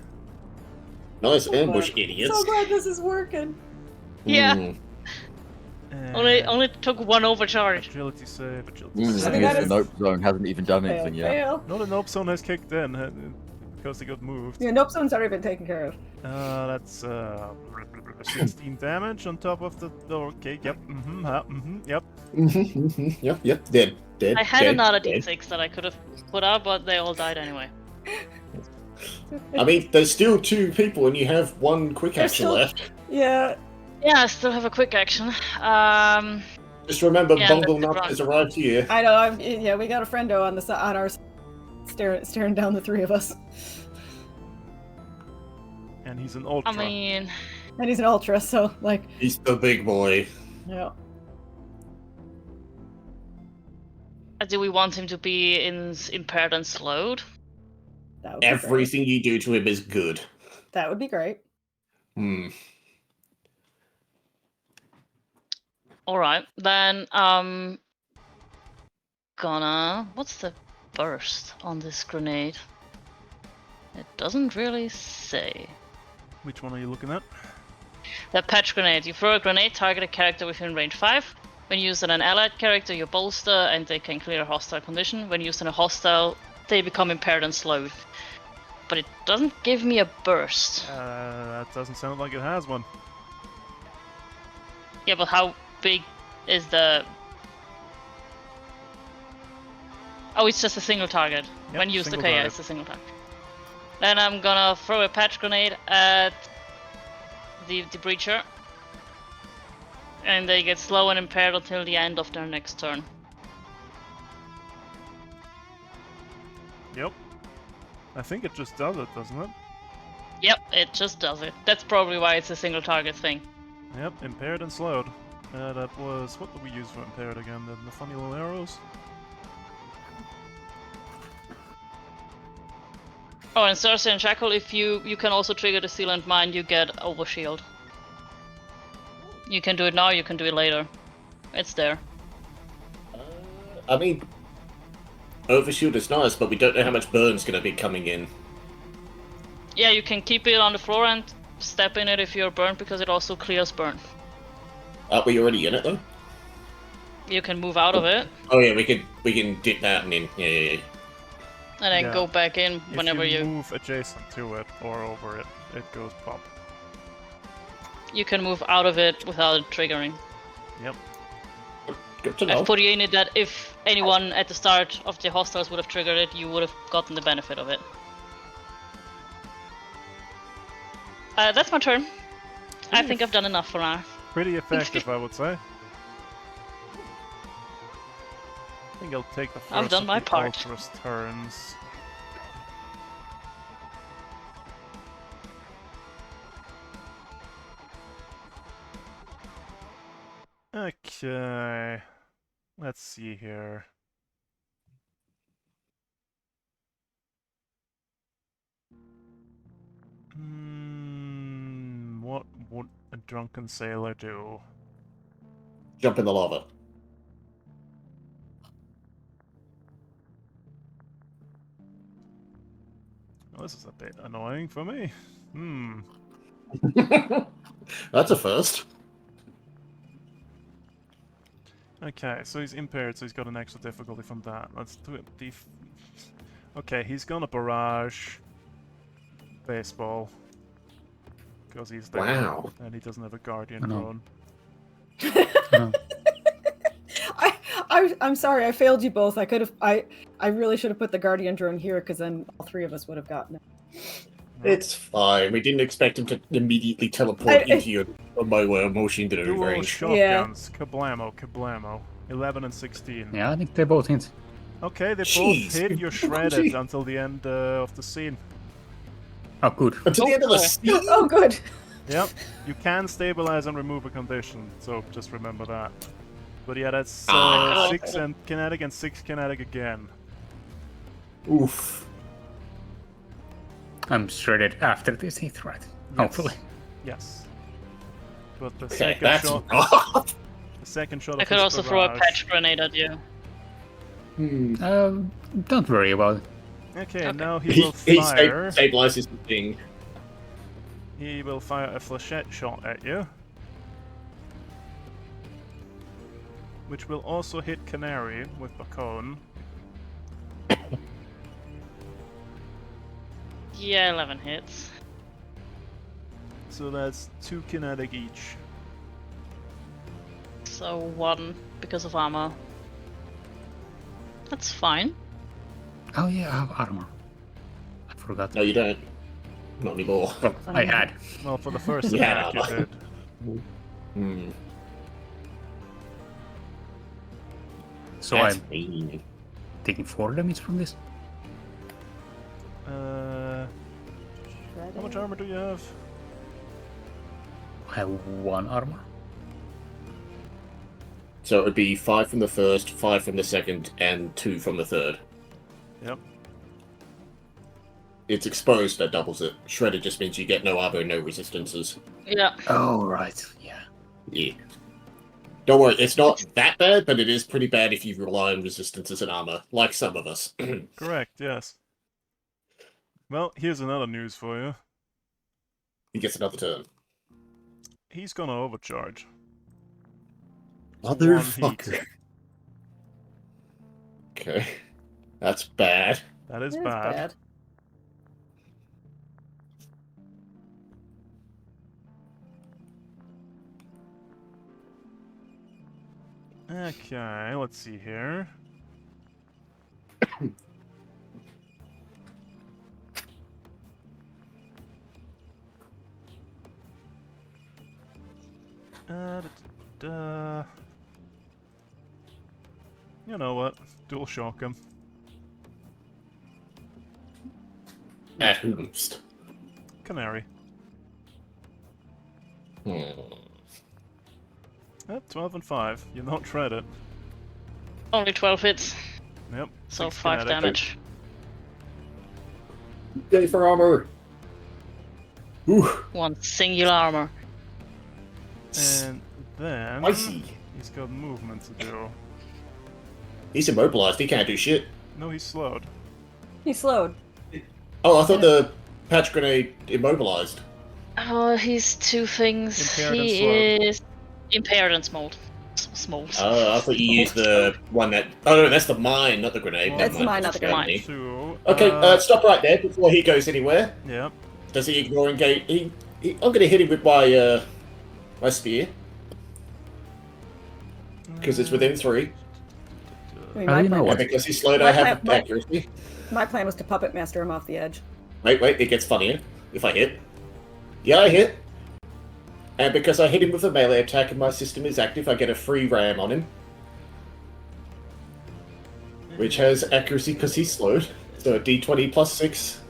Nice So ambush, glad- idiots. So glad this is working. Yeah. Mm. Only took 1 overcharge. Agility save, agility Mm. save. I think that the is- nope zone hasn't even done Fail, anything yet. fail. No, the nope zone has kicked in because they got moved. Yeah, nope zone's already been taken care of. That's 16 damage on top of the. Okay, yep, yep. Yep, dead. I had dead, another dead. d6 that I could have put out, but they all died anyway. I mean, there's still 2 people and you have 1 quick There's action still- left. Yeah, Yeah, I still have a quick action. Just remember, Yeah, Bungle that's Nut wrong. has arrived here. I know. Yeah, we got a friendo on on our staring down the 3 of us, And he's an ultra. I mean, and he's an ultra, so like, He's the big boy. yeah. do we want him to be impaired and slowed? That would be great. Everything you do to him is good. That would be great. Hmm. Alright, then, gonna... What's the burst on this grenade? It doesn't really say. Which one are you looking at? The patch grenade. You throw a grenade, target a character within range 5. When used on an allied character, you bolster and they can clear a hostile condition. When used on a hostile, they become impaired and slowed. But it doesn't give me a burst. That doesn't sound like it has one. Yeah, but how big is the... Oh, it's just a single target. Yep, When used, single okay, yeah, target. it's a single target. Then I'm gonna throw a patch grenade at the breacher. And they get slow and impaired until the end of their next turn. Yep. I think it just does it, doesn't it? Yep, it just does it. That's probably why it's a single target thing. Yep, impaired and slowed. That was... What did we use for impaired again? The funny little arrows? Oh, and Cersei and Shackle, if you can also trigger the Sealant Mind, you get Overshield. You can do it now, you can do it later. It's there. I mean, overshield is nice, but we don't know how much burn's going to be coming in. Yeah, you can keep it on the floor and step in it if you're burned, because it also clears burn. Aren't we already in it though? You can move out of it Oh yeah, we can dip that and in. Yeah. and then Yeah. go back in whenever if you you... move adjacent to it or over it, it goes pop. You can move out of it without it triggering. Yep. Good to know. I've put you in it that if anyone at the start of the hostiles would have triggered it, you would have gotten the benefit of it. That's my turn. I think I've done enough for now. Pretty effective, I would say. I think I'll take the first I've done of my the part. Ultra's turns. Okay. Let's see here. What would a drunken sailor do? Jump in the lava. Well, this is a bit annoying for me. That's a first. Okay, so he's impaired, so he's got an extra difficulty from that. Let's do it. Okay, he's gonna barrage baseball because he's there, Wow. and he doesn't have a guardian I know. drone. No. I'm sorry, I failed you both. I really should have put the guardian drone here, because then all three of us would have gotten it. It's fine. We didn't expect him to immediately teleport into your motion delivery Dual range. shotguns, kablamo, kablamo. 11 and 16. Yeah, I think they both hit. Okay, they Jeez, both hit. You're shredded until the end of the scene. Oh, good. Until the end of the Okay. scene. Oh, good. Yep, you can stabilize and remove a condition, so just remember that. But yeah, that's Ah. 6 and kinetic and 6 kinetic again. Oof. I'm shredded after this hit, right? Hopefully. Yes. But the Okay, second that's shot, rough. the second shot I of could his also throw a barrage. patch grenade at you. Don't worry about it. Okay, now he will He fire. stabilizes the thing. He will fire a flechette shot at you, which will also hit Canary with Bacone. Yeah, 11 hits. So that's 2 kinetic each. So 1 because of armor. That's fine. Oh yeah, I have armor. I forgot. No, you don't. Not anymore. Well, I had. Well, for the first Yeah. attack you did. Hmm. So That's I'm mean. taking 4 damage from this. How much armor do you have? I have 1 armor. So it would be 5 from the first, 5 from the second, and 2 from the third. Yep. It's exposed that doubles it. Shredded just means you get no armor and no resistances. Yeah. Oh right, yeah. Yeah. Don't worry, it's not that bad, but it is pretty bad if you rely on resistances and armor, like some of us. Correct, yes. Well, here's another news for you. He gets another turn. He's gonna overcharge. Motherfucker. Okay. That's bad. That is It is bad. Okay, let's see here. Da, da, da. You know what? Dual shock him. At whomst. Canary. Hmm. Yep, 12 and 5. You don't shred it. Only 12 hits, Yep. so 6 5 kinetic. damage. Yay for armor! Ooh, One singular armor. And then spicy. he's got movement to do. He's immobilized. He can't do shit. No, he's slowed. He slowed. Oh, I thought the patch grenade immobilized. Oh, he's two things. Impaired and He slowed. is impaired and small. Small. Oh, I thought you used the one that. Oh no, that's the mine, not the grenade. Well, Never That's mind. mine, not the That's grenade. me. 2. Okay, stop right there before he goes anywhere. Yep. Does he ignore engage? I'm gonna hit him with my my spear because it's within 3, I mean, How do you know and what? because he's slowed, I My have plan- accuracy. my plan was to puppet master him off the edge. Wait, it gets funnier if I hit. Yeah, I hit. And because I hit him with a melee attack and my system is active, I get a free ram on him. Which has accuracy because he's slowed. So a d20 plus 6.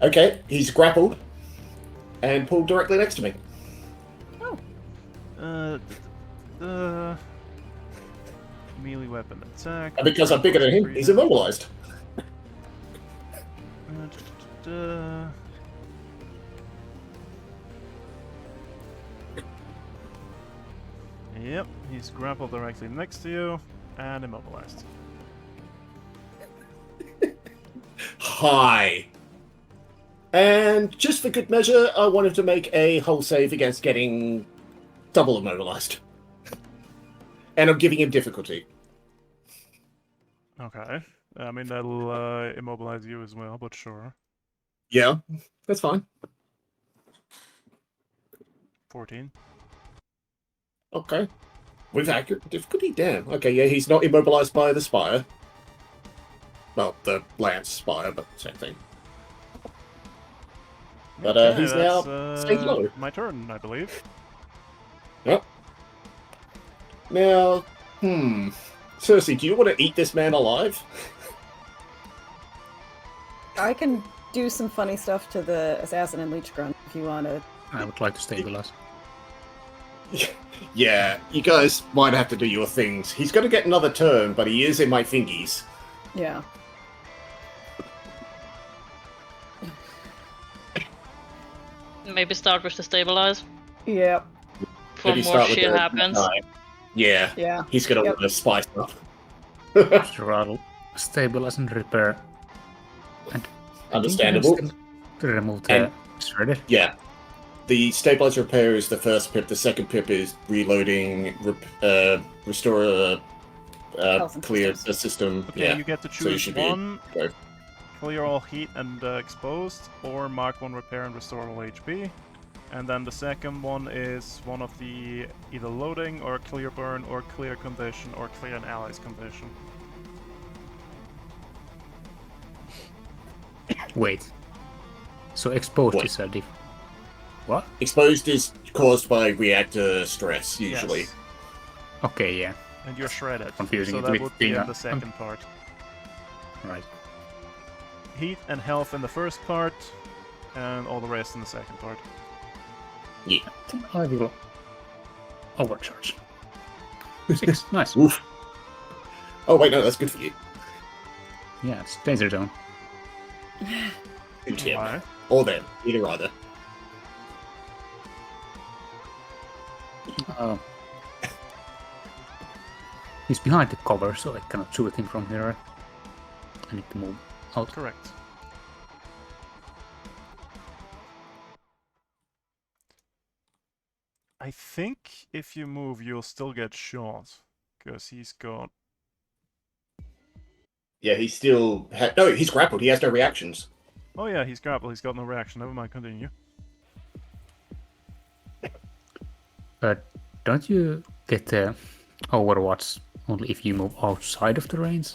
Okay, he's grappled. And pulled directly next to me. Melee weapon attack. And because I'm bigger than him, he's immobilized. Yep, he's grappled directly next to you and immobilized. Hi. And just for good measure, I wanted to make a hull save against getting double immobilized. And I'm giving him difficulty. Okay. I mean, that'll immobilize you as well, but sure. Yeah, that's fine. 14. Okay. With accurate difficulty? Damn. Okay, yeah, he's not immobilized by the spire. Well, the lance spire, but same thing. But Okay, he's now that's, staying low. my turn, I believe. Yep. Now, Cersei, do you want to eat this man alive? I can do some funny stuff to the assassin and leech grunt if you want to. I would like to stabilize. Yeah, you guys might have to do your things. He's going to get another turn, but he is in my fingies. Yeah. Maybe start with the stabilize. Yep. Before Maybe more start with shit the- happens. Yeah, Yeah. he's going to Yep. want to spice up. Rattle, stabilize and repair. And Understandable. To remove the And- shredded. Yeah. The stabilizer repair is the first pip. The second pip is reloading, restore, Health and clear systems. the system. Okay, Yeah. you get to So you choose should be one, go. clear all heat and exposed, or mark 1 repair and restore all HP. And then the second one is one of the either loading or clear burn or clear condition or clear an ally's condition. Wait. So exposed What? is a diff. What? Exposed is caused by reactor stress, usually. Yes. Okay, yeah. And you're shredded. Confusing so it that with would be the, in the second part. Right. Heat and health in the first part, and all the rest in the second part. Yeah. I will overcharge. 6. Nice. Oof. Oh wait, no, that's good for you. Yeah, it's danger zone. Good him. Why? Or them. Either. Uh, he's behind the cover, so I cannot shoot him from here. I need to move out. Correct. I think if you move, you'll still get shot. Because he's got... Yeah, he's still... No, he's grappled. He has no reactions. Oh yeah, he's grappled. He's got no reaction. Never mind, continue. Don't you get Overwatch only if you move outside of the range?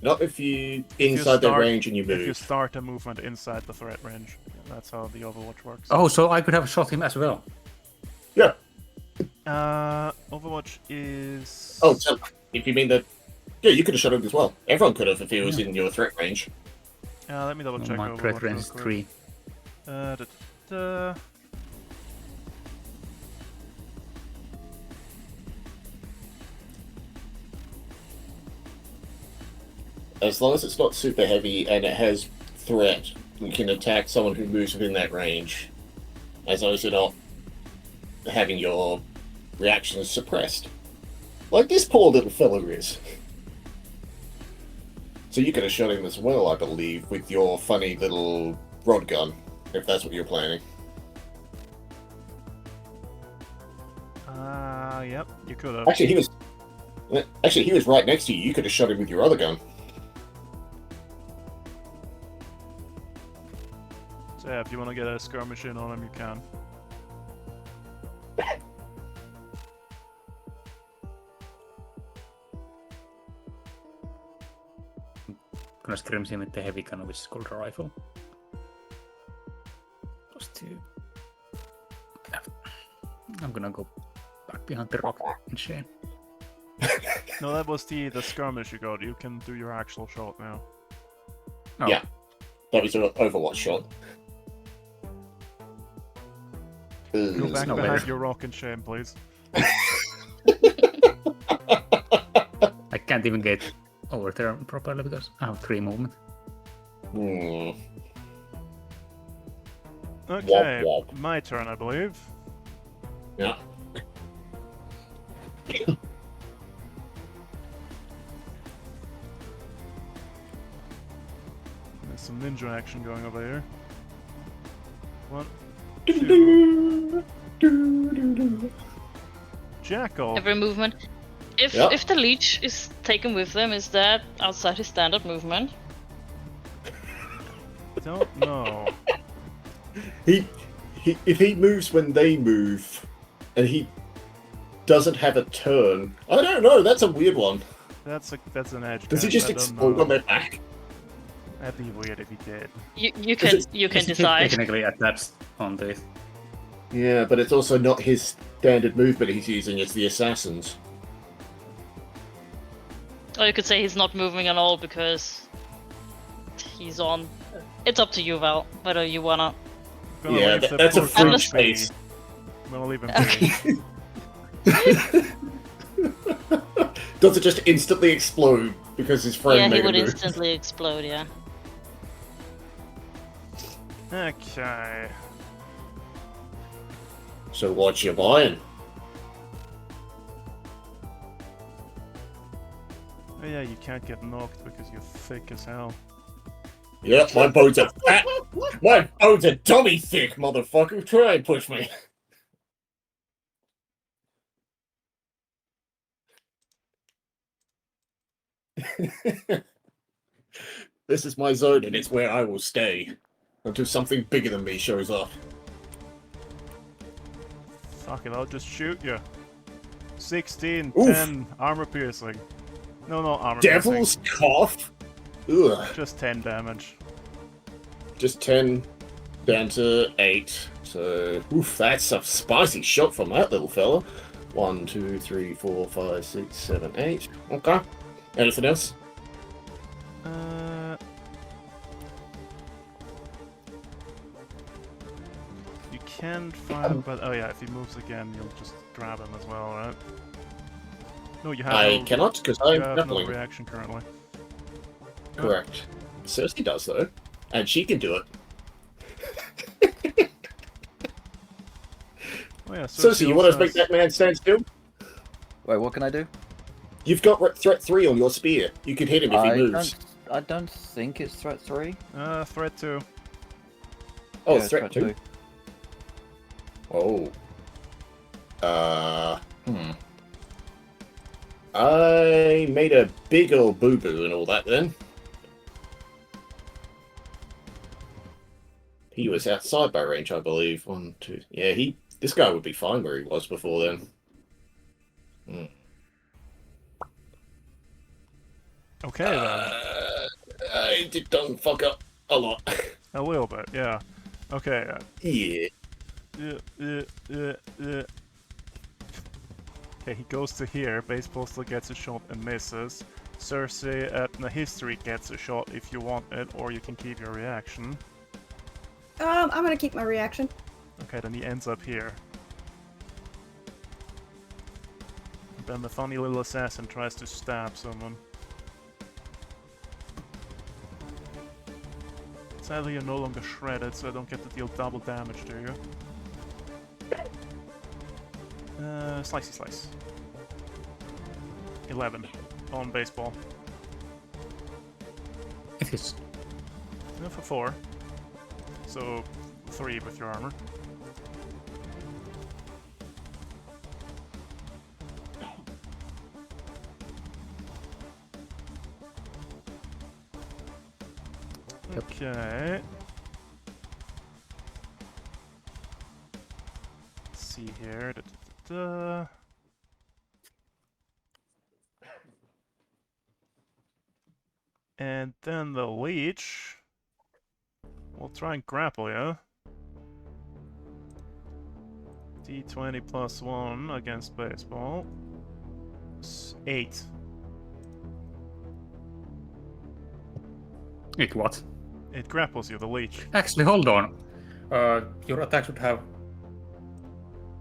Not if you If you inside the start- range and you If you move. start a movement inside the threat range. That's how the Overwatch works. Oh, so I could have shot him as well. Yeah. Overwatch is... Oh, so if you mean that... Yeah, you could have shot him as well. Everyone could have if he was in your threat range. let me double check My Overwatch threat real range is quick. 3. as long as it's not super heavy and it has threat, you can attack someone who moves within that range, as long as you're not having your reactions suppressed. Like this poor little fellow is. So you could have shot him as well, I believe, with your funny little rod gun, if that's what you're planning. Yep, you could have. Actually, he was right next to you. You could have shot him with your other gun. So yeah, if you want to get a skirmish in on him, you can. Gonna skirmish him with the heavy gun, which is called a rifle. +2. I'm gonna go back behind the rock and Shane. No, that was the skirmish you got. You can do your actual shot now. Oh. Yeah. That was an Overwatch shot. Go back no behind better. your rock and shame, please. I can't even get over there properly because I have 3 movement. Hmm. Okay, wop. my turn, I believe. Yeah. There's some ninja action going over here. 1, 2. Jackal. Every movement. If Yeah. if the leech is taken with them, is that outside his standard movement? Don't know. If he moves when they move, and he doesn't have a turn, I don't know. That's a weird one. That's an edge. Does he guard, just I don't explode know. on their back? That'd be weird if he did. You Is can it- you can Because he decide. technically attached on this. Yeah, but it's also not his standard movement he's using. It's the assassins. Or you could say he's not moving at all because he's on. It's up to you, Val, whether you wanna. Gonna Yeah, leave the that's a poor free French space. be. I'm gonna leave him Okay. be. Does it just instantly explode because his friend Yeah, he made would a move? instantly explode. Yeah. Okay. So what you buying? Oh yeah, you can't get knocked because you're thick as hell. Yep, my bones are fat. My bones are dummy thick, motherfucker. Try and push me. This is my zone, and it's where I will stay until something bigger than me shows up. Fuck it, I'll just shoot you. 16, Oof. 10, armor piercing. No, not armor Devil's cough. Ugh. piercing. Just 10 damage. Just 10 down to 8. So, oof, that's a spicy shot from that little fella. 1, 2, 3, 4, 5, 6, 7, 8. Okay. Anything else? You can fire, but oh yeah, if he moves again, you'll just grab him as well, right? No, you have I no, cannot, because you I'm have no grappling. reaction currently. Correct. Cersei does, though. And she can do it. Oh yeah, Cersei, you want to also make that man stand still? Wait, what can I do? You've got threat 3 on your spear. You can hit him if he moves. I don't think it's threat 3. threat 2. Oh, Yeah, it's threat 2? Oh. I made a big old boo-boo and all that then. He was outside by range, I believe. 1, 2... Yeah, this guy would be fine where he was before then. Okay then. I did done fuck up a lot. A little bit, yeah. Okay. Yeah. Okay, he goes to here. Base Postal gets a shot and misses. Cersei at the history gets a shot if you want it, or you can keep your reaction. I'm gonna keep my reaction. Okay, then he ends up here. Then the funny little assassin tries to stab someone. Sadly, you're no longer shredded, so I don't get to deal double damage to you. Slicey slice. 11 on baseball. It is. No, for 4. So 3 with your armor. Okay. Let's see here. And then the leech. We'll try and grapple you. D20 plus 1 against baseball. 8. It what? It grapples you, the leech. Actually, hold on. Your attack should have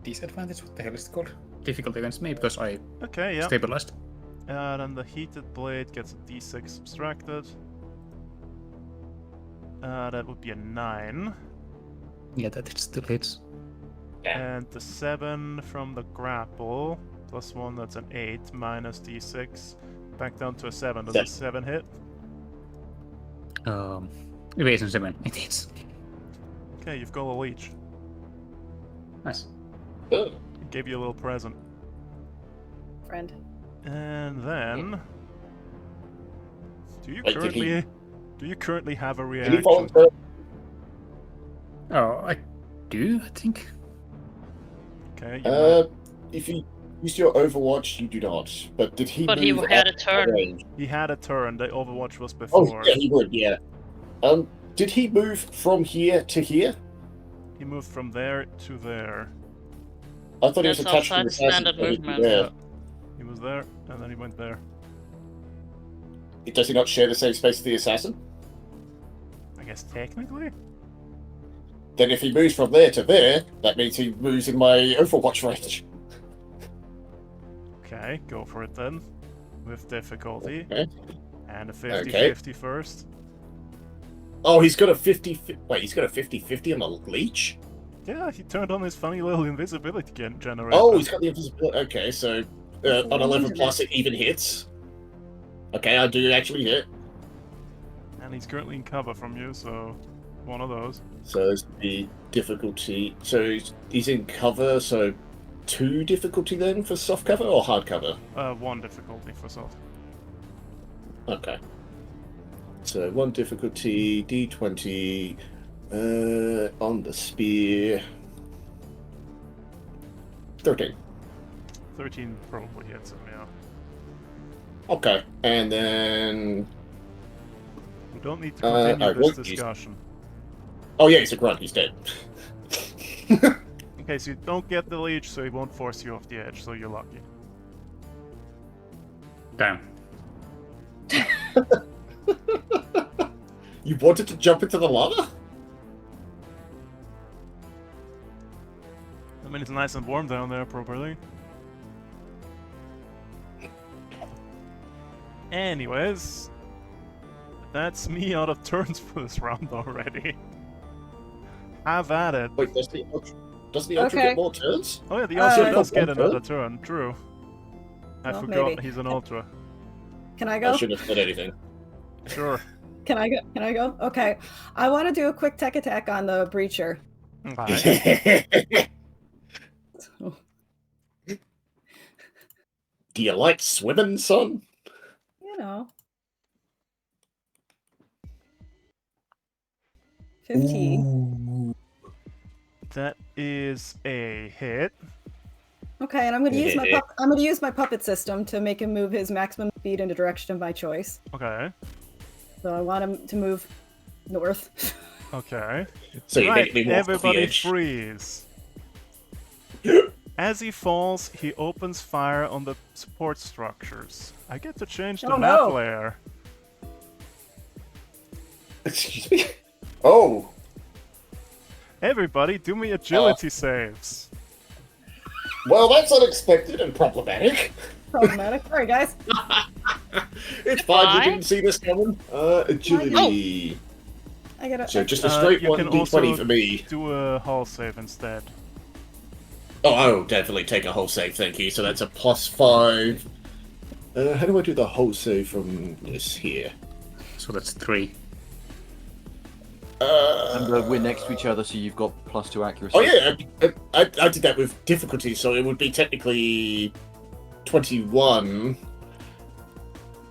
disadvantage. What the hell is it called? Difficulty against me because I Okay, yeah. stabilized. And the heated blade gets a d6 subtracted. That would be a 9. Yeah, that still hits. And the 7 from the grapple, plus 1, that's an 8, minus d6. Back down to a 7. Does a 7 hit? Evasion 7. It hits. Okay, you've got a leech. Nice. Oh. Gave you a little present. Friend. And then... Do you Wait, currently have a Did he reaction? volunteer? Oh, I do, I think. Okay, you might- If you use your Overwatch, you do not. But did he But he move had out a turn. of range? he had a turn. The Overwatch was Oh, before. yeah, he would, yeah. Did he move from here to here? He moved from there to there. I thought he was That's attached to outside the assassin, standard so he'd be movement. there. He was there, and then he went there. Does he not share the same space as the assassin? I guess technically? Then if he moves from there to there, that means he moves in my Overwatch range. Okay, go for it then. With difficulty. Okay. And a Okay. 50-50 first. Oh, he's got a 50... Wait, he's got a 50-50 on the leech? Yeah, he turned on his funny little invisibility generator. Oh, he's got the invisibility. Okay, so on 11 plus it even hits. Okay, I do actually hit. And he's currently in cover from you, so one of those. So it's the difficulty. So he's in cover, so 2 difficulty then for soft cover or hard cover? 1 difficulty for soft. Okay. So 1 difficulty, D20 on the spear. 13. 13 probably hits him, yeah. Okay, and then... We don't need to continue I this won't use- discussion. Oh yeah, he's a grunt, he's dead. Okay, so you don't get the leech, so he won't force you off the edge, so you're lucky. Damn. You wanted to jump into the lava? I mean, it's nice and warm down there, probably. Anyways, that's me out of turns for this round already. Have at it. Wait, does the Ultra Okay. get more turns? Oh yeah, the Ultra does get one another turn, true. I Well, forgot maybe. he's an Ultra. Can I I go? shouldn't have said anything. Sure. Can I go? Can I go? Okay. I want to do a quick tech attack on the breacher. Okay. Do you like swimming, son? You know. 15. That is a hit. Okay, and I'm gonna use my puppet system to make him move his maximum speed in the direction of my choice. Okay. So I want him to move north. Okay. So you Right, make me walk off the everybody edge. freeze. As he falls, he opens fire on the support structures. I get to change the Oh, map no. layer. Excuse me? Oh! Everybody, do me agility saves. Well, that's unexpected and problematic. Problematic. Sorry, guys. It's fine, Why? we didn't see this coming. Agility. I get a. So just a straight you one can d20 also for me. do a hull save instead. Oh, I'll definitely take a whole save, thank you. So that's a +5. How do I do the whole save from this here? So that's 3. And we're next to each other, so you've got +2 accuracy. Oh yeah, I did that with difficulty, so it would be technically 21.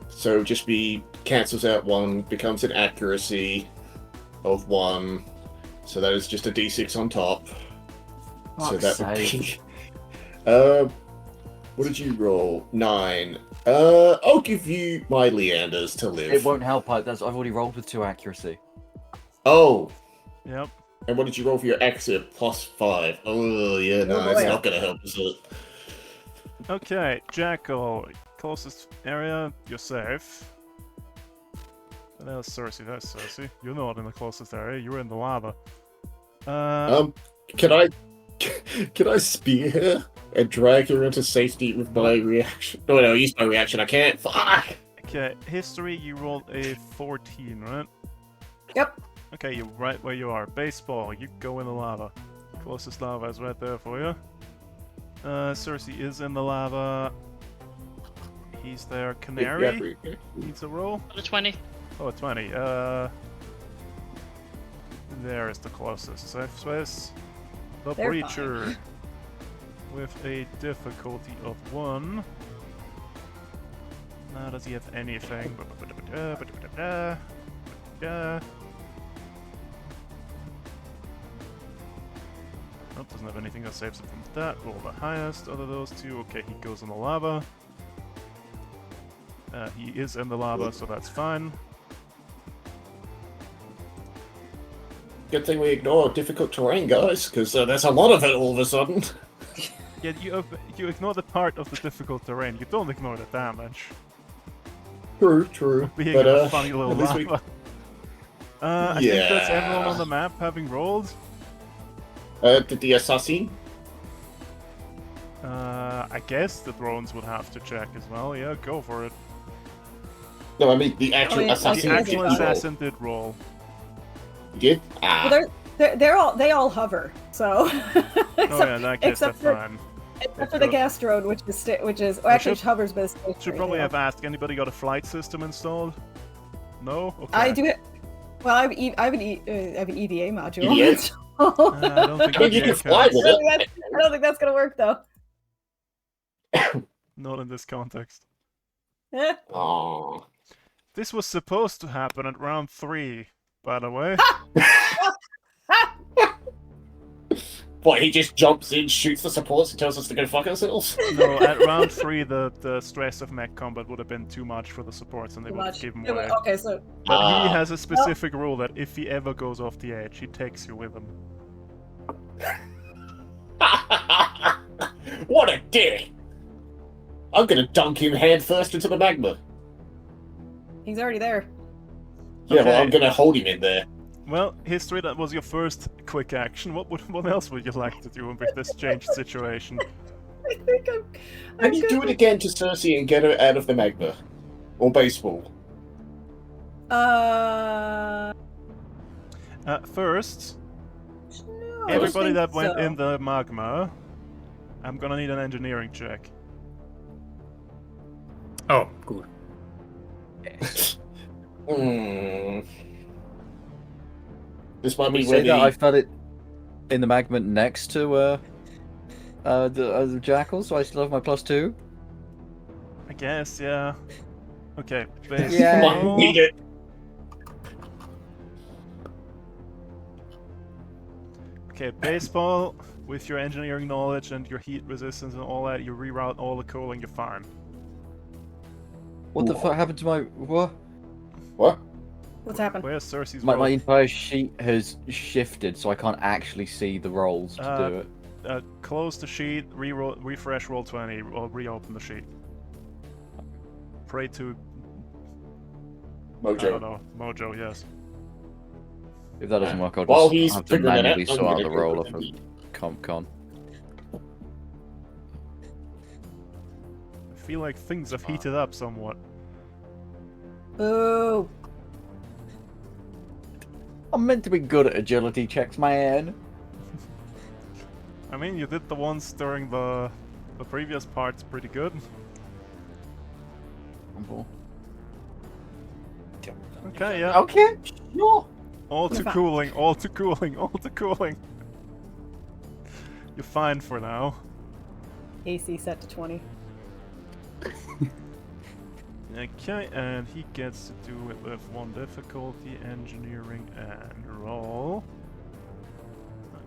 So just be cancels out 1, becomes an accuracy of 1. So that is just a d6 on top. So that would be. What did you roll? 9. I'll give you my Leanders to live. It won't help. I've already rolled with 2 accuracy. Oh. Yep. And what did you roll for your exit? +5. Oh yeah, no, Oh, it's boy. not gonna help, is it? Okay, Jackal, closest area, you're safe. And there's Cersei, that's Cersei. You're not in the closest area, you're in the lava. Can I spear her and drag her into safety with my reaction? No, I use my reaction. I can't. Fuck. Okay, history, you rolled a 14, right? Yep. Okay, you're right where you are. Baseball, you go in the lava. Closest lava is right there for you. Cersei is in the lava. He's there. Canary needs a roll. The 20. Oh, 20. There is the closest safe space. The They're Breacher with a difficulty of 1. Now, does he have anything? Nope, doesn't have anything that saves him from that. Roll the highest out of those two. Okay, he goes in the lava. He is in the lava, so that's fine. Good thing we ignore difficult terrain, guys, because there's a lot of it all of a sudden. Yeah, you ignore the part of the difficult terrain. You don't ignore the damage. True. Being But a funny little at least we- lava. I think that's everyone on the map having rolled. Did the assassin? I guess the drones would have to check as well. Yeah, go for it. No, I mean the actual Oh, yeah, assassin. The I actual did roll. assassin did roll. You did? Ah. Well, they all hover. So. Oh yeah, in that case, except that's for- fine. Except for the gas drone, which is well, actually hovers, but it's stationary, Should probably yeah. have asked. Anybody got a flight system installed? No. Okay. I do. Well, I have an EVA module. EVA? so- I don't think I mean, you EVA can fly counts. with it. I don't think that's gonna work though. Not in this context. Eh. Aww. This was supposed to happen at round 3, by the way. What, he just jumps in, shoots the supports, and tells us to go fuck ourselves? No, at round 3, the stress of mech combat would have been too much for the supports, and they Too would have much. given It way. was- Okay, so But he has a specific rule that if he ever goes off the edge, he takes you with him. What a dick! I'm gonna dunk him head first into the magma. he's already there. Yeah, Okay. well, I'm gonna hold him in there. Well, history, that was your first quick action. What else would you like to do with this changed situation? I think I'm Can you do it again to Cersei and get her out of the magma? Or baseball? First, No, I everybody think that went so. in the magma, I'm gonna need an engineering check. Oh, good. This might be You where say that I the... felt it in the magma next to the jackal, so I still have my +2. I guess, yeah. Okay, Yeah. Might need it. Okay, baseball, with your engineering knowledge and your heat resistance and all that, you reroute all the coal and you're fine. What the fuck happened to my what? What? What's happened? Where's Cersei's My roll? entire sheet has shifted, so I can't actually see the rolls to do it. Close the sheet, refresh roll 20, or reopen the sheet. Pray to, I don't Mojo. know, Mojo, yes. If that doesn't work, I'll While just he's have to figuring it manually out, I'm sort out gonna the go roll with of a the- con. I feel like things have heated up somewhat. Boo! I'm meant to be good at agility checks, man. I mean, you did the ones during the previous parts pretty good. Okay, yeah. Okay, sure. All to cooling, all to cooling, all to cooling. You're fine for now. AC set to 20. Okay, and he gets to do it with 1 difficulty, engineering, and roll.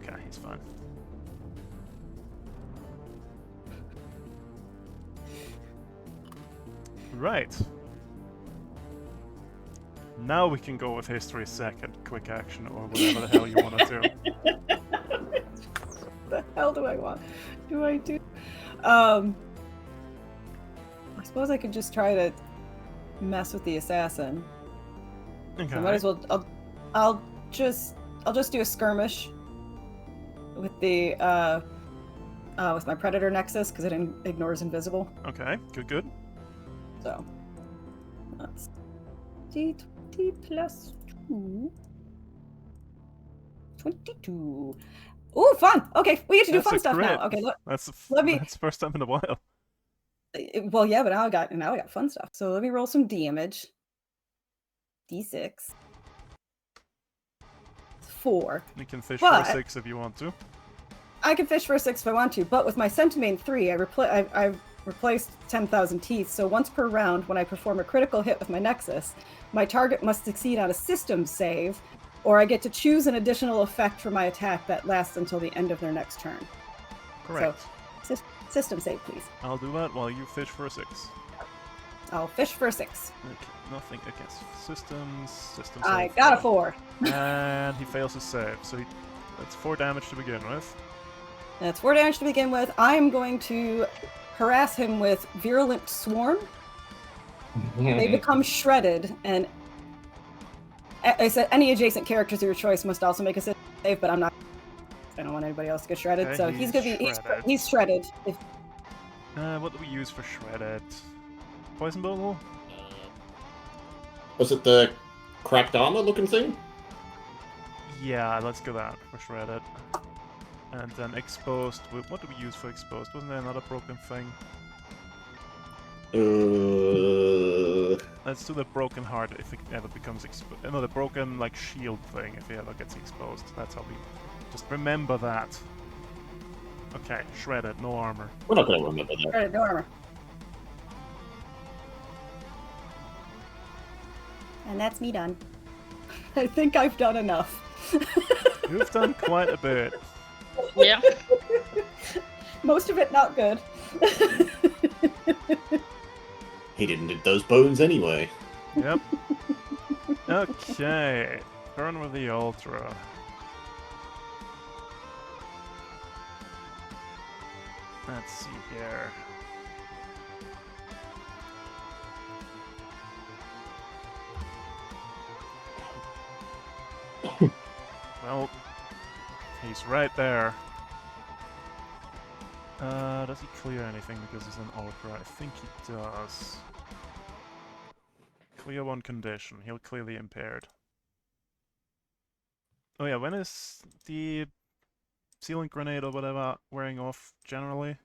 Okay, he's fine. Right. Now we can go with history second, quick action, or whatever the hell you want to do. The hell do I want? Do I do? I suppose I could just try to mess with the assassin. Okay. So I might as well. I'll just do a skirmish with the with my predator nexus because it ignores invisible. Okay, good. So that's D20 plus 2. 22. Ooh, fun! Okay, we get to do That's fun a stuff crit. now. Okay, That's the let me- that's the first time in a while. well, yeah, but now I got fun stuff. So let me roll some damage. D6. 4. You can fish But- for a 6 if you want to. I can fish for a 6 if I want to, but with my Centimane 3, I've replaced 10,000 teeth, so once per round, when I perform a critical hit with my Nexus, my target must succeed on a system save, or I get to choose an additional effect for my attack that lasts until the end of their next turn. Correct. So, system save, please. I'll do that while you fish for a 6. I'll fish for a 6. Okay, nothing against systems. System I save got a failed. 4. And he fails his save, so that's 4 damage to begin with. That's 4 damage to begin with. I'm going to harass him with Virulent Swarm. They become shredded, and I said any adjacent characters of your choice must also make a system save, but I don't want anybody else to get shredded, Okay, so he's gonna be shredded. he's shredded. If, What do we use for shredded? Poison bowl? Was it the cracked armor looking thing? Yeah, let's go that for shredded. And then exposed. What do we use for exposed? Wasn't there another broken thing? Let's do the broken heart if it ever becomes exposed. No, the broken like shield thing if it ever gets exposed. That's how we. Just remember that. Okay, shredded, no armor. We're not going to remember that. shredded, no armor. And that's me done. I think I've done enough. You've done quite a bit. Yeah. Most of it not good. He didn't need those bones anyway. Yep. Okay. Burn with the Ultra. Let's see here. Well, he's right there. Does he clear anything because he's an Ultra? I think he does. Clear one condition. He'll clear the impaired. Oh yeah, when is the sealant grenade or whatever wearing off generally?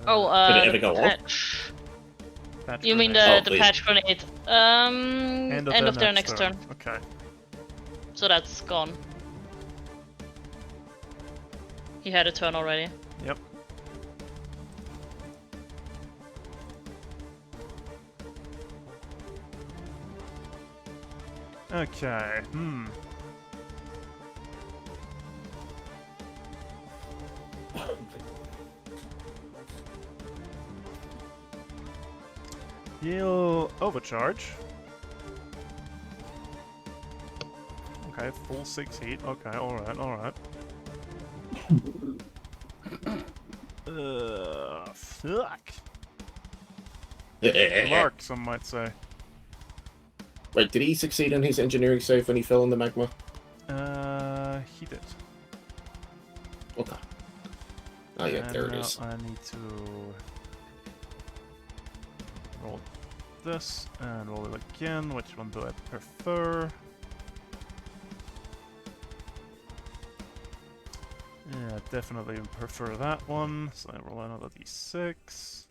Oh, Did it the ever go off? patch. Patch You mean grenade. the please. patch grenade? End of their next turn. Okay. So that's gone. He had a turn already. Yep. Okay. He'll overcharge. Okay, full 6 heat. Okay, alright, alright. Fuck. Lark, some might say. Wait, did he succeed in his engineering save when he fell in the magma? He did. Okay. Oh yeah, And there it now is. I need to roll this, and roll it again. Which one do I prefer? Yeah, definitely prefer that one. So I roll another d6.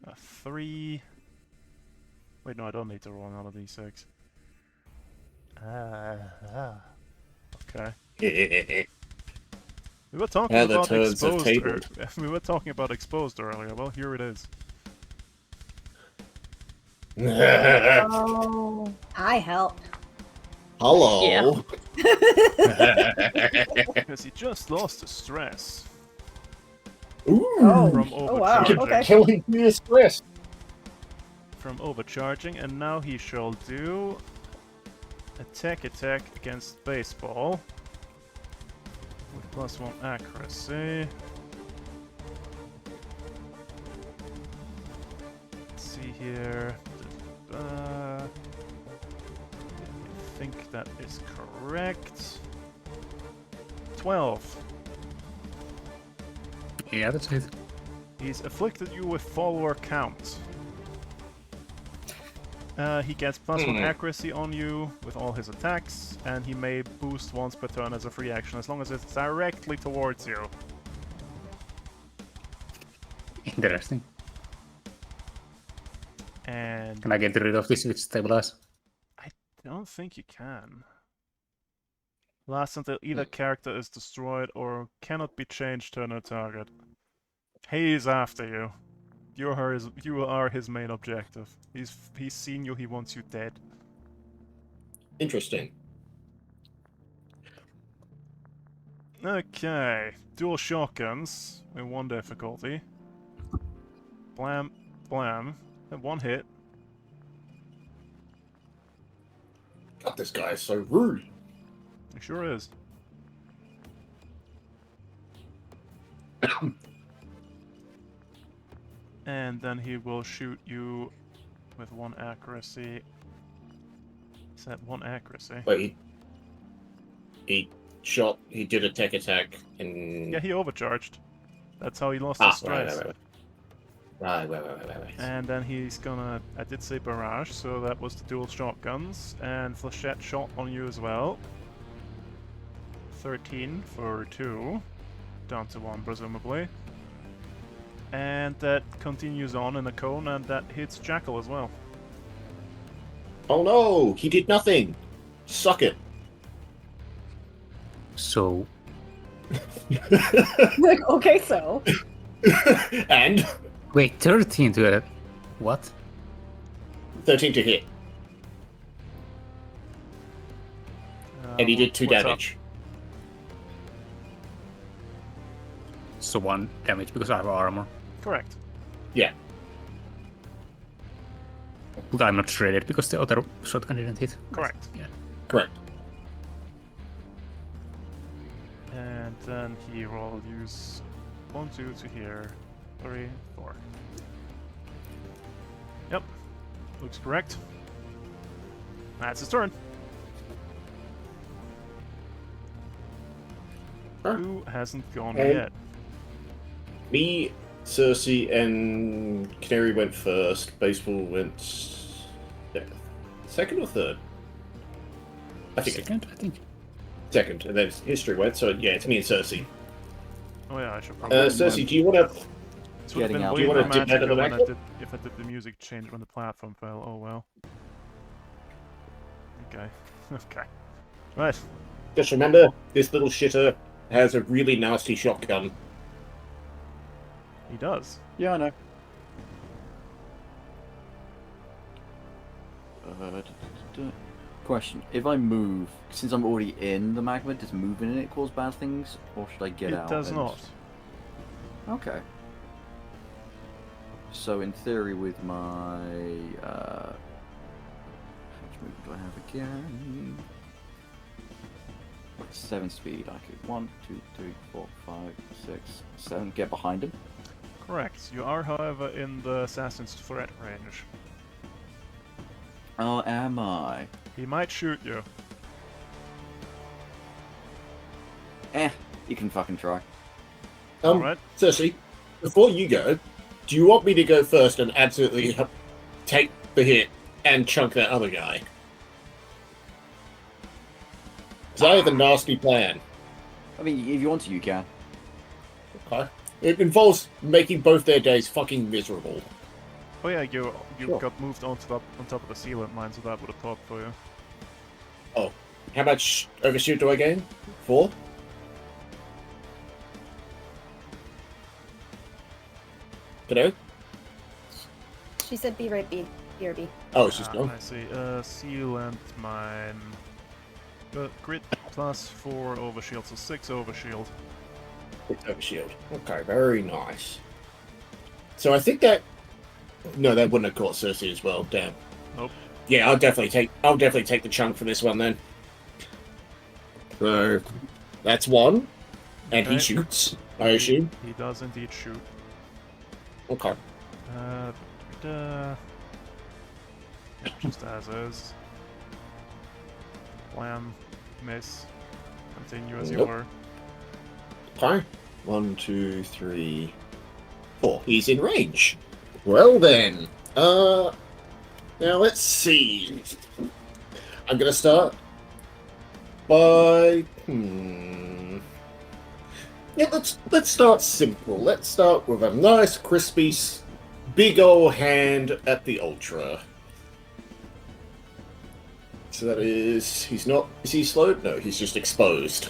A 3. Wait, no, I don't need to roll another d6. Okay. We were talking How the about turns have exposed. tabled. We were talking about exposed earlier. Well, here it is. Oh, I help. Hello. Because he just lost his stress Ooh. Oh. from Oh wow. overcharging. Okay. Killing me is stress. From overcharging, and now he shall do attack against baseball with +1 accuracy. Let's see here. I think that is correct. 12. Yeah, that's it. He's afflicted you with follower count. He gets +1 accuracy on you with all his attacks, and he may boost once per turn as a free action as long as it's directly towards you. Interesting. And Can I get rid of this with stabilize? I don't think you can. Lasts until either character is destroyed or cannot be changed to another target. He's after you. You are his main objective. He's seen you, he wants you dead. Interesting. Okay. Dual shotguns in 1 difficulty. Blam, blam. And 1 hit. God, this guy is so rude. He sure is. And then he will shoot you with 1 accuracy. Is that 1 accuracy? Wait, he did a tech attack, and... Yeah, he overcharged. That's how he lost his stress. Right. And then he's gonna... I did say barrage, so that was the dual shotguns. And flechette shot on you as well. 13 for 2. Down to 1, presumably. And that continues on in a cone, and that hits Jackal as well. Oh no, he did nothing. Suck it. So, Like, okay, so. And wait, 13 to it. What? 13 to hit, and he did 2 what's up? damage. So 1 damage because I have armor. Correct. Yeah. But I'm not shredded because the other shotgun didn't hit. Correct. Yeah. Correct. And then he will use 1, 2 to here. 3, 4. Yep. Looks correct. That's his turn. Who hasn't gone Okay. yet? Me, Cersei, and Canary went first. Baseball went second or third? I think Second, I think. second, and then history went. So yeah, it's me and Cersei. Oh yeah, I should probably... Cersei, do you want to? This would have Getting been out. way Do you more wanna dip that to the magical when back? if I did the music change when the platform fell. Oh well. Okay. Okay. Right. Just remember, this little shitter has a really nasty shotgun. He does. Yeah, I know. Question: if I move, since I'm already in the magma, does moving in it cause bad things, or should I get out? It does and- not. Okay. So in theory, with my how much movement do I have again? 7 speed. I could 1, 2, 3, 4, 5, 6, 7. Get behind him. Correct. You are, however, in the assassin's threat range. Oh, am I? He might shoot you. You can fucking try. Alright. Cersei, before you go, do you want me to go first and absolutely take the hit and chunk that other guy. Because I have a nasty plan. I mean, if you want to, you can. Okay. It involves making both their days fucking miserable. Oh yeah, you Sure. got moved on top of the sealant mine, so that would have popped for you. Oh, how much overshoot do I gain? 4? Hello? She said be right, B. BRB. Oh, it's just gone. I see. Sealant mine. Grit plus 4 overshield, so 6 overshield. Quick overshield. Okay, very nice. So I think that... No, that wouldn't have caught Cersei as well. Damn. Nope. Yeah, I'll definitely take the chunk for this one then. So that's 1. And he Okay. shoots, I assume. He does indeed shoot. Okay. Yeah, just as is. Wham. Miss. Continue as you Nope. were. Okay. 1, 2, 3, 4. He's in range. Well then. Now let's see. I'm gonna start by yeah, let's start simple. Let's start with a nice crispy big ol' hand at the ultra. So that is he's not is he slowed? No, he's just exposed.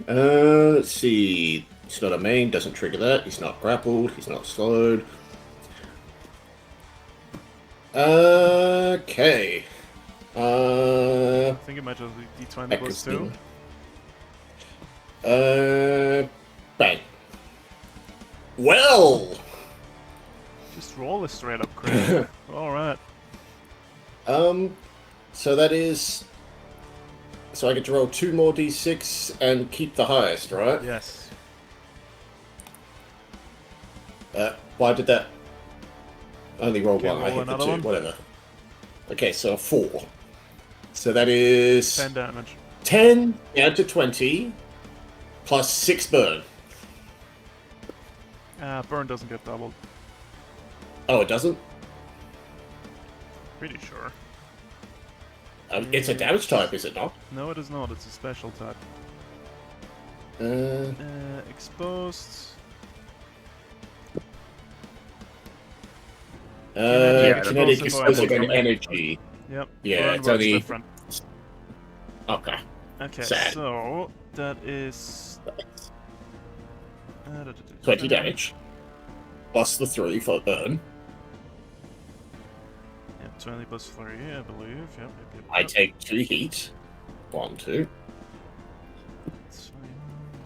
Let's see. He's not a main, doesn't trigger that. He's not grappled, he's not slowed. Okay. I think it might just be D20 plus 2. Bang. Well! Just roll a straight up crit. Alright. So that is... So I get to roll 2 more d6 and keep the highest, right? Yes. Why did that... Only roll Okay, 1, I roll hit the another 2, one. whatever. Okay, so a 4. So that is... 10 damage. 10 down to 20, plus 6 burn. Burn doesn't get doubled. Oh, it doesn't? Pretty sure. It's a damage type, is it not? No, it is not. It's a special type. Uh, Exposed. Yeah, kinetic that's also explosive for and energy. energy. Yep. Yeah, Burn it's works only- different. Okay. Okay, Sad. so that is 20 damage. Plus the 3 for burn. Yeah, 20 plus 3, I believe. Yep. I take 2 heat. 1, 2. That's fine. Just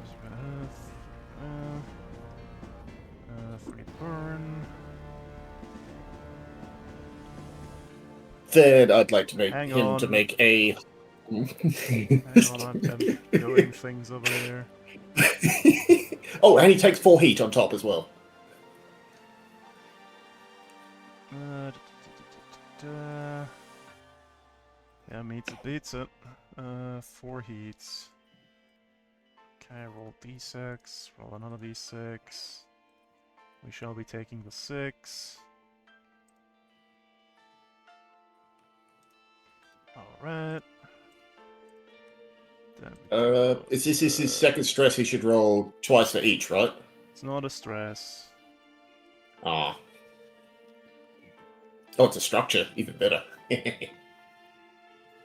have 3 burn. Then I'd like to make Hang him on. to make a... Hang on, I'm doing things over here. Oh, and he takes 4 heat on top as well. Yeah, beats it. 4 heats. Okay, roll d6, roll another d6. We shall be taking the 6. Alright. Is this his second stress? He should roll twice for each, right? It's not a stress. Ah. Oh, it's a structure. Even better.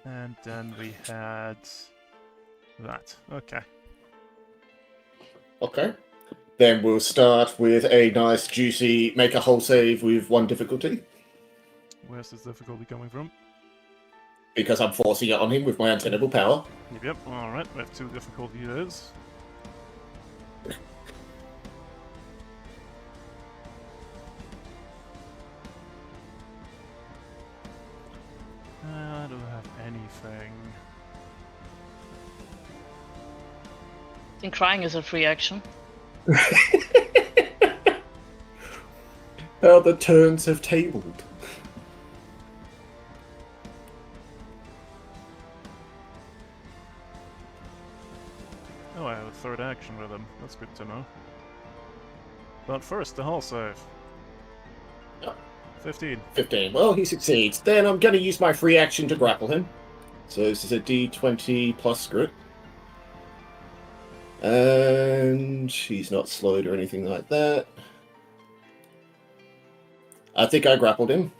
And then we had that. Okay. Okay. Then we'll start with a nice, juicy, make a whole save with 1 difficulty. Where's this difficulty coming from? Because I'm forcing it on him with my untenable power. Yep, alright, we have 2 difficulties. I don't have anything. I think crying is a free action. How the turns have tabled. Oh, I have a 3rd action with him. That's good to know. But first, the hull save. 15. 15. Well, he succeeds. Then I'm going to use my free action to grapple him. So this is a D20 plus grit. And he's not slowed or anything like that. I think I grappled him.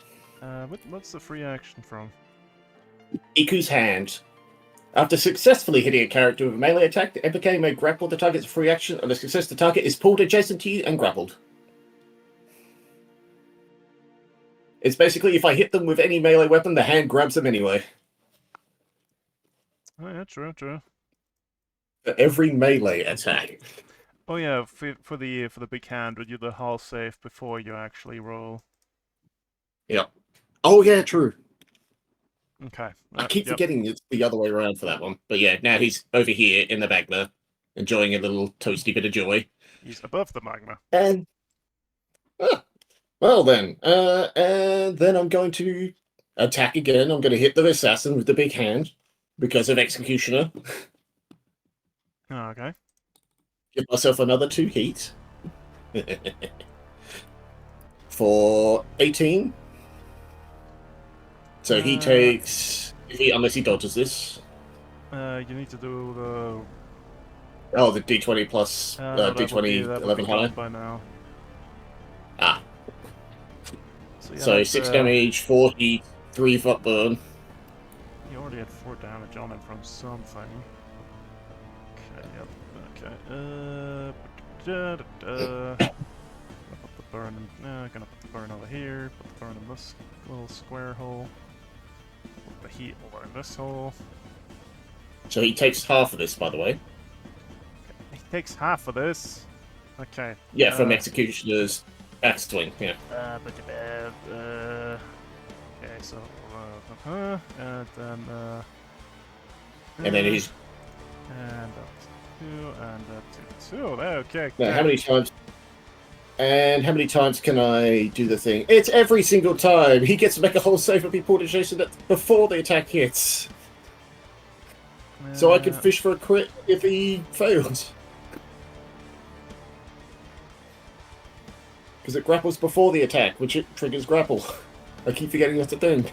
What's the free action from? Iku's hand. After successfully hitting a character with a melee attack, the MPK may grapple the target's free action. On the success, the target is pulled adjacent to you and grappled. It's basically if I hit them with any melee weapon, the hand grabs them anyway. Oh yeah, true. For every melee attack. Oh yeah, for the big hand, would you do the hull save before you actually roll? Yep. Oh yeah, true. Okay. I keep yep. forgetting it's the other way around for that one. But yeah, now he's over here in the magma, enjoying a little toasty bit of joy. He's above the magma. And well then, and then I'm going to attack again. I'm going to hit the assassin with the big hand because of Executioner. Oh, okay. Give myself another 2 heat for 18. So he takes, unless he dodges this. You need to do the. Oh, the D20 plus No, D20 that would 11 be done higher. by now. Ah. Yeah, So 6 damage, 4 heat, 3 foot burn. You already had 4 damage on him from something. Okay, yep. Okay. Gonna put the burn in. Gonna put the burn over here. Put the burn in this little square hole. Put the heat over in this hole. So he takes half of this, by the way. He takes half of this. Okay. Yeah, from Executioner's axe swing. Yeah. Okay, so and then And then he's. and that's 2 and that's 2. Okay. Now, how many times? And how many times can I do the thing? It's every single time. He gets to make a whole save and be pulled adjacent before the attack hits. So I can fish for a crit if he fails. Because it grapples before the attack, which it triggers grapple. I keep forgetting that's a thing.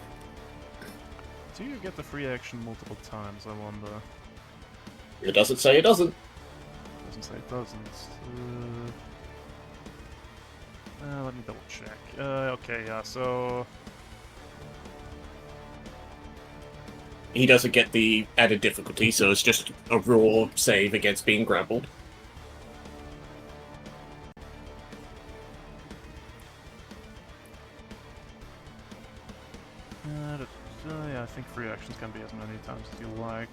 Do you get the free action multiple times, I wonder? It doesn't say it doesn't. Doesn't say it doesn't. Let me double check. Okay, yeah, so... He doesn't get the added difficulty, so it's just a raw save against being grappled. Yeah, I think free actions can be as many times as you like.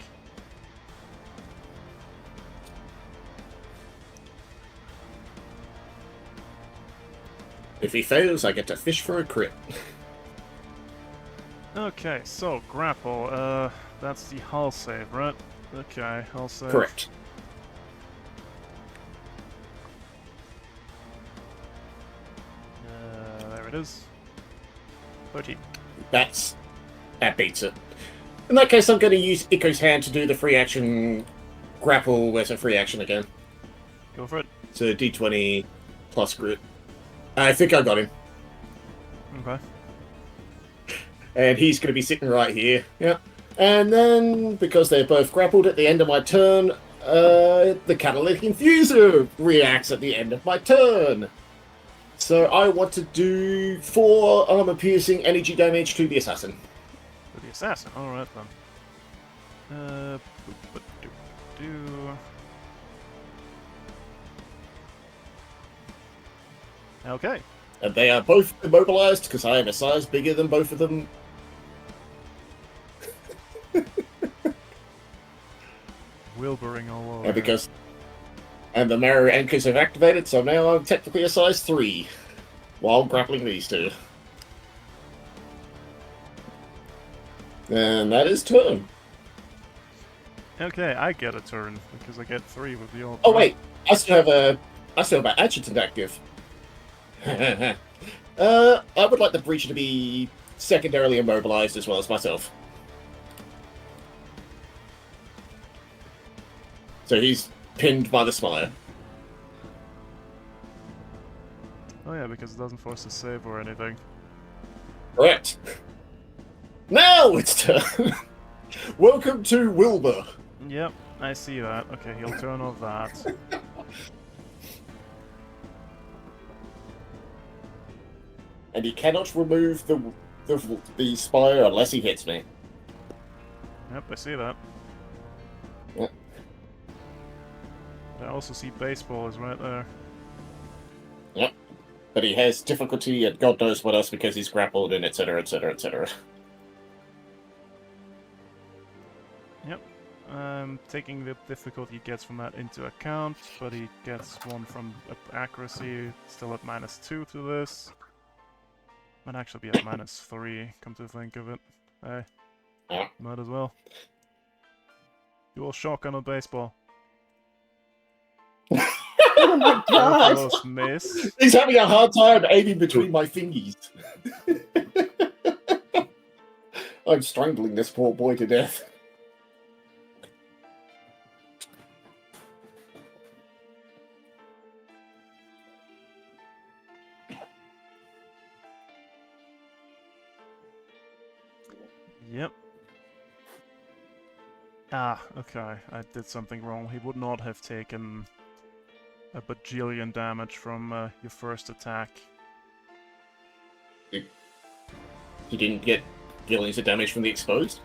If he fails, I get to fish for a crit. Okay, so grapple. That's the hull save, right? Okay, hull save. Correct. There it is. 13. That beats it. In that case, I'm going to use Iko's hand to do the free action grapple as a free action again. Go for it. So D20 plus grit. I think I got him. Okay. And he's going to be sitting right here. Yeah. And then, because they're both grappled at the end of my turn, the Catalytic Infuser reacts at the end of my turn. So I want to do 4 armor-piercing energy damage to the assassin. To the assassin, alright then. Okay. And they are both immobilized because I am a size bigger than both of them. Wilburing all over. And the Mario anchors have activated, so now I'm technically a size 3 while grappling these two. And that is turn. Okay, I get a turn because I get 3 with the old. Oh wait, I still have an adjutant active. I would like the breacher to be secondarily immobilized as well as myself. So he's pinned by the spire. Oh yeah, because it doesn't force a save or anything. Correct. Now it's turn. Welcome to Wilbur. Yep, I see that. Okay, he'll turn off that. And he cannot remove the spire unless he hits me. Yep, I see that. Yep. I also see baseball is right there. Yep. But he has difficulty and God knows what else because he's grappled and etc. etc. etc. Yep. Taking the difficulty he gets from that into account, but he gets one from accuracy, still at -2 to this. Might actually be at -3, come to think of it. Hey, Yeah. might as well. Dual shotgun on baseball. Oh my god! Almost miss. He's having a hard time aiming between my fingies. I'm strangling this poor boy to death. Yep. Ah, okay. I did something wrong. He would not have taken a bajillion damage from your first attack. He didn't get billions of damage from the exposed?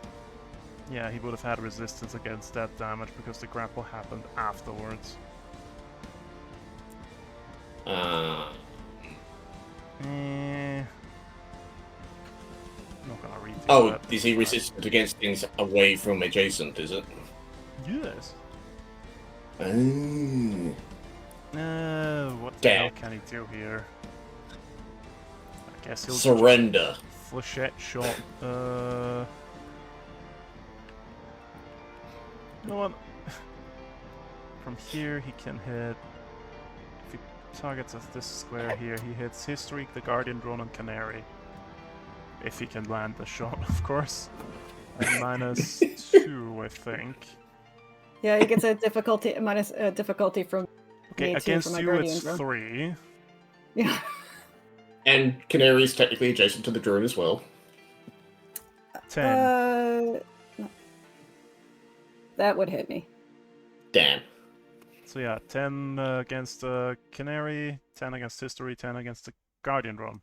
Yeah, he would have had resistance against that damage because the grapple happened afterwards. Not gonna read Oh, that. is he resistant against things away from adjacent, is it? Yes. Oh. What the hell Damn. can he do here? I guess he'll Surrender. flechette shot. You know what? From here he can hit. If he targets us this square here, he hits History, the Guardian Drone, and Canary. If he can land the shot, of course. At -2, I think. Yeah, he gets a difficulty minus difficulty from Okay, me too, against from my you guardian it's drone. 3. Yeah. And Canary is technically adjacent to the drone as well. 10. No. That would hit me. Damn. So yeah, 10 against Canary, 10 against History, 10 against the Guardian Drone.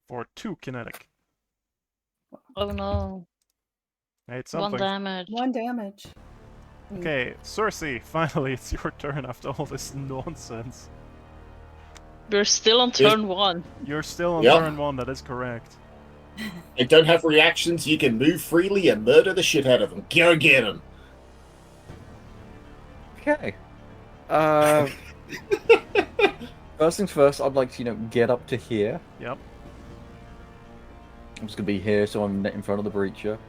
For 2 kinetic. Oh no. Made 1 something. damage. 1 damage. Okay, Cersei, finally it's your turn after all this nonsense. We're still on turn 1. You're still on Yep. turn 1, that is correct. They don't have reactions, you can move freely and murder the shit out of them. Go get them! Okay. First things first, I'd like to, get up to here. Yep. I'm just gonna be here, so I'm in front of the breacher.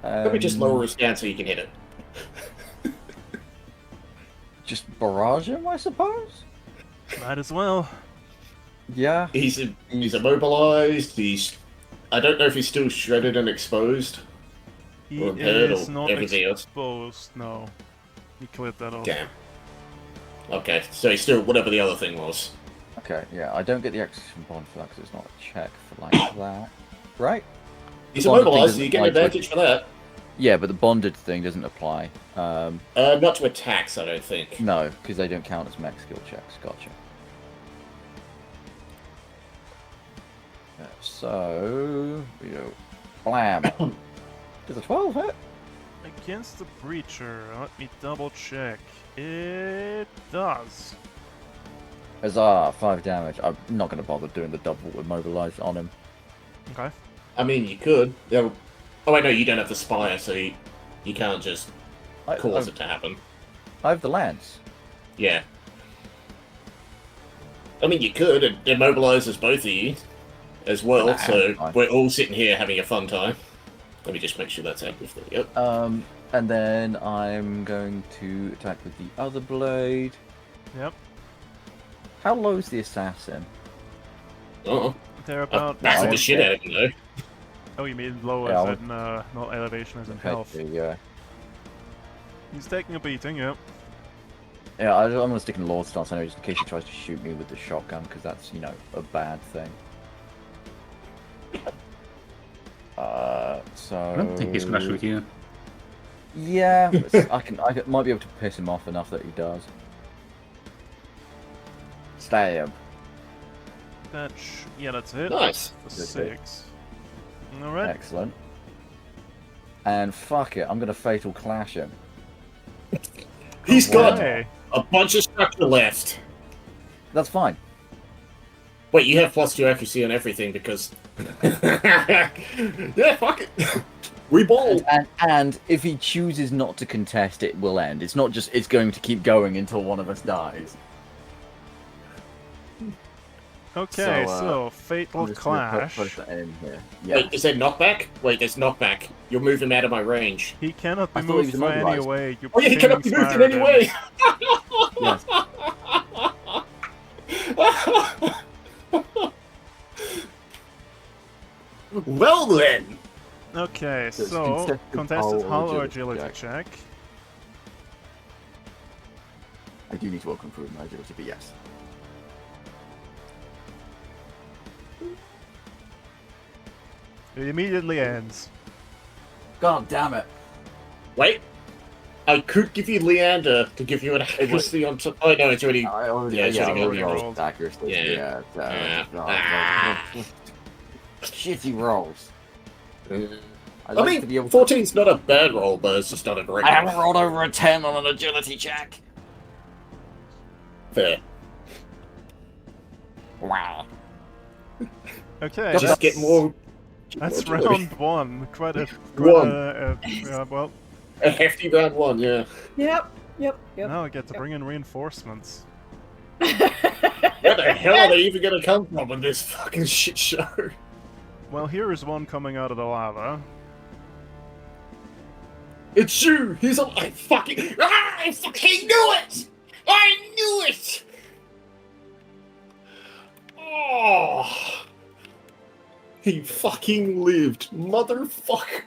Let me just lower his down so you can hit it. Just barrage him, I suppose? Might as well. Yeah. He's immobilized, I don't know if he's still shredded and exposed. He Or impaired is or not everything else. exposed, no. He cleared that off. Damn. Okay, so he's still whatever the other thing was. Okay, yeah, I don't get the execution bond for that because it's not a check for like that. Right? He's Bonded thing immobilized, so doesn't you get an apply to advantage for that. Yeah, but the bonded thing doesn't apply. Not to attacks, I don't think. No, because they don't count as mech skill checks. Gotcha. Yeah, so, we go, blam. Does a 12 hit? Against the Breacher, let me double check. It does. Huzzah, 5 damage. I'm not going to bother doing the double immobilize on him. Okay. I mean, you could. Oh wait, no, you don't have the spire, so you can't just cause it to happen. I have the lance. Yeah. I mean, you could. It immobilizes both of you as well, Nah, so fine. we're all sitting here having a fun time. Let me just make sure that's active. There we go. And then I'm going to attack with the other blade. Yep. How low is the assassin? Uh-oh. They're about... Battered the shit out of him, though. Oh, you mean low Yeah, as in, not elevation as in health. Yeah. He's taking a beating, yep. Yeah, I'm going to stick in Lord stance anyway, just in case he tries to shoot me with the shotgun, because that's, a bad thing. So I don't think he's gonna shoot you. Yeah, I might be able to piss him off enough that he does. Stab. Yeah, that's it. Nice. For 6. Alright. Excellent. And fuck it, I'm gonna fatal clash him. He's got Why? a bunch of structure left. That's fine. Wait, you have +2 accuracy on everything because. Yeah, fuck it. We bowl. And if he chooses not to contest, it will end. It's not just it's going to keep going until one of us dies. Okay, So, so fatal I'm just gonna clash. put that in here. Yeah. Wait, is there knockback? Wait, there's knockback. You'll move him out of my range. He cannot be I thought he moved was from any immobilized. way. You Oh yeah, he cannot be moved in any way! Yes. Well then! Okay, So it's so contested contested hull hull or or agility agility check. I do need to work on improving my agility, but yes. It immediately ends. God damn it. Wait. I could give you Leander to give you an accuracy on top. Oh no, it's already. I already, Yeah, it's already already rolled. rolled accuracy. Yeah. Shitty rolls. I mean, 14's not a bad roll, but it's just not a great I haven't roll. rolled over a 10 on an agility check. Fair. Wow. Okay, Just get more. That's more round 1. Quite a well. A hefty round 1, yeah. Yep. Now I get to bring in reinforcements. Where the hell are they even gonna come from in this fucking shit show? Well, here is one coming out of the lava. It's you! He's a. I fucking knew it! I knew it! Oh. He fucking lived, motherfucker.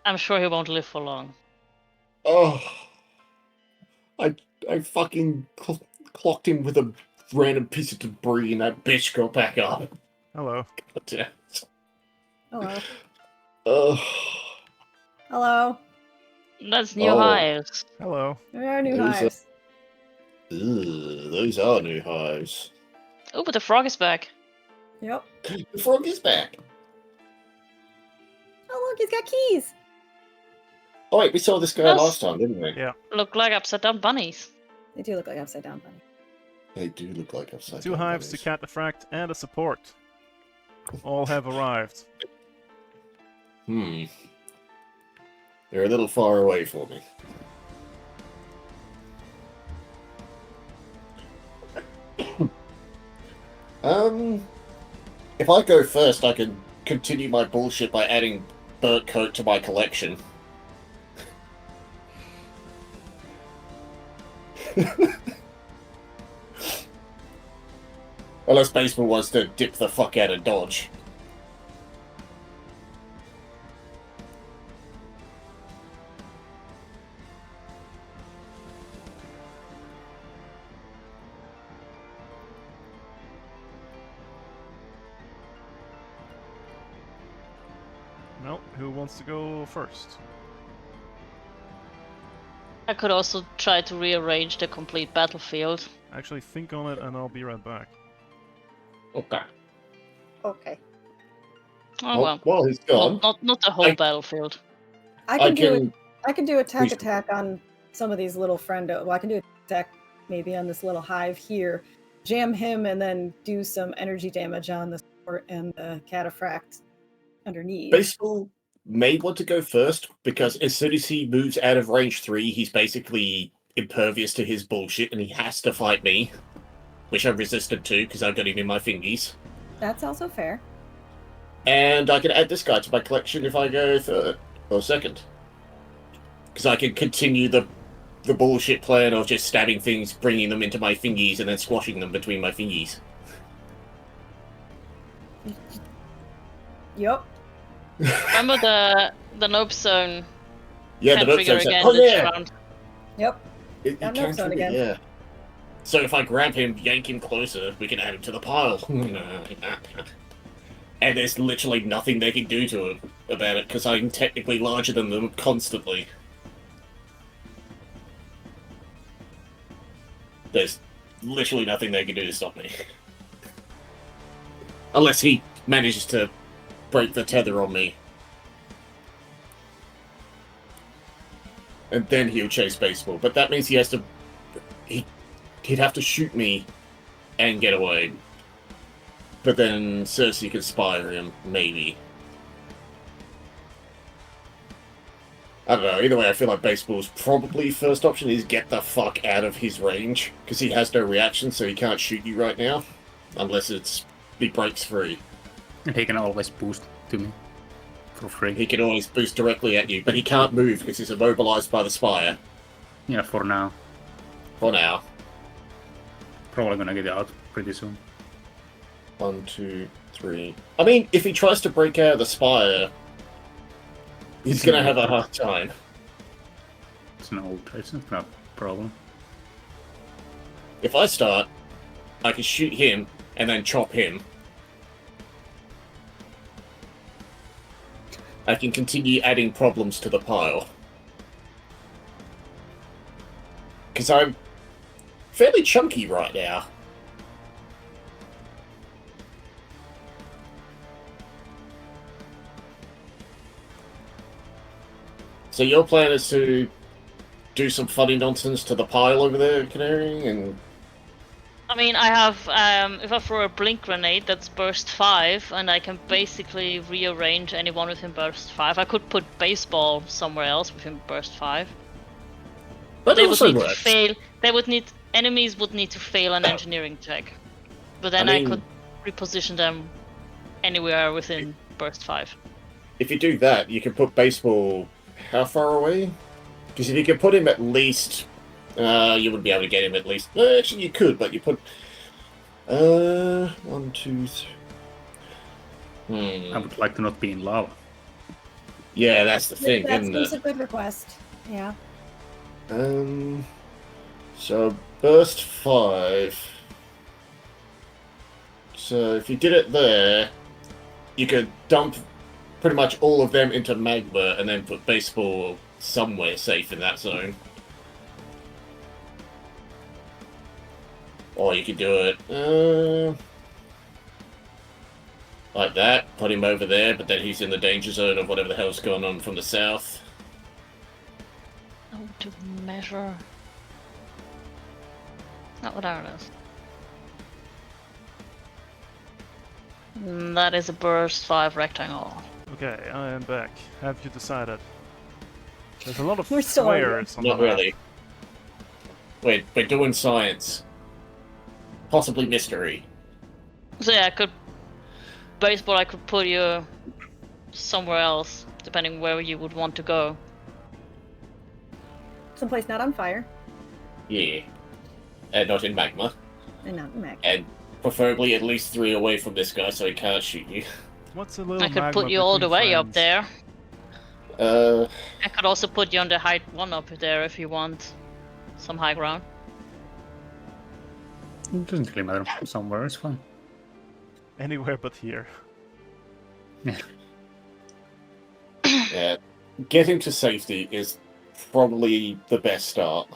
I'm sure he won't live for long. Oh. I fucking clocked him with a random piece of debris and that bitch got back up. Hello. God damn it. Hello. Oh. Hello. That's new Oh. hives. Hello. There are new There's a- hives. Ugh, those are new hives. Oh, but the frog is back. Yep. The frog is back. Oh look, he's got keys. Oh wait, we saw this guy Yes. last time, didn't we? Yeah. Look like upside down bunnies. They do look like upside down bunny. They do look like upside 2 down hives to bunnies. cataphract and a support. All have arrived. They're a little far away for me. If I go first, I can continue my bullshit by adding burnt coat to my collection. Unless Baseball wants to dip the fuck out of Dodge. No, who wants to go first? I could also try to rearrange the complete battlefield. Actually, think on it and I'll be right back. Okay. Okay. Oh well. Well, he's gone. Not the whole battlefield. I can do attack on some of these little friendo. Well, I can do attack maybe on this little hive here, jam him, and then do some energy damage on the support and the cataphract underneath. Baseball may want to go first because as soon as he moves out of range 3, he's basically impervious to his bullshit and he has to fight me, which I'm resistant to because I've got him in my fingies. That's also fair. And I can add this guy to my collection if I go third or second, because I can continue the bullshit plan of just stabbing things, bringing them into my fingies, and then squashing them between my fingies. Yep. Remember the nope zone Yeah, can the trigger note says again that. Oh this yeah, round. Yep. it That can note zone trigger, again. yeah. So if I grab him, yank him closer, we can add him to the pile. And there's literally nothing they can do to him about it, because I'm technically larger than them constantly. There's literally nothing they can do to stop me. Unless he manages to break the tether on me. And then he'll chase baseball. But that means he has to... He'd have to shoot me and get away. But then Cersei could spire him, maybe. I don't know, either way I feel like baseball's probably first option is get the fuck out of his range. Because he has no reaction, so he can't shoot you right now. Unless he breaks free. And he can always boost to me for free. He can always boost directly at you, but he can't move because he's immobilized by the spire. Yeah, for now. For now. Probably gonna get out pretty soon. 1, 2, 3. I mean, if he tries to break out of the spire, he's gonna have a hard time. It's not a problem. If I start, I can shoot him and then chop him. I can continue adding problems to the pile. Because I'm fairly chunky right now. So your plan is to do some funny nonsense to the pile over there, Canary, and... I mean, I have, if I throw a blink grenade, that's burst 5, and I can basically rearrange anyone within burst 5. I could put baseball somewhere else within burst 5. That They would also need works. to fail. Enemies would need to fail an engineering check. But then I mean- could reposition them anywhere within burst 5. If you do that, you can put baseball how far away? Because if you can put him at least... you wouldn't be able to get him at least... actually, you could, but you put... 1, 2, 3... I would like to not be in lava. Yeah, that's the thing, That isn't seems it? a good request. Yeah. So, burst 5... So, if you did it there, you could dump pretty much all of them into magma and then put baseball somewhere safe in that zone. Or you could do it like that, put him over there, but then he's in the danger zone of whatever the hell's going on from the south. Oh, to measure. Not what it is. That is a burst 5 rectangle. Okay, I am back. Have you decided? There's a lot of We're still on squares on Not the map. really. We're doing science. Possibly mystery. So yeah, I could put you somewhere else, depending where you would want to go. Someplace not on fire Yeah. And not in magma. and not in mech. And preferably at least 3 away from this guy so he can't shoot you. What's a little I could magma put you all the between way up friends? there. Uh, I could also put you on the height 1 up there if you want some high ground. It doesn't really matter. Somewhere is fine. Anywhere but here. yeah. Getting to safety is probably the best start.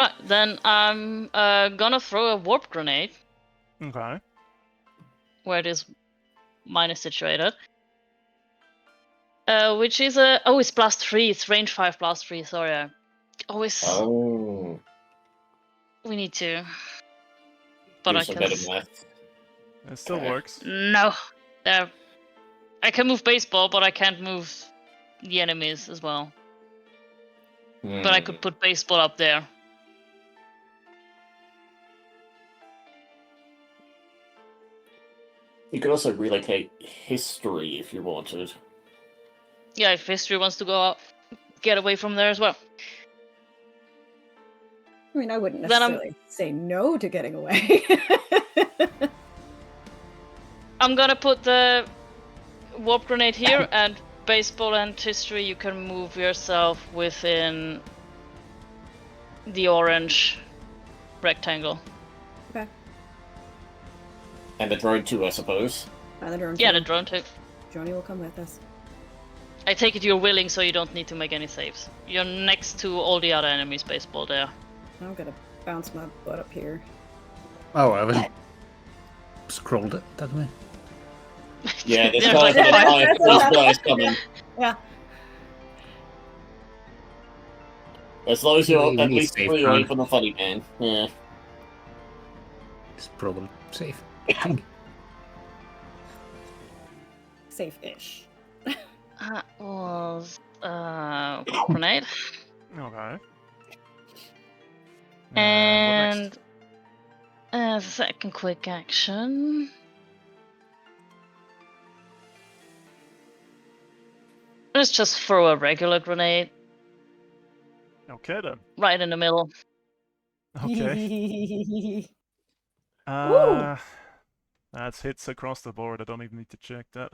Right, then I'm gonna throw a warp grenade Okay. where this mine is situated. Which is it's blast 3, it's range 5 blast 3, sorry. Oh. We need to. But Do I some can. better math. It still Okay. works. No! There. I can move baseball, but I can't move the enemies as well. But I could put baseball up there. You could also relocate history if you wanted. Yeah, if history wants to go out, get away from there as well. I mean, I wouldn't Then I'm- necessarily say no to getting away. I'm gonna put the warp grenade here, and baseball and history, you can move yourself within the orange rectangle. Okay. And the drone too, I suppose. And the drone. Yeah, too. the drone too. Joni will come with us. I take it you're willing, so you don't need to make any saves. You're next to all the other enemies baseball there. I'm gonna bounce my butt up here. Oh, I haven't scrolled it that way. Yeah, there's There's guys like on five- fire. There's guys coming. Yeah. As long as you're You at need least safe 3 away ground. from the funny man. Yeah. It's probably safe. Safe-ish. That was grenade. Okay. what next? And as a second quick action. Let's just throw a regular grenade Okay then. right in the middle. Okay. Woo! That's hits across the board. I don't even need to check that.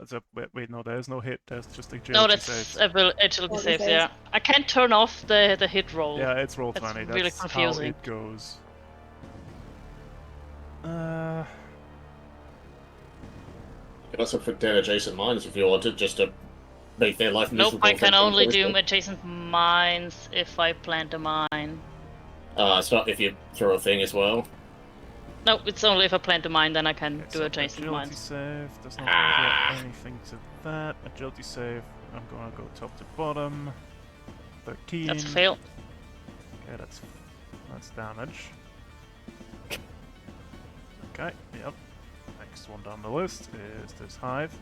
Wait, no, there's no hit. There's just agility No, that's saves. agility Agility saves, saves. yeah. I can't turn off the hit roll. Yeah, it's roll That's 20. really That's how confusing. it goes. You can also put down adjacent mines if you wanted, just to make their life miserable. Nope, I can for only them. do adjacent mines if I plant a mine. It's not if you throw a thing as well. Nope, it's only if I plant a mine, then I can Okay, do so adjacent agility mines. save does not Ah. get anything to that. Agility save. I'm gonna go top to bottom. 13. That's a fail. Okay, that's damage. Okay, yep. Next one down the list is this hive.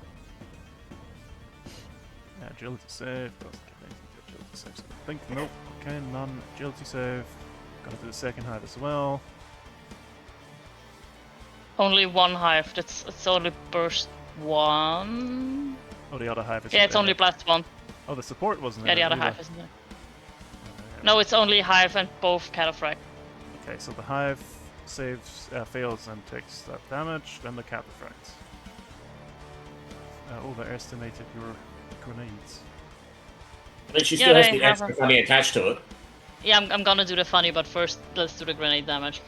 Agility save doesn't get anything to agility saves. I think nope. Okay, none. Agility save. Gonna do the second hive as well. Only one hive. It's only burst one. Oh, the other hive is. Yeah, it's only blast one. Oh, the support wasn't. Yeah, in the it other either. hive isn't there. No, it's only hive and both cataphract. Okay, so the hive saves, fails and takes that damage, then the cataphract. Overestimated your grenades. I mean, she Yeah, still has they the have extra a- funny attached to it. Yeah, I'm gonna do the funny, but first let's do the grenade damage.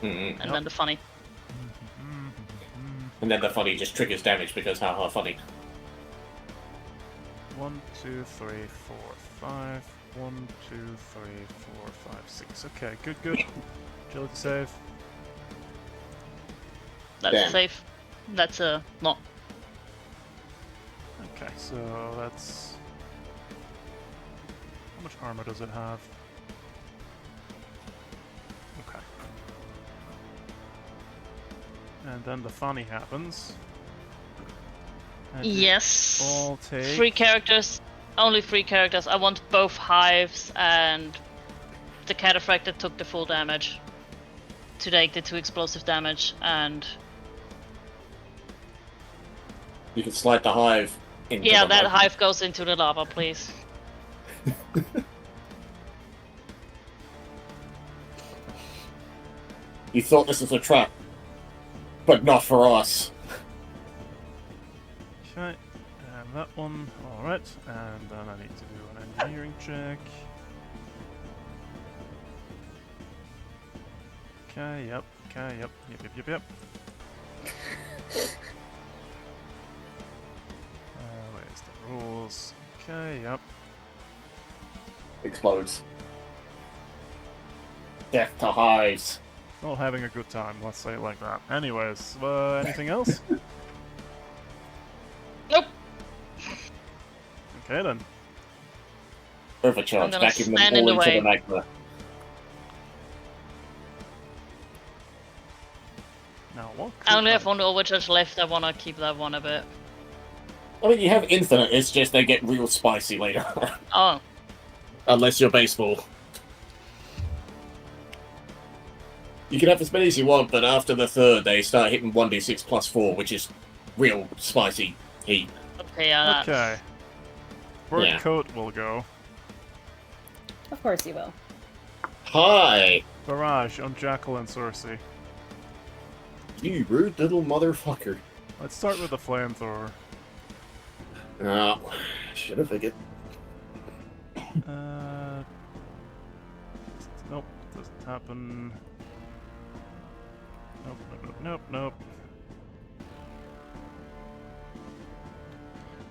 Mm-hmm. And then the funny. And then the funny just triggers damage because haha funny. 1, 2, 3, 4, 5. 1, 2, 3, 4, 5, 6. Okay, good. Agility save. That's Damn. safe. That's a not. Okay, so that's. How much armor does it have? Okay. And then the funny happens. And you Yes. all take. 3 characters. Only 3 characters. I want both hives and the cataphract that took the full damage to take the 2 explosive damage, and You can slide the hive into yeah, the that mud. hive goes into the lava, please. You thought this was a trap, but not for us. Okay, and that one, alright, and then I need to do an engineering check. Okay, yep, yep. Where's the rules? Okay, yep. Explodes. Death to hives. Not having a good time, let's say it like that. Anyways, anything else? Nope. Okay then. Overcharge, I'm gonna backing them stand in all the into way. the magma. Now what? I only have 1 overcharge left. I wanna keep that one a bit. I mean, you have infinite, it's just they get real spicy later. Oh, Unless you're baseball. You can have as many as you want, but after the third, they start hitting 1d6 plus 4, which is real spicy heat. okay, yeah. That's... Okay. Word Yeah. coat will go. Of course you will. Hi! Barrage on Jackal and Cersei. You rude little motherfucker. Let's start with the flamethrower. Oh, should have figured. Nope. Doesn't happen. Nope, nope, nope, nope, nope.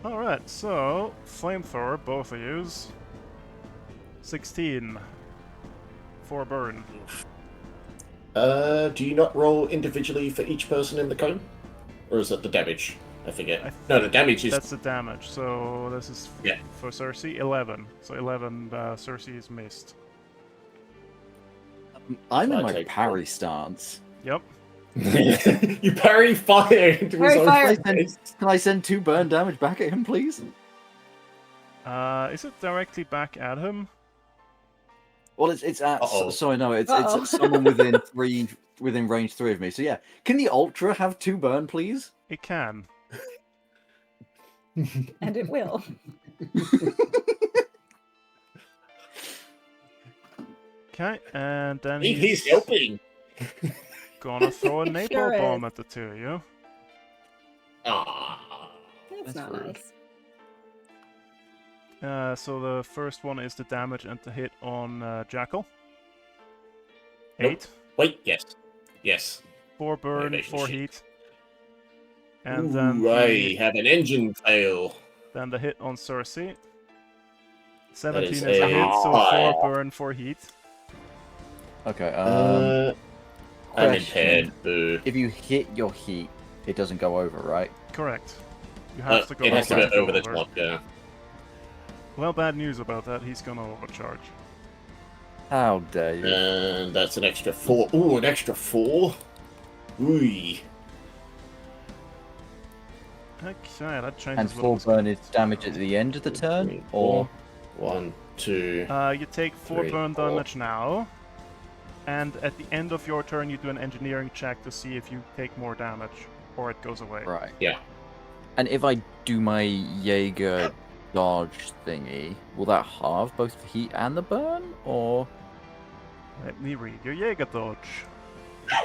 Alright, so flamethrower, both of yous. 16 for burn. Do you not roll individually for each person in the cone? Or is that the damage? I forget. I No, the damage is... That's the damage. So this is Yeah. for Cersei 11. So 11. Cersei is missed. I'm in I my take parry stance. Yep. You parry fire into his Parry own fire. face. Can I send 2 burn damage back at him, please? Is it directly back at him? Well, it's at. Uh-oh. So I know it's Uh-oh. at someone within range 3 of me. So yeah, can the Ultra have 2 burn, please? It can. And it will. Okay, and then He's helping. gonna throw a He napalm sure bomb is. at the two of you. Ah. That's That's not rude. nice. So the first one is the damage and the hit on Jackal. Nope. 8. Wait, yes. Yes. 4 burn, Motivation 4 shit. heat. And Ooh, then I have an engine fail. the hit on Cersei. 17 is is a a hit, so 4 five. burn, 4 heat. Okay. I'm question. impaired. Boo. If you hit your heat, it doesn't go over, right? Correct. You have to go It has to over go over the top, yeah. Well, bad news about that. He's gonna overcharge. How dare you? And that's an extra 4. Ooh, an extra 4. Ooh. Okay, that changes And what 4 was gonna burn is damage at the end of the turn, or 1, 2. You take 4 3, burn 4. damage now, and at the end of your turn, you do an engineering check to see if you take more damage, or it goes away. right? Yeah. And if I do my Jaeger dodge thingy, will that halve both the heat and the burn, or Let me read your Jaeger dodge.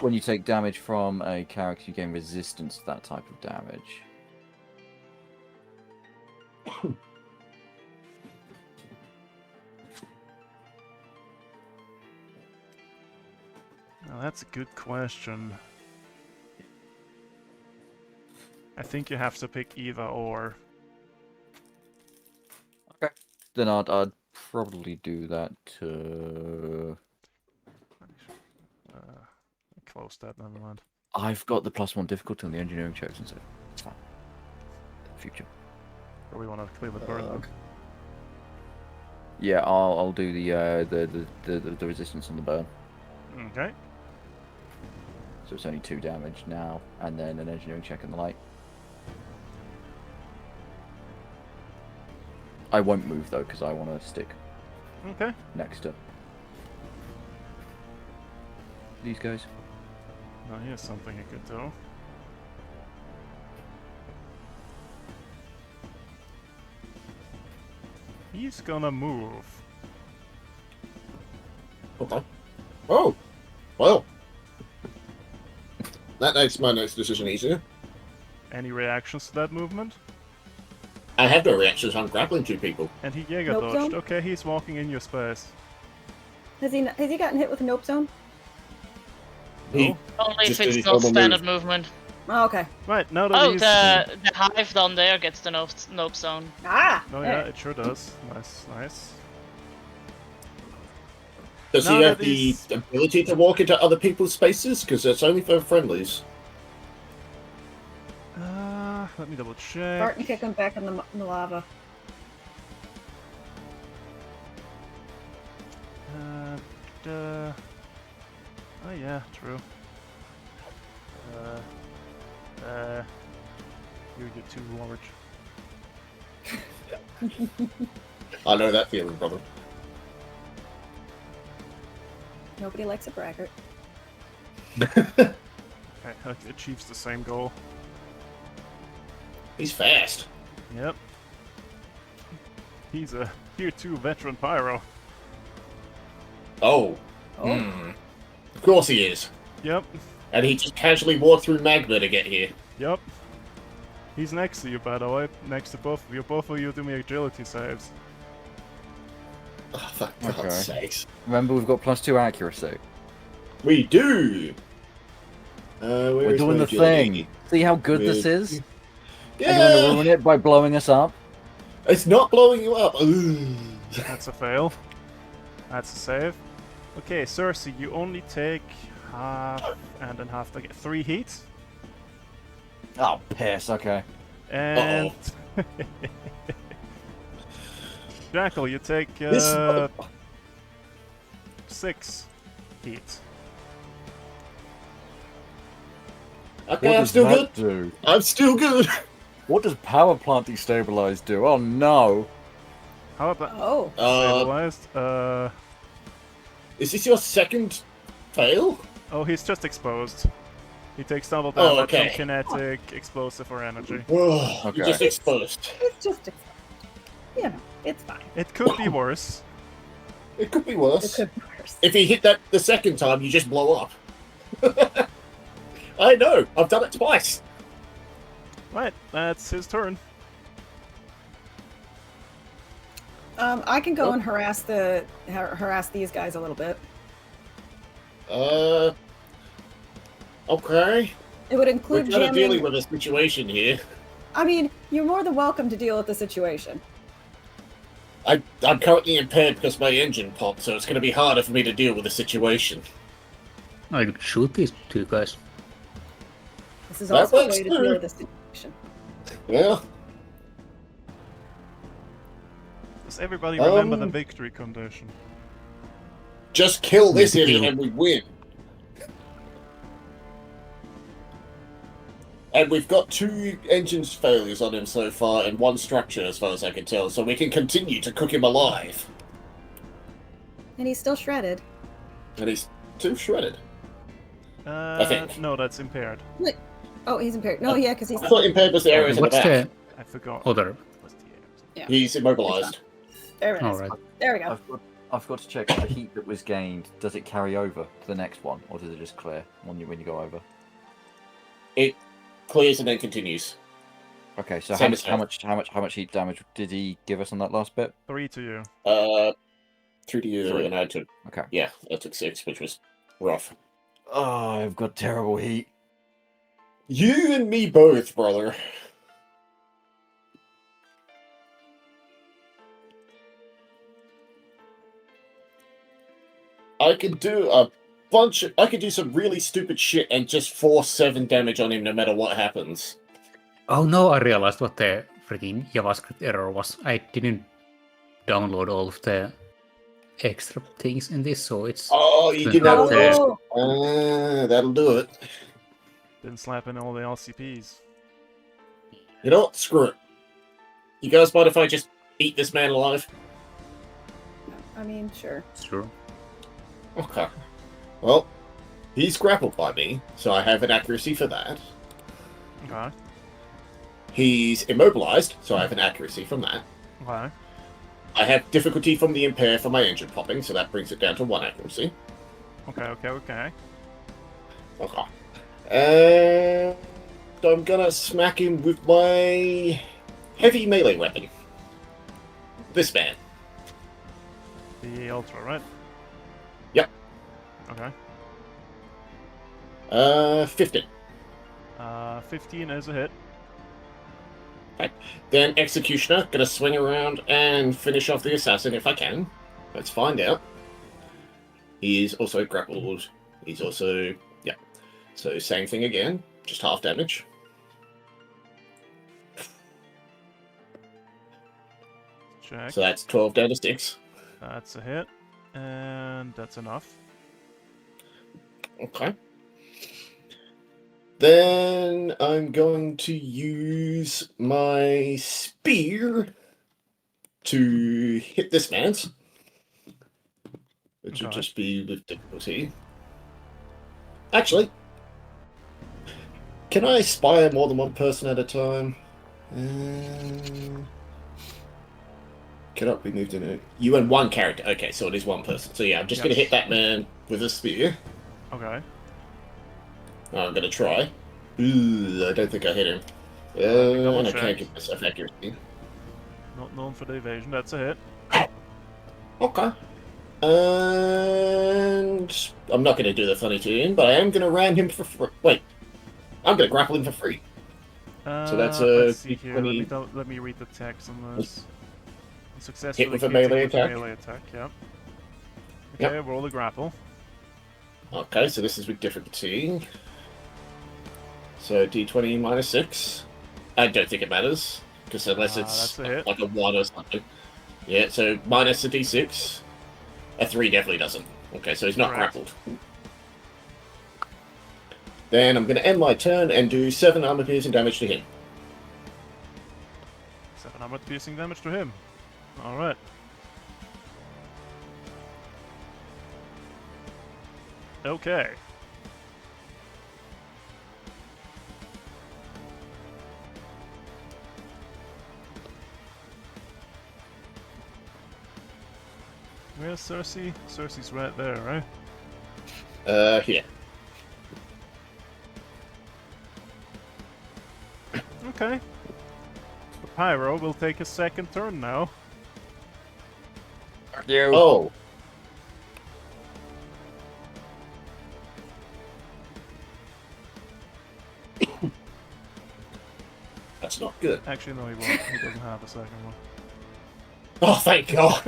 when you take damage from a character, you gain resistance to that type of damage? Now, that's a good question. I think you have to pick either or. Then I'd probably do that to... Close that, never mind. I've got the +1 difficulty on the engineering checks, and so it's fine. Future. Probably want to clear the burn. then. Yeah, I'll do the resistance on the burn. Okay. So it's only 2 damage now, and then an engineering check in the light. I won't move though, because I want to stick Okay. next to these guys. Now here's something you could do. He's gonna move. Okay. Oh! Well. That makes my next decision easier. Any reactions to that movement? I have no reactions. I'm grappling 2 people. And he Jaeger Nope dodged. zone? Okay, he's walking in your space. Has he gotten hit with a nope zone? He Only if just did it's his not normal standard move. movement. Oh, okay. Right, now that Oh, he's... the hive down there gets the nope zone. Ah! Oh there. yeah, it sure does. Nice, nice. Does No, he have that the is- ability to walk into other people's spaces? Because that's only for friendlies. Let me double check. Bart and kick him back in the lava. Oh yeah, true. You're too large. I know that feeling, brother. Nobody likes a braggart. Okay, that achieves the same goal. He's fast. Yep. He's a tier 2 veteran pyro. Oh. Oh. Of course he is. Yep, And he just casually walked through magma to get here. yep. He's next to you, by the way. Next to both of you. Both of you do me agility saves. Oh, for God's Okay. sakes. Remember, we've got +2 accuracy. We do! Where We're is doing the mobility? thing. See how good this With- is? And you want Yeah! to ruin it by blowing us up? It's not blowing you up. Ooh. That's a fail. That's a save. Okay, Cersei, you only take half and then half to get 3 heat. Oh, piss. Okay. And Jackal, you take This mother- 6 heat. Okay, What I'm does still that good. do? I'm still good. What does power plant destabilize do? Oh no. How about Oh. stabilized? Is this your second fail? Oh, he's just exposed. He takes double Oh, damage okay. from kinetic, explosive, or energy. Oh, Okay. You're just exposed. It's just, you know, it's fine. It could be worse. It could be It worse. could be worse. If he hit that the second time, you just blow up. I know. I've done it twice. Right, that's his turn. I can go and harass these guys a little bit. Okay. It would We're include kind of dealing jamming. with a situation here. I mean, you're more than welcome to deal with the situation. I'm currently impaired because my engine popped, so it's going to be harder for me to deal with the situation. I could shoot these two guys. This is That also a works way to too. deal with the situation. Yeah. Does everybody remember the Um, victory condition? Just kill this Maybe idiot kill. and we win. And we've got 2 engines failures on him so far and 1 structure as far as I can tell, so we can continue to cook him alive. And he's still shredded. And he's too shredded. think. No, that's impaired. Oh, he's impaired. No, yeah, because he's. I thought impaired was the areas in the What's back. the I forgot. other? What's the areas? He's immobilized. There it is. Alright. There we go. I forgot to check the heat that was gained. Does it carry over to the next one, or does it just clear when you go over? It clears and then continues. Okay, so Same how as much heat damage did he give us on that last bit? 3 to you. 3 to you, 3. and I took, Okay. yeah, I took 6, which was rough. Oh, I've got terrible heat. You and me both, brother. I could do I could do some really stupid shit and just force 7 damage on him no matter what happens. Oh no, I realized what the freaking JavaScript error was. I didn't download all of the extra things in this, so it's... Oh, you didn't Not have there. Oh, that'll do it. Didn't slap in all the LCPs. You know what? Screw it. You guys mind if I just eat this man alive? I mean, sure. Sure. Okay. Well, he's grappled by me, so I have an accuracy for that. Okay. He's immobilized, so I have an accuracy from that. Okay. I have difficulty from the impair for my engine popping, so that brings it down to 1 accuracy. Okay. Okay. And I'm gonna smack him with my heavy melee weapon. This man. The Ultra, right? Yep. Okay. 15. 15 is a hit. Then Executioner, gonna swing around and finish off the assassin if I can. Let's find out. He is also grappled. He's also, yeah. So same thing again, just half damage. Check. So that's 12 down to 6. That's a hit. And that's enough. Okay. Then I'm going to use my spear to hit this man's. Which will Okay. just be with difficulty. Actually, can I spire more than 1 person at a time? Cannot be moved in. You and 1 character. Okay, so it is 1 person. So yeah, I'm just going to Yes. hit that man with a spear. Okay. I'm gonna try. Ooh, I don't think I hit him. double And I check. can't get myself accuracy. Not known for the evasion. That's a hit. Okay. And I'm not going to do the funny tune, but I am going to ram him for free. Wait, I'm going to grapple him for free. So that's a let's see here. D20. Let me read the text on this. Hit Successfully with a hitting melee with attack. melee attack. Yep. Yep. Okay, roll the grapple. Okay, so this is with difficulty. So D20 minus 6. I don't think it matters, because unless it's that's a hit. like a 1 or something. Yeah, so minus a D6. A 3 definitely doesn't. Okay, so he's not Correct. grappled. Then I'm going to end my turn and do 7 armor piercing damage to him. 7 armor piercing damage to him. Alright. Okay. Where's Cersei? Cersei's right there, right? Yeah. Okay. The Pyro will take his second turn now. Fuck you. Oh. That's not good. Actually, no, he won't. He doesn't have a second one. Oh, thank God.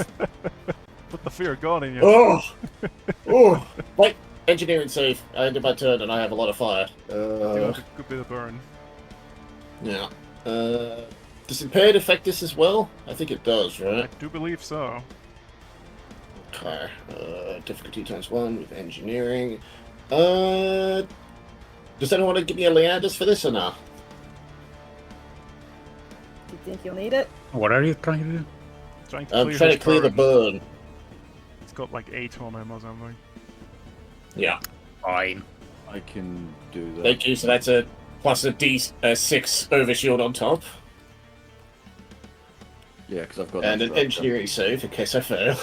Put the fear of God in you. Oh. Oh. Wait, engineering save. I ended my turn and I have a lot of fire. You have a good bit of burn. Yeah. Does impaired affect this as well? I think it does, I right? do believe so. Okay. Difficulty times 1 with engineering. Does anyone want to give me a Leanders for this or not? Do you think you'll need it? What are you trying to do? Trying to I'm clear trying his to clear the burn. burn. It's got like 8 on him or something. Yeah. Fine. I can do that. Thank you. So that's a plus a D6 overshield on top. Yeah, because I've got And that an structure engineering save in case I fail.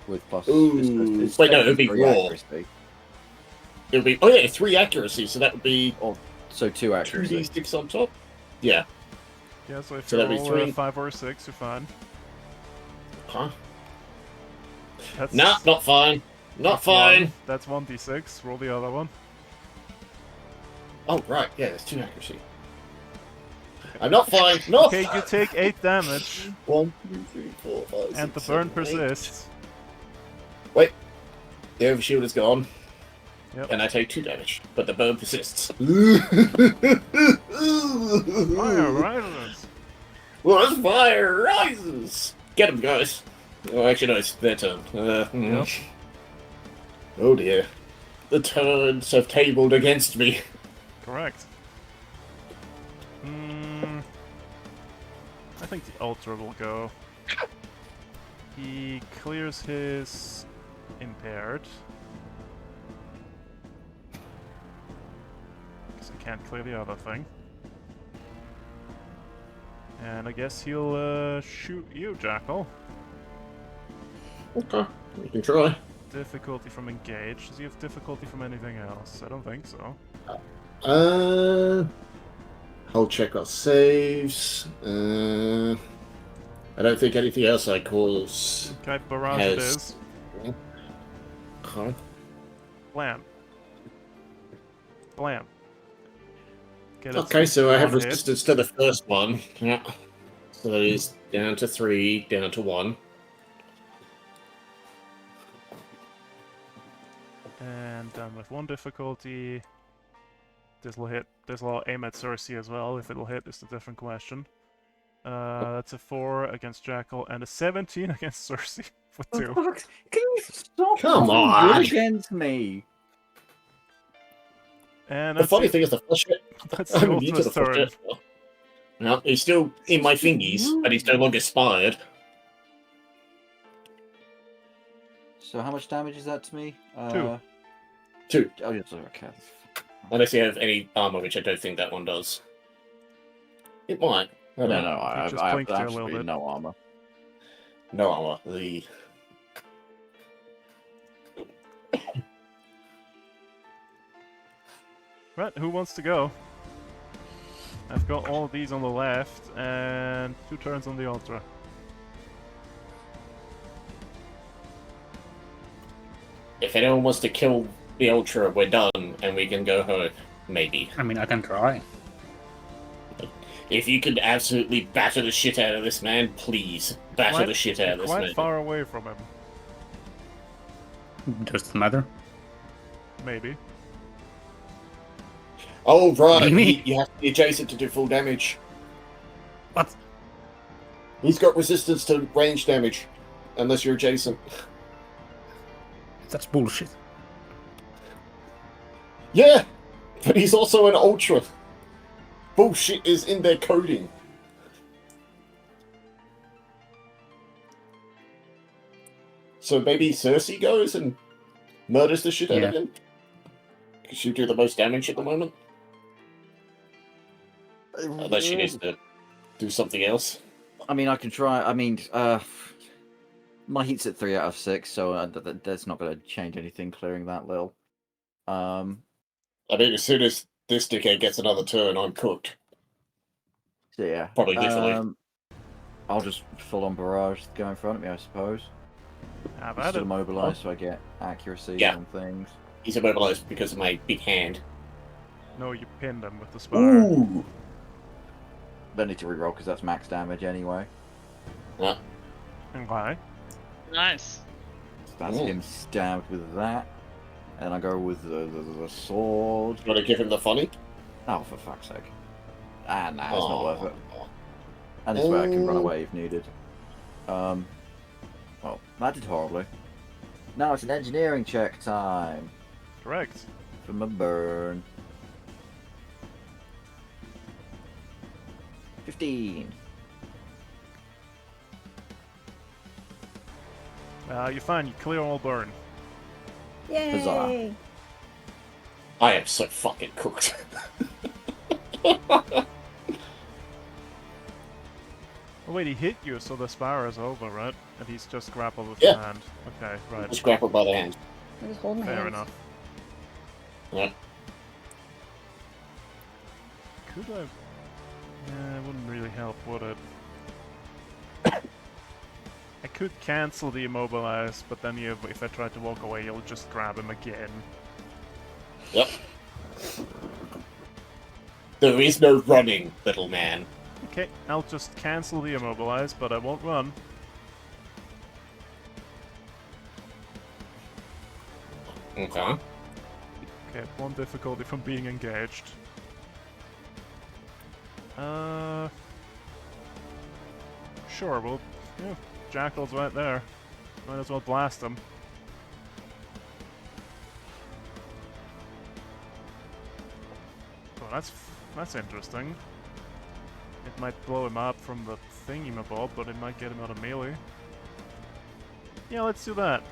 with plus. Ooh. it's Wait, no, it would be technically raw. accuracy. It would be, oh yeah, 3 accuracy, so that would be So 2 accuracy. 2d6 on top. Yeah. Yeah, so if So you that'd be roll 3. 5 or 6, you're fine. Huh? That's Nah, not fine. Not that's fine. one. That's 1d6. Roll the other one. Oh right, yeah, there's 2 accuracy. I'm not fine. Not Okay, you take 8 damage, 1, 2, 3, 4, 5, and the 6, burn 7, 8. persists. Wait. The overshield is gone. Yep. And I take 2 damage, but the burn persists. Fire rises. Well, this fire rises! Get him, guys. Oh, actually, no, it's their turn. Yep. Oh dear. The turns have tabled against me. Correct. I think the Ultra will go. He clears his impaired. Because he can't clear the other thing. And I guess he'll shoot you, Jackal. Okay, you can try. Difficulty from engage. Does he have difficulty from anything else? I don't think so. I'll check our saves. I don't think anything else I cause. Okay, barrage it Has- is. Okay. Blam. Blam. Get it Okay, so I have one hit. resistance to the first one. Yeah. So that is down to 3, down to 1. And done with 1 difficulty. This will hit. This will aim at Cersei as well. If it'll hit is a different question. That's a 4 against Jackal and a 17 against Cersei for 2. Can you stop Come being on! good against me? And The that's, funny thing is the flush hit. that's the I'm immune to the Ultra's flush turn. hit. No, he's still in my thingies, but he's no longer spired. So how much damage is that to me? 2. 2. Oh, yes, okay. Unless you have any armor, which I don't think that one does. It might. I No, don't no, know. I have just blinked you a little absolutely bit. no armor. No armor. The Right, who wants to go? I've got all of these on the left and 2 turns on the Ultra. If anyone wants to kill the Ultra, we're done, and we can go home. Maybe. I mean, I can try. If you could absolutely batter the shit out of this man, please batter the shit out of this quite man. far away from him. Does it matter? Maybe. Oh right, Really? you have to be adjacent to do full damage. What? He's got resistance to range damage, unless you're adjacent. That's bullshit. Yeah, but he's also an Ultra. Bullshit is in their coding. So maybe Cersei goes and murders the shit out of him? Because she'll do the most damage at the moment? Unless she needs to do something else. I mean, I can try. I mean, my heat's at 3 out of 6, so that's not going to change anything. Clearing that little. I mean, as soon as this dickhead gets another turn, I'm cooked. So yeah, Probably literally. I'll just full on barrage go in front of me, I suppose. Have I'm at still it. immobilized, so I get accuracy Yeah. on things. He's immobilized because of my big hand. No, you pinned him with the spire. Ooh! Don't need to reroll because that's max damage anyway. Yeah. Okay. Nice. So that's Ooh. him stabbed with that. And I go with the sword. You want to give him the funny? Oh, for fuck's sake. Ah, nah, it's not worth it. Aw. And this way I can run away if needed. Well, that did horribly. Now it's an engineering check time. Correct. For my burn. 15. You're fine. You clear all burn. Yay! Huzzah. I am so fucking cooked. Oh wait, he hit you, so the spire is over, right? And he's just grappled with Yeah. the hand. Okay, right. Just grappled by the hand. I just hold my Fair hands. enough. Yeah. Could I? Yeah, it wouldn't really help, would it? I could cancel the immobilize, but then if I try to walk away, you'll just grab him again. Yep. There is no running, little man. Okay, I'll just cancel the immobilize, but I won't run. Okay. Okay, one difficulty from being engaged. Sure, well, yeah, Jackal's right there. Might as well blast him. Oh, that's interesting. It might blow him up from the thingy-mabob, but it might get him out of melee. Yeah, let's do that.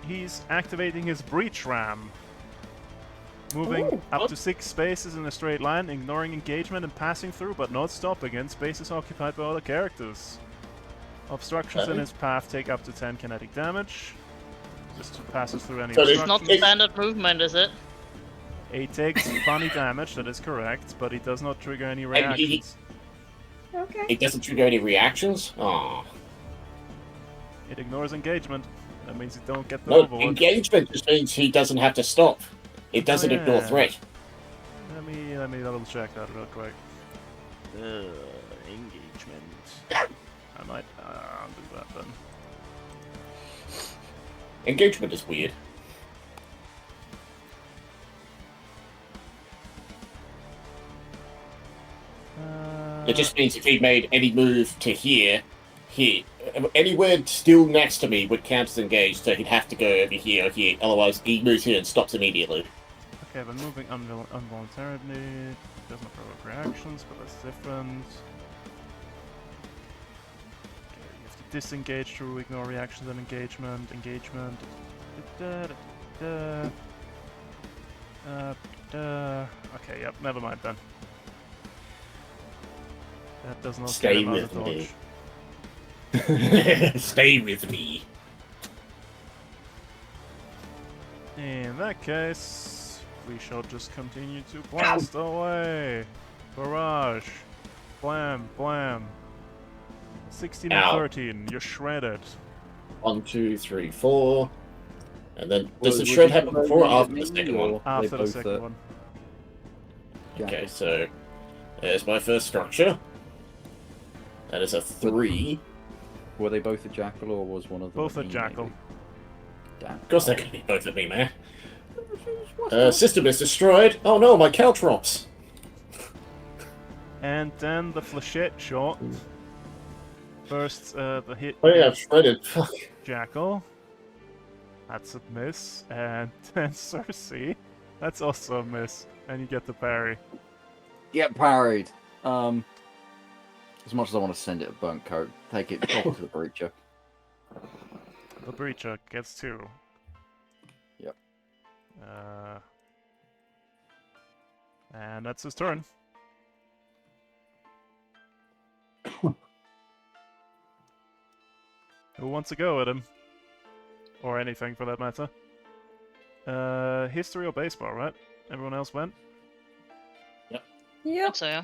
He's activating his breach ram. Moving Ooh. up to 6 spaces in a straight line, ignoring engagement and passing through, but not stopping in spaces occupied by other characters. Obstructions in Okay. his path take up to 10 kinetic damage. Just passes through any So there's It's not obstructions. standard movement, is it? He takes funny damage, that is correct, but he does not trigger any he- reactions. Okay. It doesn't trigger any reactions? Aw. It ignores engagement. That means you don't get the No, overload. engagement just means he doesn't have to stop. It doesn't ignore yeah. threat. Let me double check that real quick. Engagement. I might do that then. Engagement is weird. It just means if he made any move to here, anywhere still next to me would count as engaged, so he'd have to go over here or here. Otherwise, he moves here and stops immediately. Okay, but moving involuntarily doesn't provoke reactions, but that's different. Okay, you have to disengage to ignore reactions and engagement. Engagement. Okay, yep, never mind then. That does not Stay get him out of with me. dodge. Stay with me. In that case, we shall just continue to blast away. Barrage. Blam, blam. 16 and Ow. 13, you're shredded. 1, 2, 3, 4. And then, Well, does the would shred you happen throw before or these at after the me, second or one? are they After the both second at one. Jackal? Okay, so there's my first structure. That is a 3. Were they both a jackal, or was one of them Both a a me, jackal. maybe? Damn. Of course, they're going to be both at me, man. System is destroyed. Oh no, my couch drops. And then the flechette shot. First, the hit Oh yeah, with I've shredded. Fuck. Jackal. That's a miss. And then Cersei. That's also a miss. And you get the parry. Get parried. As much as I want to send it a burnt coat, take it drop it to the breacher. The Breacher gets 2. Yep. And that's his turn. Who wants to go at him? Or anything for that matter. History or baseball, right? Everyone else went? Yep. So yeah.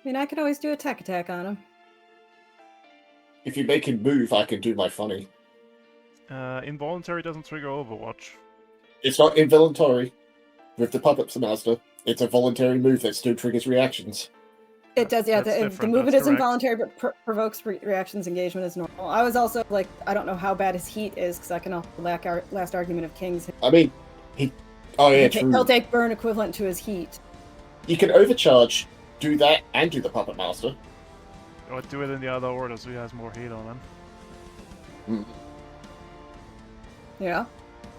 I mean, I could always do a tech attack on him. If you make him move, I can do my funny. Involuntary doesn't trigger Overwatch. It's not involuntary. With the Puppets Master, it's a voluntary move that still triggers reactions. It does, yeah. That's The different, movement that's is correct. involuntary, but provokes reactions engagement as normal. I was also like, I don't know how bad his heat is, because I can also last argument of kings. I mean, he... Oh yeah, true. He'll take burn equivalent to his heat. You can overcharge, do that, and do the Puppet Master. Or do it in the other order so he has more heat on him. Yeah.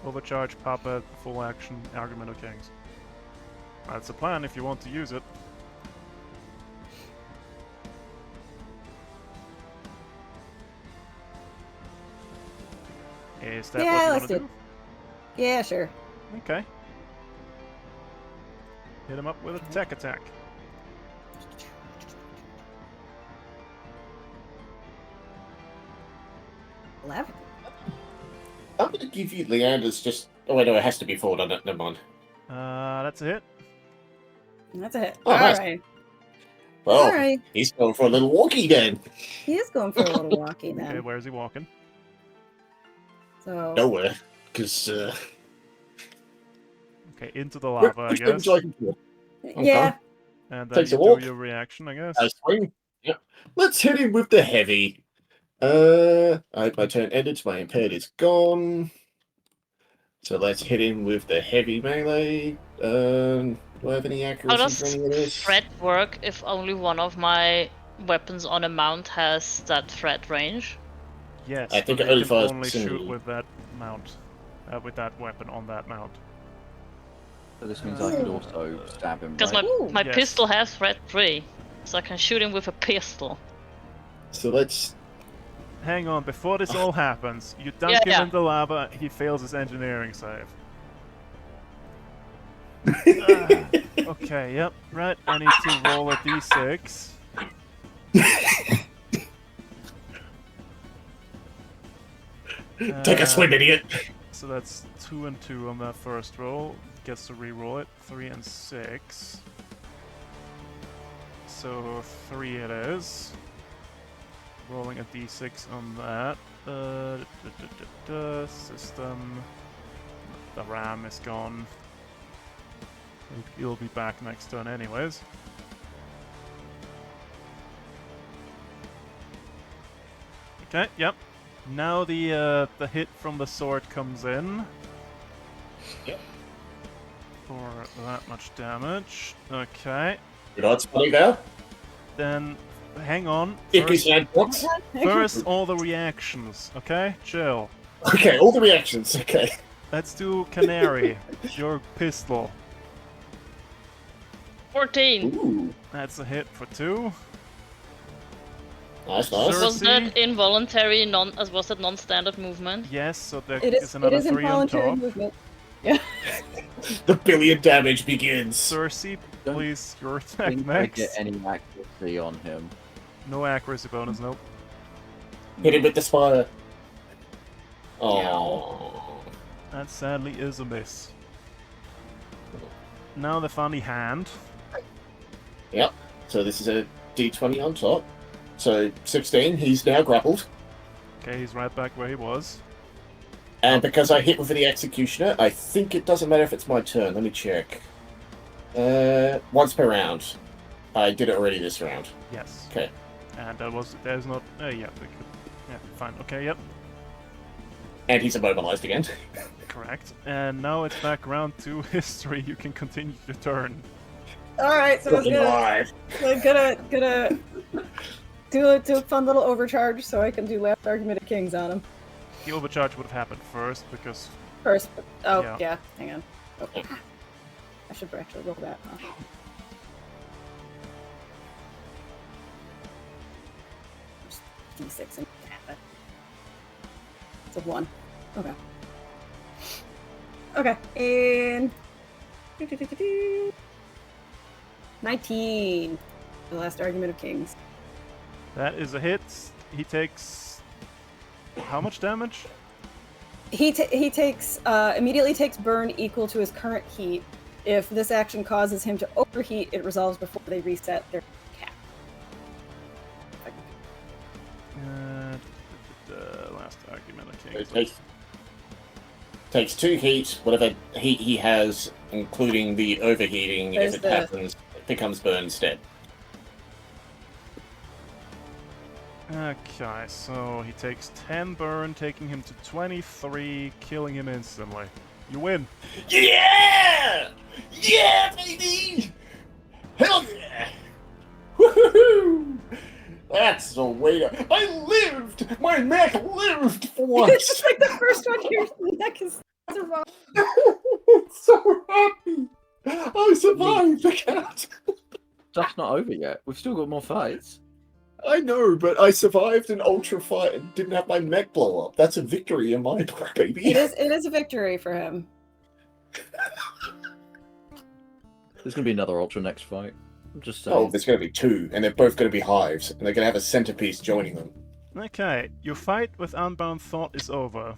Overcharge, Puppet, full action, Argument of Kings. That's the plan if you want to use it. Is that Yeah, what you let's want to do do? Yeah, sure. Okay. Hit him up with a tech attack. Eleven. I'm gonna give you Leander's just... Oh wait, no, it has to be forward on it. Never mind. That's a hit. That's a hit. Oh, All nice. right. Well, All right. he's going for a little walkie then. He is going for a little walkie Okay, then. where's he walking? So Nowhere. Because, Okay, into the lava, I which way would guess. you like him to? yeah, And then Takes you a walk. do your reaction, I guess. Swing. Yep. Let's hit him with the heavy. My turn ended, so my impaired is gone. So let's hit him with the heavy melee. Do I have any How accuracy does for any of this? threat work if only one of my weapons on a mount has that threat range? Yes, I think but it only they can fires only shoot vicinity. with that mount. With that weapon on that mount. So this means I could also stab him, Because right? Ooh. my Yes. pistol has threat 3, so I can shoot him with a pistol. So let's... Hang on, before this all happens, you dunk him Yeah. in the lava, he fails his engineering save. Okay, yep, right. I need to roll a d6. Take a swing, idiot! So that's 2 and 2 on that first roll. Gets to re-roll it. 3 and 6. So 3 it is. Rolling a d6 on that. System. The RAM is gone. You'll be back next turn anyways. Okay, yep. Now the hit from the sword comes in. Yep. For that much damage. Okay. Good odds, funny there. Then hang on. If his hand blocks. First all the reactions, okay? Chill. Okay, all the reactions, okay. Let's do Canary, your pistol. 14! Ooh, That's a hit for 2. nice, nice. Sure. Was See? that involuntary, was that non-standard movement? Yes, so there it is is. It another is 3 on involuntary top. movement. Yeah. The billion damage begins. Cersei, Don't please, your I attack think I next. get any accuracy on him. No accuracy bonus, nope. Hit him with the spire. Oh. That sadly is a miss. Now the funny hand. Yep. So this is a d20 on top. So 16, he's now grappled. Okay, he's right back where he was. And because I hit with the Executioner, I think it doesn't matter if it's my turn. Let me check. Once per round. I did it already this round. Yes. Okay. And there's not... yeah, fine. Okay, yep. And he's immobilized again. Correct. And now it's back round to history. You can continue your turn. Alright, so it's gonna do a fun little overcharge so I can do last argument of kings on him. The overcharge would have happened first because... First. Oh, Yeah. yeah. Hang on. Okay. I should actually roll that, huh? Just D6 and it's a 1. Okay. Okay, and 19. The last argument of kings. That is a hit. He takes... how much damage? He takes immediately takes burn equal to his current heat. If this action causes him to overheat, it resolves before they reset their cap. Last argument of It kings. takes 2 heat, whatever heat he has, including the overheating. There's if it happens, it becomes burn instead. Okay, so he takes 10 burn, taking him to 23, killing him instantly. You win. Yeah! Yeah, baby! Hell yeah! Woohoo! That's the way to... I lived! My mech lived for once! It's just like the first one your neck is survived. So happy! I survived the cat! Stuff's not over yet. We've still got more fights. I know, but I survived an ultra fight and didn't have my mech blow up. That's a victory in my book, baby. It is a victory for him. There's gonna be another Ultra next fight. I'm just saying. Oh, there's going to be 2, and they're both going to be hives, and they're going to have a centerpiece joining them. Okay, your fight with Unbound Thought is over.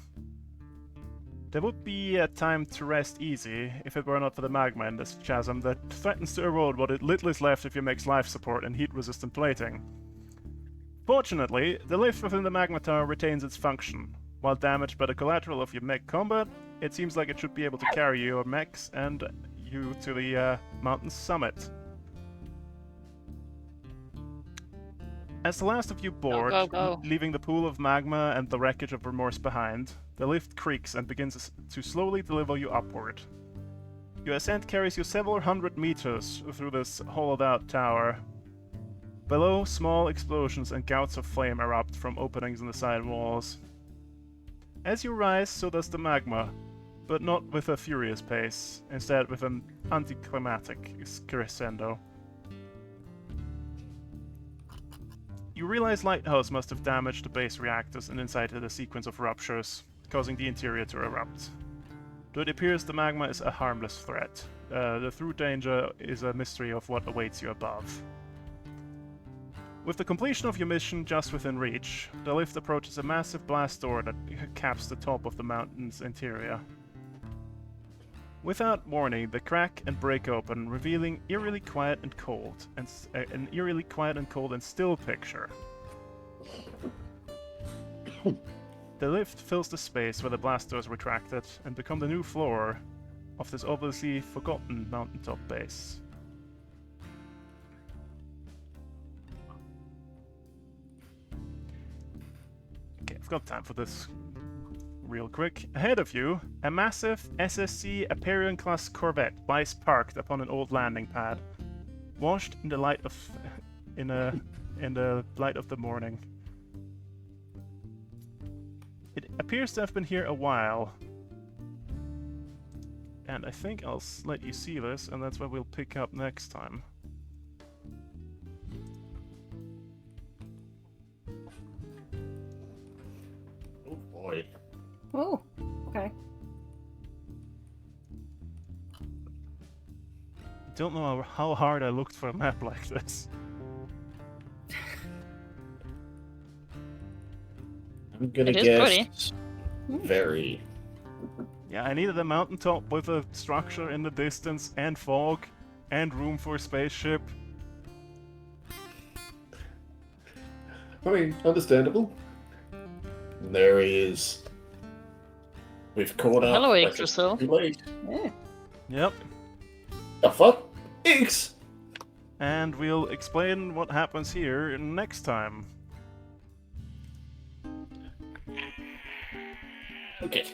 There would be a time to rest easy if it were not for the magma in this chasm that threatens to erode what little is left of your mech's life support and heat-resistant plating. Fortunately, the lift within the magma tower retains its function. While damaged by the collateral of your mech combat, it seems like it should be able to carry your mechs and you to the mountain's summit. As the last of you board, go. leaving the pool of magma and the wreckage of Remorse behind, the lift creaks and begins to slowly deliver you upward. Your ascent carries you several hundred meters through this hollowed-out tower. Below, small explosions and gouts of flame erupt from openings in the side walls. As you rise, so does the magma, but not with a furious pace, instead with an anticlimactic crescendo. You realize Lighthouse must have damaged the base reactors and incited a sequence of ruptures, causing the interior to erupt. Though it appears the magma is a harmless threat, the true danger is a mystery of what awaits you above. With the completion of your mission just within reach, the lift approaches a massive blast door that caps the top of the mountain's interior. Without warning, they crack and break open, revealing an eerily quiet and cold and still picture. The lift fills the space where the blast doors retracted and become the new floor of this obviously forgotten mountaintop base. Okay, I've got time for this real quick. Ahead of you, a massive SSC Aperion-class corvette lies parked upon an old landing pad, washed in the light of in the light of the morning. It appears to have been here a while, and I think I'll let you see this, and that's where we'll pick up next time. Oh boy. Oh, okay. Don't know how hard I looked for a map like this. I'm gonna It is guess pretty. very. Yeah, I needed a mountaintop with a structure in the distance, and fog, and room for a spaceship. I mean, understandable. And there he is. We've caught up. Hello, That's Yggdrasil. too late. Yeah. Yep. The fuck? X! And we'll explain what happens here next time. Okay.